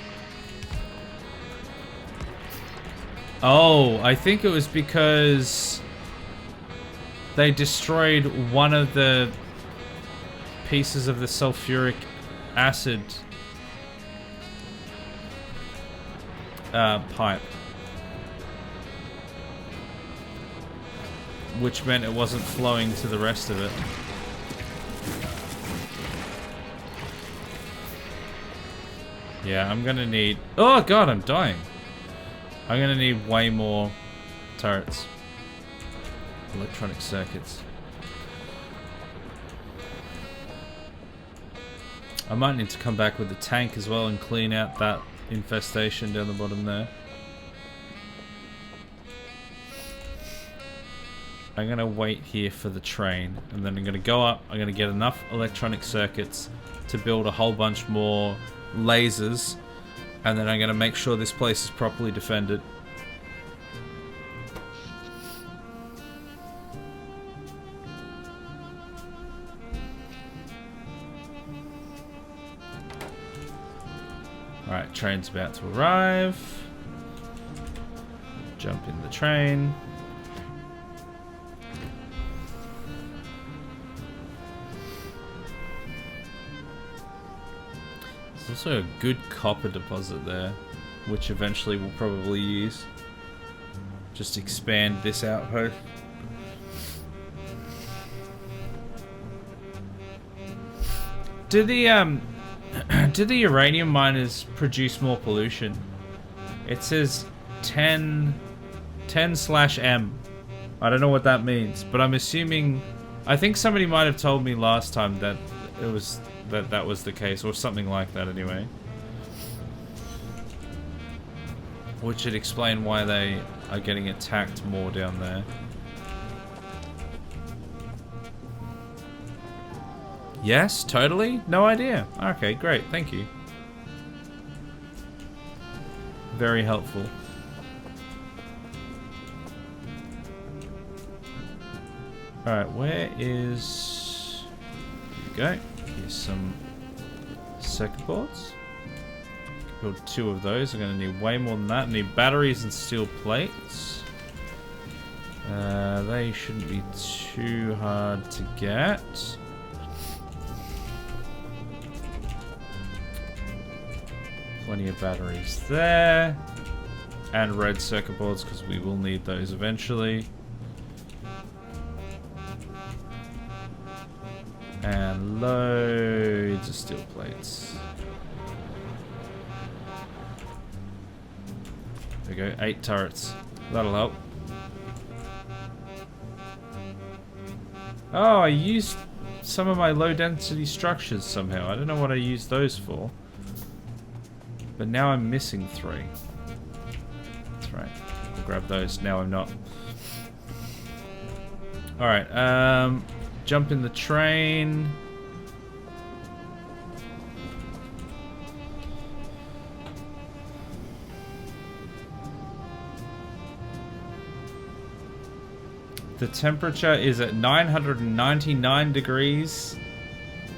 Oh, I think it was because they destroyed one of the pieces of the sulfuric acid pipe. Which meant it wasn't flowing to the rest of it. Yeah, I'm gonna need... Oh god, I'm dying. I'm gonna need way more turrets. Electronic circuits. I might need to come back with the tank as well and clean out that infestation down the bottom there. I'm gonna wait here for the train, and then I'm gonna go up. I'm gonna get enough electronic circuits to build a whole bunch more lasers, and then I'm gonna make sure this place is properly defended. Alright, train's about to arrive. Jump in the train. There's also a good copper deposit there, which eventually we'll probably use. Just expand this outpost. Do the uranium miners produce more pollution? It says 10/M. I don't know what that means, but I'm assuming. I think somebody might have told me last time that it was that was the case, or something like that anyway. Which should explain why they are getting attacked more down there. Yes, totally. No idea. Okay, great. Thank you. Very helpful. Alright, where is... Here we go. Here's some circuit boards. Build 2 of those. I'm going to need way more than that. I need batteries and steel plates. They shouldn't be too hard to get. Plenty of batteries there. And red circuit boards, because we will need those eventually. And loads of steel plates. There we go, 8 turrets. That'll help. Oh, I used some of my low density structures somehow. I don't know what I used those for. But now I'm missing 3. That's right. I'll grab those. Now I'm not. Alright, jump in the train. The temperature is at 999 degrees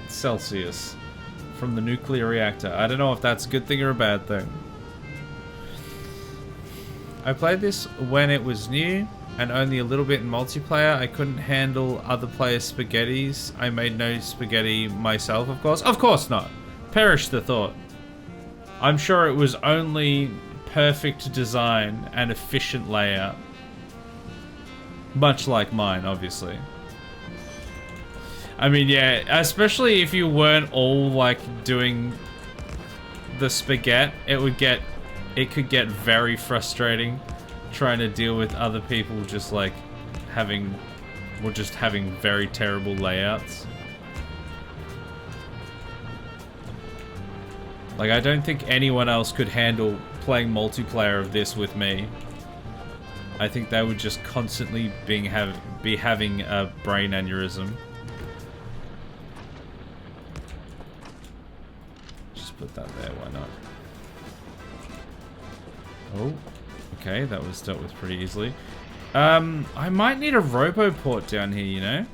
Celsius from the nuclear reactor. I don't know if that's a good thing or a bad thing. I played this when it was new and only a little bit in multiplayer. I couldn't handle other players' spaghettis. I made no spaghetti myself, of course. Of course not. Perish the thought. I'm sure it was only perfect design and efficient layout. Much like mine, obviously. I mean, yeah, especially if you weren't all, like, doing the spaghetti, it could get very frustrating trying to deal with other people just, like, having very terrible layouts. Like, I don't think anyone else could handle playing multiplayer of this with me. I think they would just constantly be having a brain aneurysm. Just put that there, why not? Oh, okay, that was dealt with pretty easily. I might need a roboport down here, you know?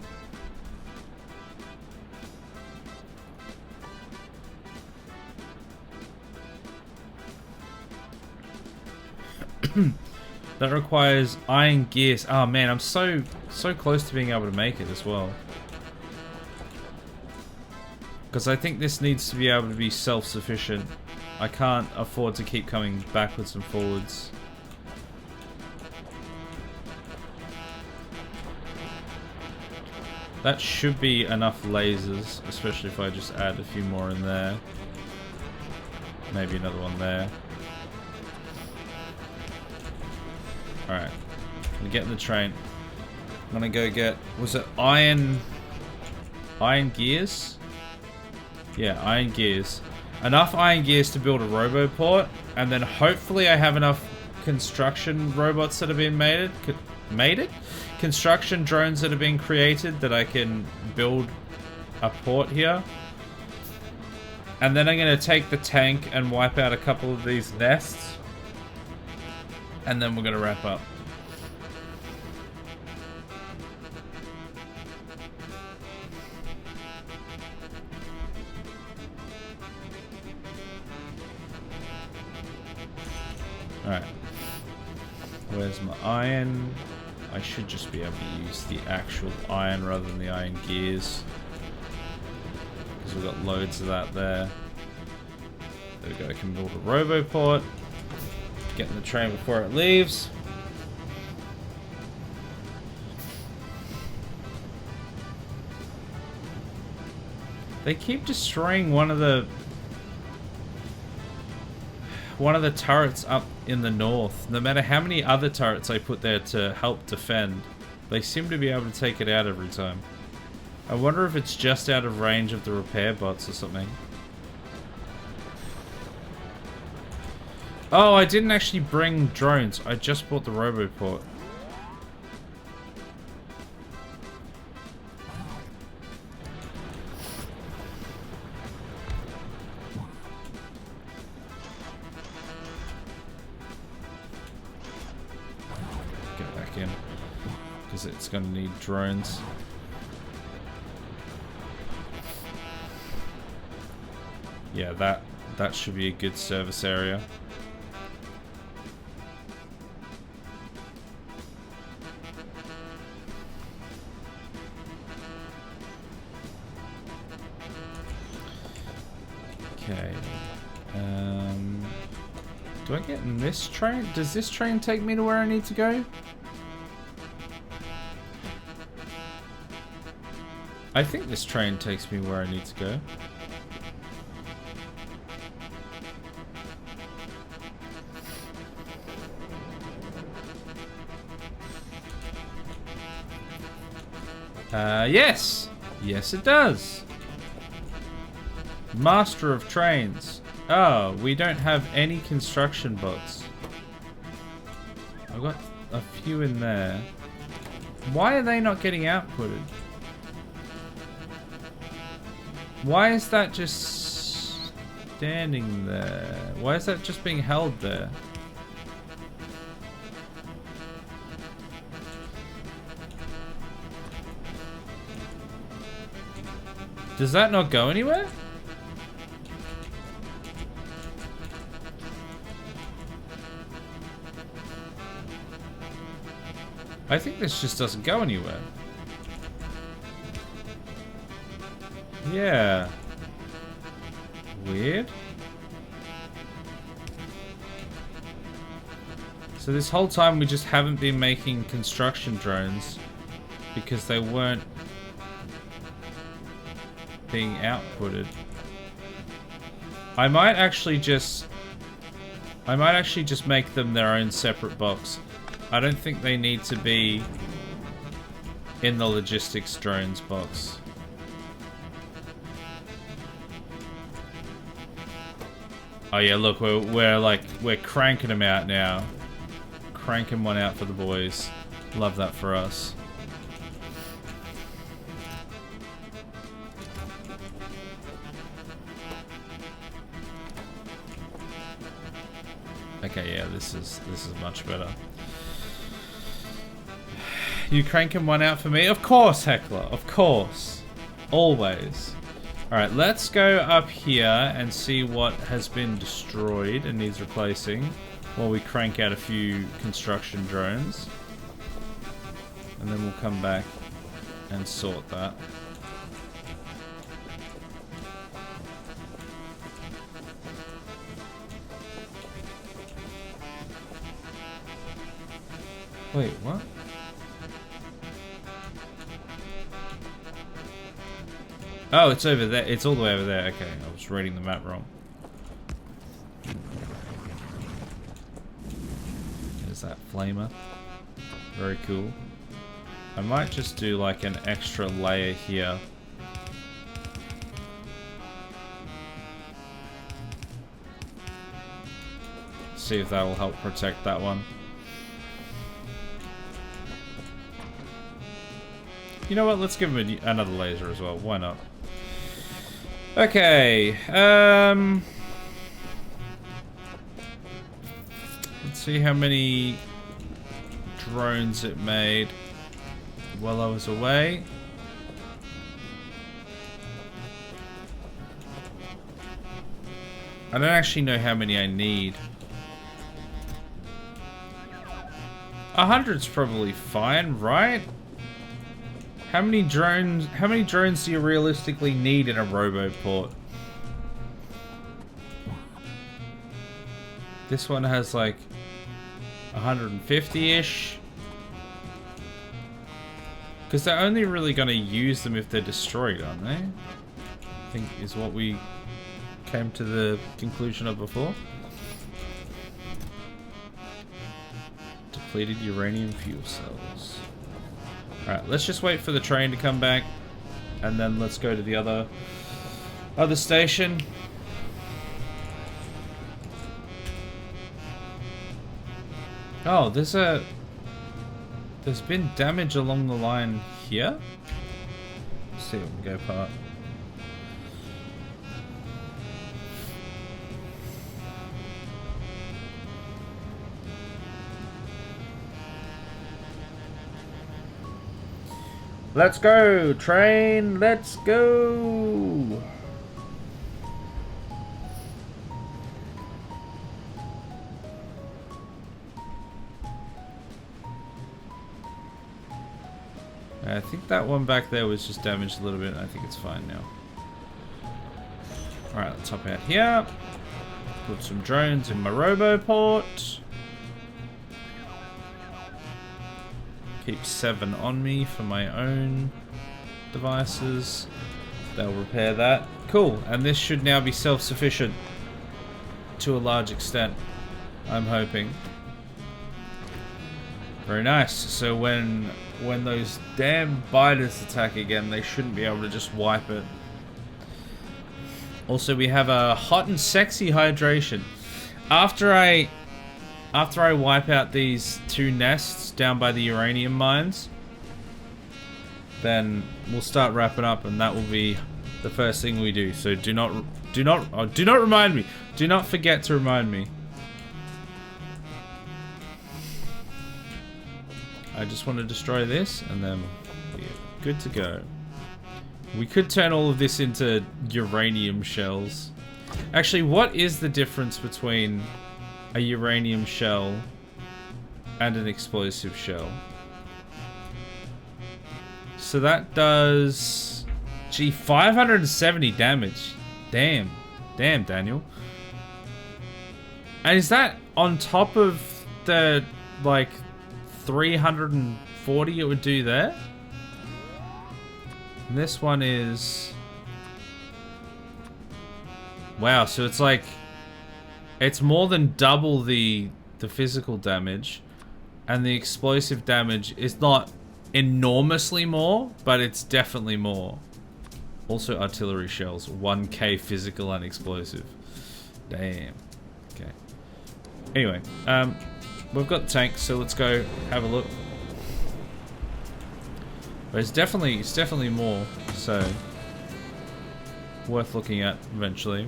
That requires iron gears. Oh man, I'm so close to being able to make it as well. Because I think this needs to be able to be self-sufficient. I can't afford to keep coming backwards and forwards. That should be enough lasers, especially if I just add a few more in there. Maybe another one there. Alright. I'm gonna get in the train. I'm gonna go get... Was it iron gears? Yeah, iron gears. Enough iron gears to build a roboport, and then hopefully I have enough construction robots that have been made it? Construction drones that have been created that I can build a port here. And then I'm going to take the tank and wipe out a couple of these nests. And then we're going to wrap up. Alright. Where's my iron? I should just be able to use the actual iron rather than the iron gears. Because we've got loads of that there. There we go, I can build a roboport. Get in the train before it leaves. They keep destroying one of the turrets up in the north. No matter how many other turrets I put there to help defend, they seem to be able to take it out every time. I wonder if it's just out of range of the repair bots or something. Oh, I didn't actually bring drones. I just bought the roboport. Get back in, because it's going to need drones. Yeah, that should be a good service area. Okay. Do I get in this train? Does this train take me to where I need to go? I think this train takes me where I need to go. Yes! Yes, it does. Master of Trains. Oh, we don't have any construction bots. I've got a few in there. Why are they not getting outputted? Why is that just standing there? Why is that just being held there? Does that not go anywhere? I think this just doesn't go anywhere. Yeah. Weird. So this whole time we just haven't been making construction drones because they weren't being outputted. I might actually just make them their own separate box. I don't think they need to be in the logistics drones box. Oh yeah, look, we're cranking them out now. Cranking one out for the boys. Love that for us. Okay, yeah, this is much better. You cranking one out for me? Of course, Heckler. Of course. Always. Alright, let's go up here and see what has been destroyed and needs replacing. while we crank out a few construction drones. And then we'll come back and sort that. Wait, what? Oh, it's over there. It's all the way over there. Okay, I was reading the map wrong. There's that flamer. Very cool. I might just do like an extra layer here. See if that will help protect that one. You know what? Let's give him another laser as well. Why not? Okay. Let's see how many drones it made while I was away. I don't actually know how many I need. 100's probably fine, right? How many drones do you realistically need in a roboport? This one has like 150-ish. Because they're only really going to use them if they're destroyed, aren't they? I think is what we came to the conclusion of before. Depleted uranium fuel cells. Alright, let's just wait for the train to come back, and then let's go to the other station. Oh, there's been damage along the line here. Let's see if we can go apart. Let's go, train, let's go! I think that one back there was just damaged a little bit. I think it's fine now. Alright, let's hop out here. Put some drones in my roboport. Keep 7 on me for my own devices. They'll repair that. Cool, and this should now be self-sufficient to a large extent, I'm hoping. Very nice. So when those damn biters attack again, they shouldn't be able to just wipe it. Also, we have a hot and sexy hydration. After I wipe out these 2 nests down by the uranium mines, then we'll start wrapping up, and that will be the first thing we do. So do not remind me. Do not forget to remind me. I just want to destroy this, and then we're good to go. We could turn all of this into uranium shells. Actually, what is the difference between a uranium shell and an explosive shell? So that does, gee, 570 damage. Damn, Daniel. And is that on top of the like 340 it would do there? And this one is, wow. So it's like, it's more than double the physical damage, and the explosive damage is not enormously more, but it's definitely more. Also artillery shells, 1k physical and explosive. Damn. Okay. Anyway, we've got the tank, so let's go have a look. But it's definitely more, so worth looking at eventually.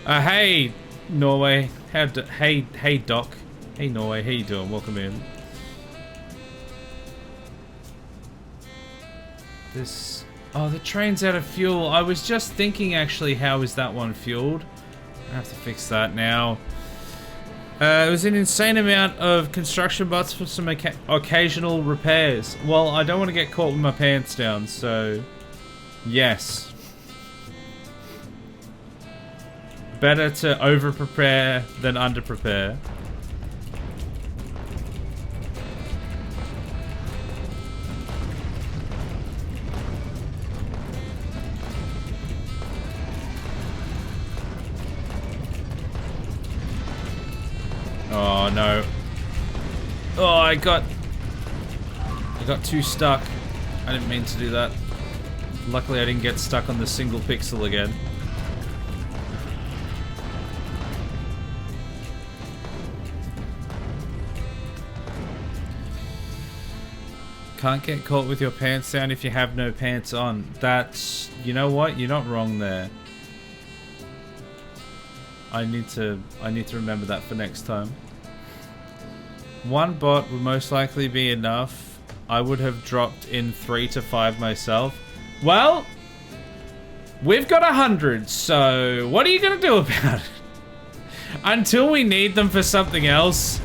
Hey Norway, hey Doc, hey Norway, how you doing? Welcome in. Oh, the train's out of fuel. I was just thinking, actually, how is that one fueled? I have to fix that now. It was an insane amount of construction bots for some occasional repairs. Well, I don't want to get caught with my pants down, so yes. Better to over-prepare than under-prepare. Oh no. Oh, I got too stuck. I didn't mean to do that. Luckily I didn't get stuck on the single pixel again. Can't get caught with your pants down if you have no pants on. That's, you know what? You're not wrong there. I need to remember that for next time. One bot would most likely be enough. I would have dropped in 3 to 5 myself. Well, we've got 100, so what are you gonna do about it? Until we need them for something else,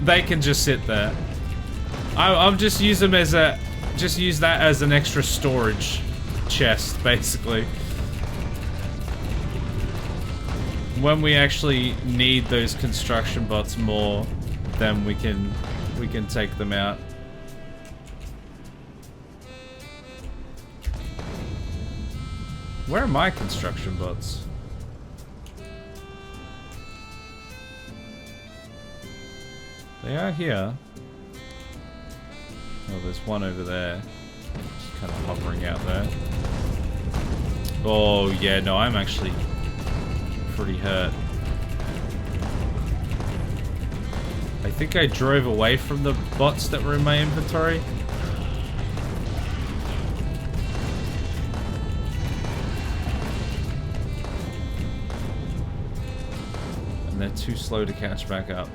they can just sit there. I'll just use them as use that as an extra storage chest, basically. When we actually need those construction bots more, then we can take them out. Where are my construction bots? They are here. Oh, there's one over there. Just kind of hovering out there. Oh, yeah, no, I'm actually pretty hurt. I think I drove away from the bots that were in my inventory. And they're too slow to catch back up.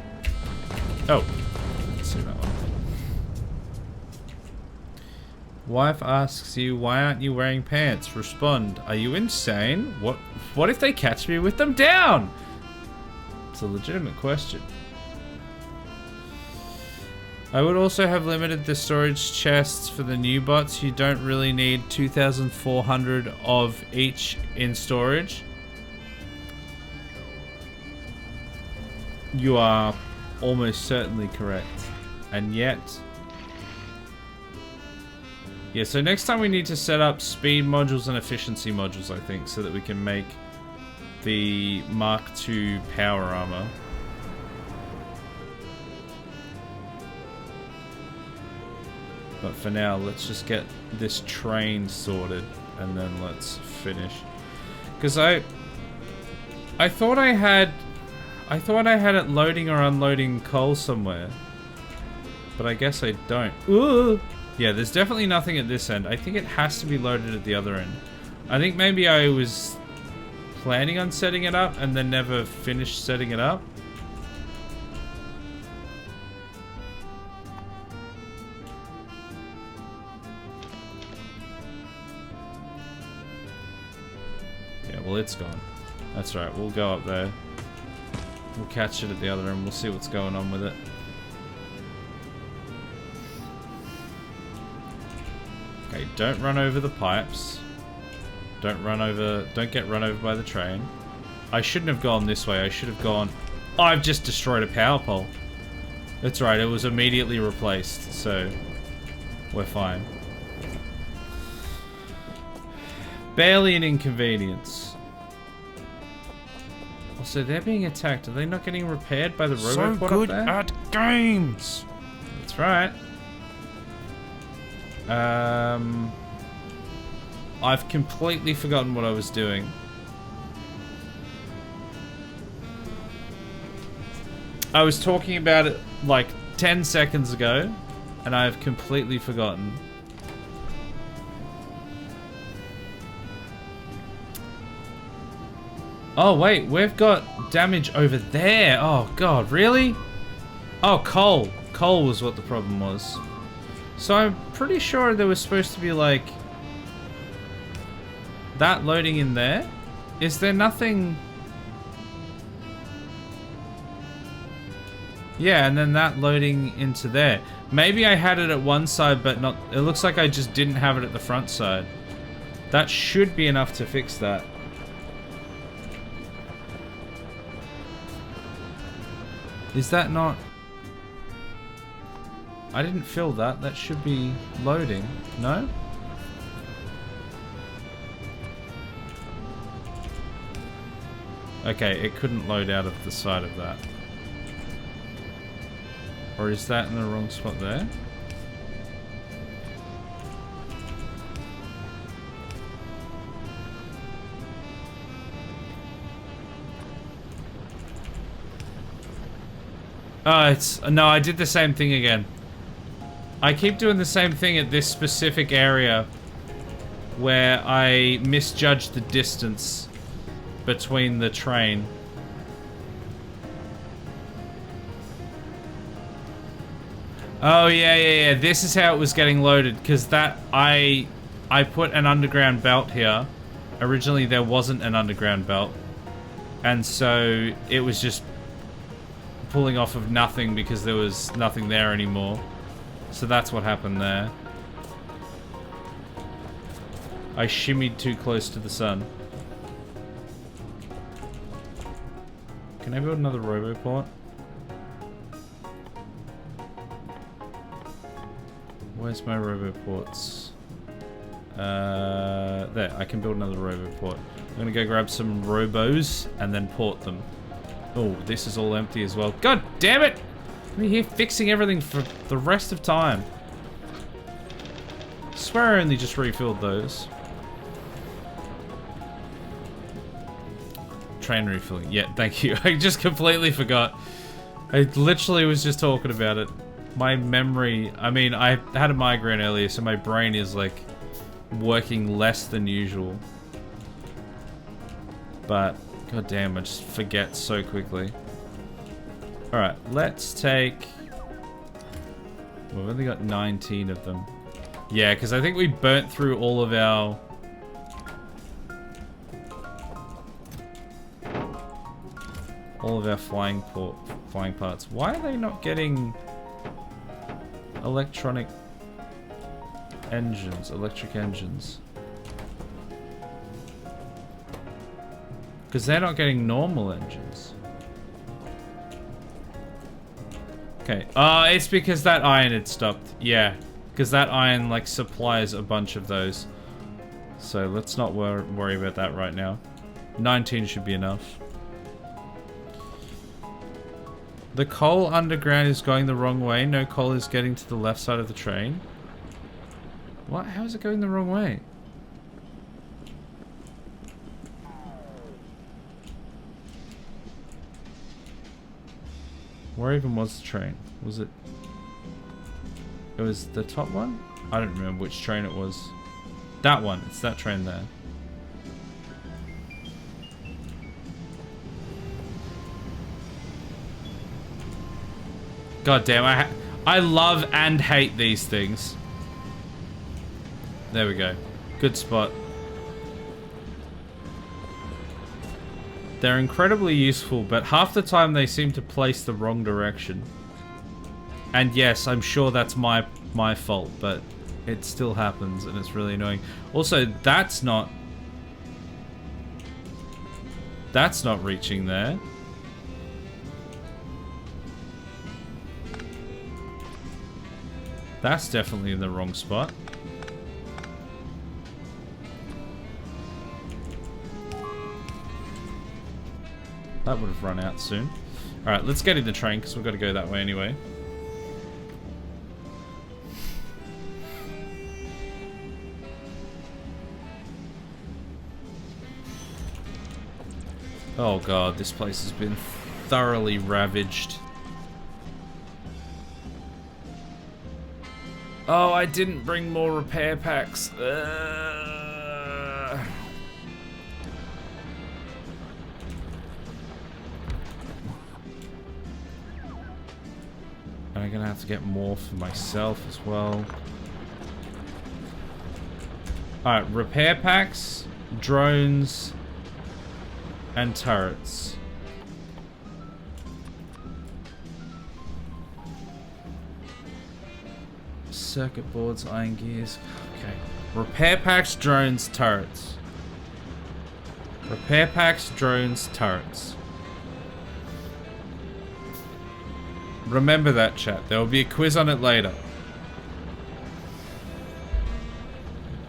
Oh, let's see that one. Wife asks you, why aren't you wearing pants? Respond, are you insane? What if they catch me with them down? It's a legitimate question. I would also have limited the storage chests for the new bots. You don't really need 2,400 of each in storage. You are almost certainly correct. And yet... yeah, so next time we need to set up speed modules and efficiency modules, I think, so that we can make the Mark II power armor. But for now, let's just get this train sorted, and then let's finish. Because I thought I had it loading or unloading coal somewhere, but I guess I don't. Ooh. Yeah, there's definitely nothing at this end. I think it has to be loaded at the other end. I think maybe I was planning on setting it up and then never finished setting it up. Yeah, well, it's gone. That's right, we'll go up there. We'll catch it at the other end. We'll see what's going on with it. Okay, don't run over the pipes. Don't get run over by the train. I shouldn't have gone this way. I should have gone... oh, I've just destroyed a power pole. That's right, it was immediately replaced, so we're fine. Barely an inconvenience. Also, they're being attacked. Are they not getting repaired by the robot up there? So good at games! That's right. I've completely forgotten what I was doing. I was talking about it like 10 seconds ago, and I've completely forgotten. Oh wait, we've got damage over there. Oh god, really? Oh, coal. Coal was what the problem was. So I'm pretty sure there was supposed to be like that loading in there. Is there nothing Yeah, and then that loading into there. Maybe I had it at one side, but not... It looks like I just didn't have it at the front side. That should be enough to fix that. Is that not... I didn't fill that. That should be loading. No? Okay, it couldn't load out of the side of that. Or is that in the wrong spot there? Oh, it's... No, I did the same thing again. I keep doing the same thing at this specific area where I misjudged the distance between the train. Oh, yeah. This is how it was getting loaded, because that... I put an underground belt here. Originally, there wasn't an underground belt. And so, it was just pulling off of nothing because there was nothing there anymore. So that's what happened there. I shimmied too close to the sun. Can I build another roboport? Where's my roboports? There, I can build another roboport. I'm gonna go grab some robos and then port them. Oh, this is all empty as well. God damn it! I'm here fixing everything for the rest of time. I swear I only just refilled those. Train refilling. Yeah, thank you. I just completely forgot. I literally was just talking about it. My memory... I mean, I had a migraine earlier, so my brain is, like, working less than usual. But, goddamn, I just forget so quickly. Alright, let's take... We've only got 19 of them. Yeah, because I think we burnt through all of our... flying parts. Why are they not getting electric engines? Because they're not getting normal engines. Okay. It's because that iron had stopped. Yeah. Because that iron, like, supplies a bunch of those. So let's not worry about that right now. 19 should be enough. The coal underground is going the wrong way. No coal is getting to the left side of the train. What? How is it going the wrong way? Where even was the train? Was it... It was the top one? I don't remember which train it was. That one. It's that train there. God damn, I love and hate these things. There we go. Good spot. They're incredibly useful, but half the time they seem to place the wrong direction. And yes, I'm sure that's my fault, but it still happens and it's really annoying. Also, that's not reaching there. That's definitely in the wrong spot. That would have run out soon. Alright, let's get in the train because we've got to go that way anyway. Oh god, this place has been thoroughly ravaged. Oh, I didn't bring more repair packs. I'm gonna have to get more for myself as well. Alright, repair packs, drones, and turrets. circuit boards, iron gears. Okay. Repair packs, drones, turrets. Repair packs, drones, turrets. Remember that, chat. There will be a quiz on it later.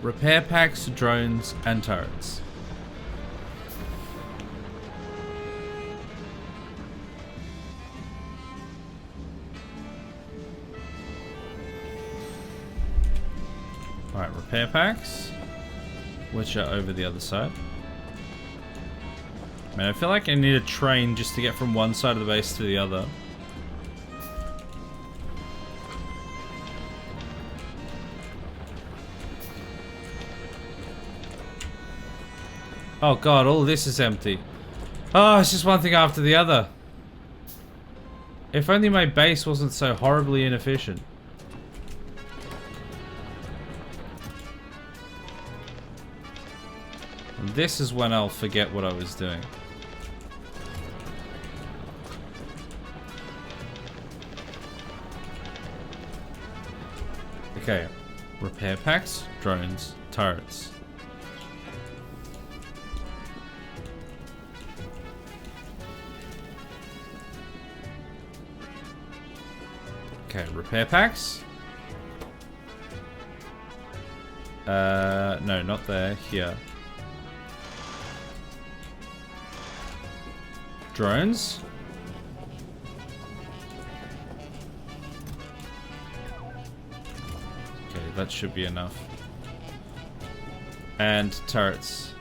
Repair packs, drones, and turrets. Alright, repair packs, which are over the other side. Man, I feel like I need a train just to get from one side of the base to the other. Oh god, all this is empty. Oh, it's just one thing after the other. If only my base wasn't so horribly inefficient. And this is when I'll forget what I was doing. Okay, repair packs, drones, turrets. Okay, repair packs. No, not there, here. Drones. Okay, that should be enough. And turrets.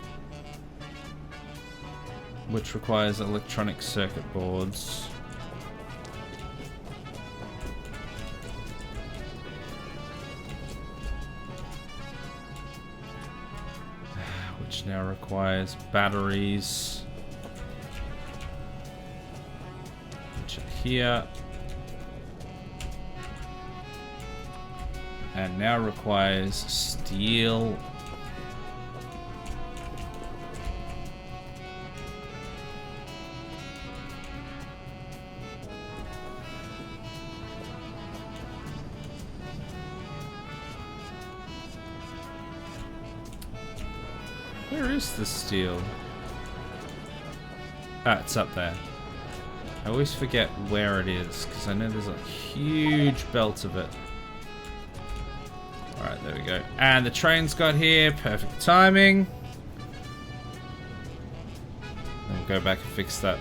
Which requires electronic circuit boards. Which now requires batteries. Which are here. And now requires steel. Where is the steel? Ah, it's up there. I always forget where it is, because I know there's a huge belt of it. Alright, there we go. And the train's got here. Perfect timing. And we'll go back and fix that.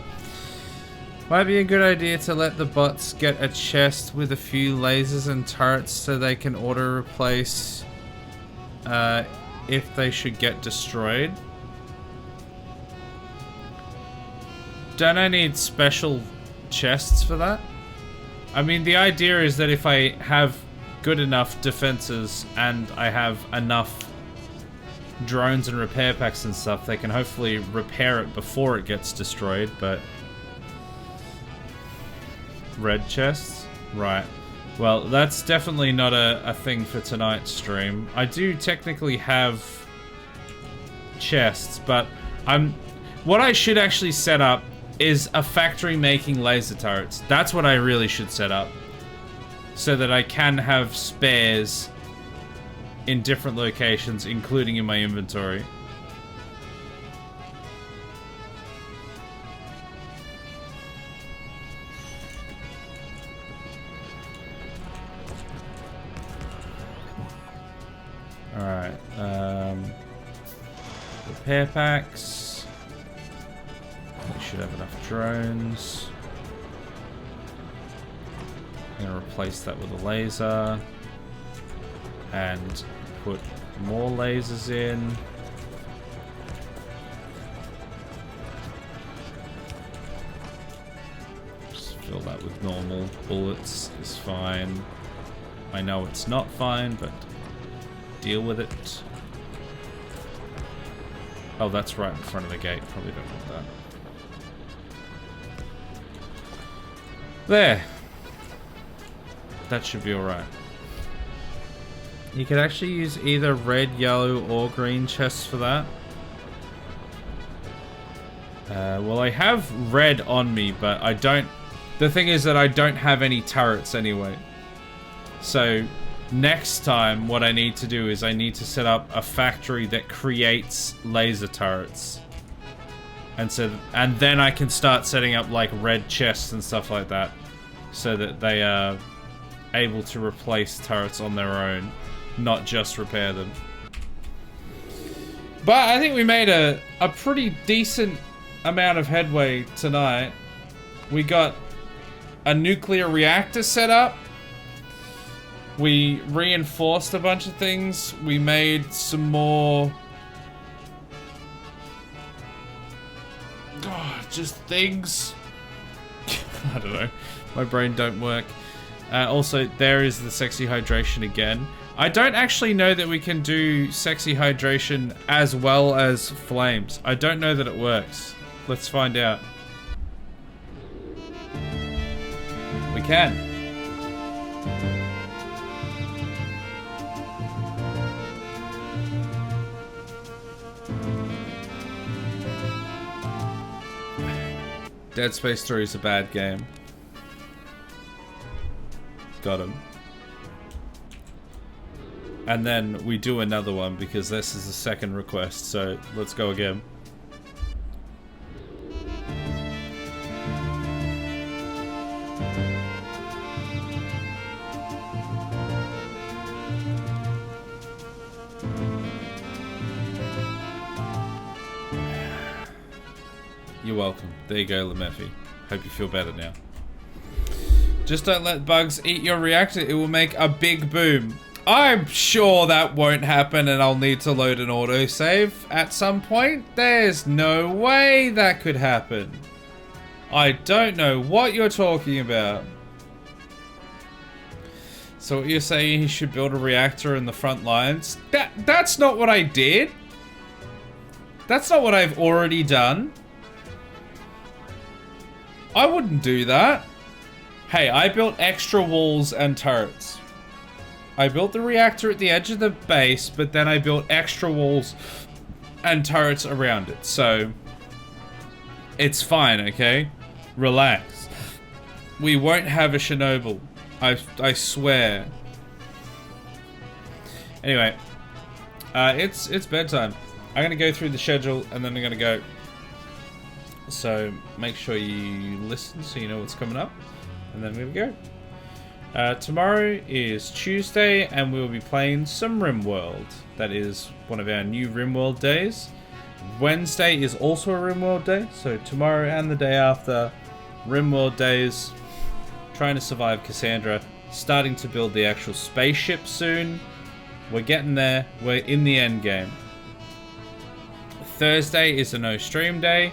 Might be a good idea to let the bots get a chest with a few lasers and turrets so they can auto-replace if they should get destroyed. Don't I need special chests for that? I mean, the idea is that if I have good enough defenses and I have enough drones and repair packs and stuff, they can hopefully repair it before it gets destroyed, but... Red chests? Right. Well, that's definitely not a thing for tonight's stream. I do technically have chests, but what I should actually set up is a factory making laser turrets. That's what I really should set up. So that I can have spares in different locations, including in my inventory. Alright, repair packs. We should have enough drones. I'm gonna replace that with a laser. And put more lasers in. Just fill that with normal bullets is fine. I know it's not fine, but deal with it. Oh, that's right in front of the gate. Probably don't want that. There. That should be alright. You could actually use either red, yellow, or green chests for that. Well, I have red on me, but I don't... The thing is that I don't have any turrets anyway. So, next time what I need to do is I need to set up a factory that creates laser turrets. And then I can start setting up like red chests and stuff like that, so that they are able to replace turrets on their own, not just repair them. But I think we made a pretty decent amount of headway tonight. We got a nuclear reactor set up. We reinforced a bunch of things. We made some more... just things. I don't know. My brain don't work. Also, there is the sexy hydration again. I don't actually know that we can do sexy hydration as well as flames. I don't know that it works. Let's find out. We can. Dead Space 3 is a bad game. Got him. And then we do another one because this is the second request, so let's go again. You're welcome. There you go, Lemeffy. Hope you feel better now. Just don't let bugs eat your reactor. It will make a big boom. I'm sure that won't happen and I'll need to load an autosave at some point. There's no way that could happen. I don't know what you're talking about. So what you're saying, he should build a reactor in the front lines? That's not what I did. That's not what I've already done. I wouldn't do that. Hey, I built extra walls and turrets. I built the reactor at the edge of the base, but then I built extra walls and turrets around it. So, it's fine, okay? Relax. We won't have a Chernobyl. I swear. Anyway, it's bedtime. I'm gonna go through the schedule and then I'm gonna go. So make sure you listen so you know what's coming up, and then we're gonna go. Tomorrow is Tuesday and we'll be playing some RimWorld. That is one of our new RimWorld days. Wednesday is also a RimWorld day, so tomorrow and the day after, RimWorld days. Trying to survive Cassandra, starting to build the actual spaceship soon. We're getting there, we're in the end game. Thursday is a no stream day.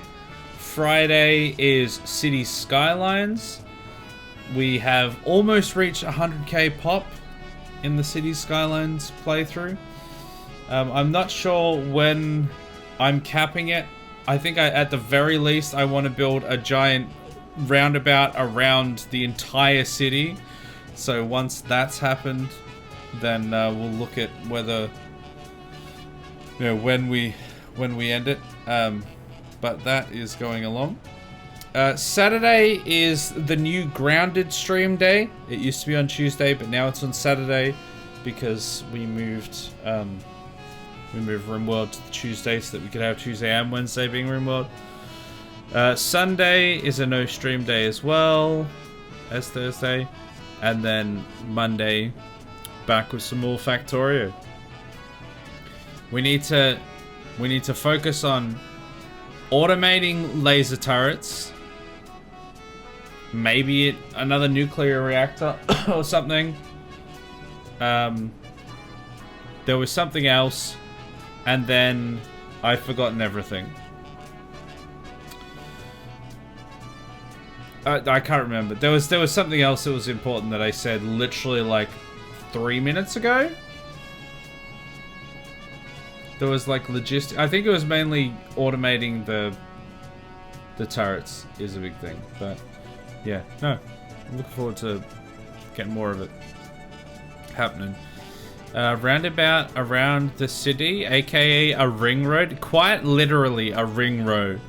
Friday is City Skylines. We have almost reached 100k pop in the City Skylines playthrough. I'm not sure when I'm capping it. I think at the very least I want to build a giant roundabout around the entire city. So once that's happened, then we'll look at whether, you know, when we end it. But that is going along. Saturday is the new Grounded stream day. It used to be on Tuesday, but now it's on Saturday because we moved RimWorld to the Tuesday so that we could have Tuesday and Wednesday being RimWorld. Sunday is a no stream day as well as Thursday, and then Monday back with some more Factorio. We need to focus on automating laser turrets, maybe another nuclear reactor or something. There was something else, and then I've forgotten everything. I can't remember. There was something else that was important that I said literally like 3 minutes ago. There was like logistic. I think it was mainly automating the turrets is a big thing. But yeah, no, I'm looking forward to getting more of it happening. Roundabout around the city, aka a ring road. Quite literally a ring road.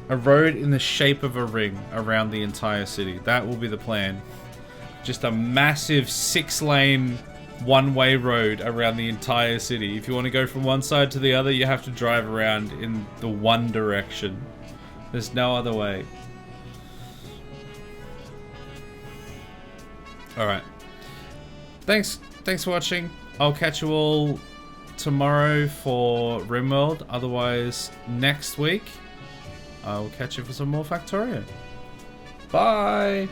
A road in the shape of a ring around the entire city. That will be the plan. Just a massive 6-lane one-way road around the entire city. If you want to go from one side to the other, you have to drive around in the one direction. There's no other way. Alright. Thanks for watching. I'll catch you all tomorrow for RimWorld. Otherwise, next week, I will catch you for some more Factorio. Bye!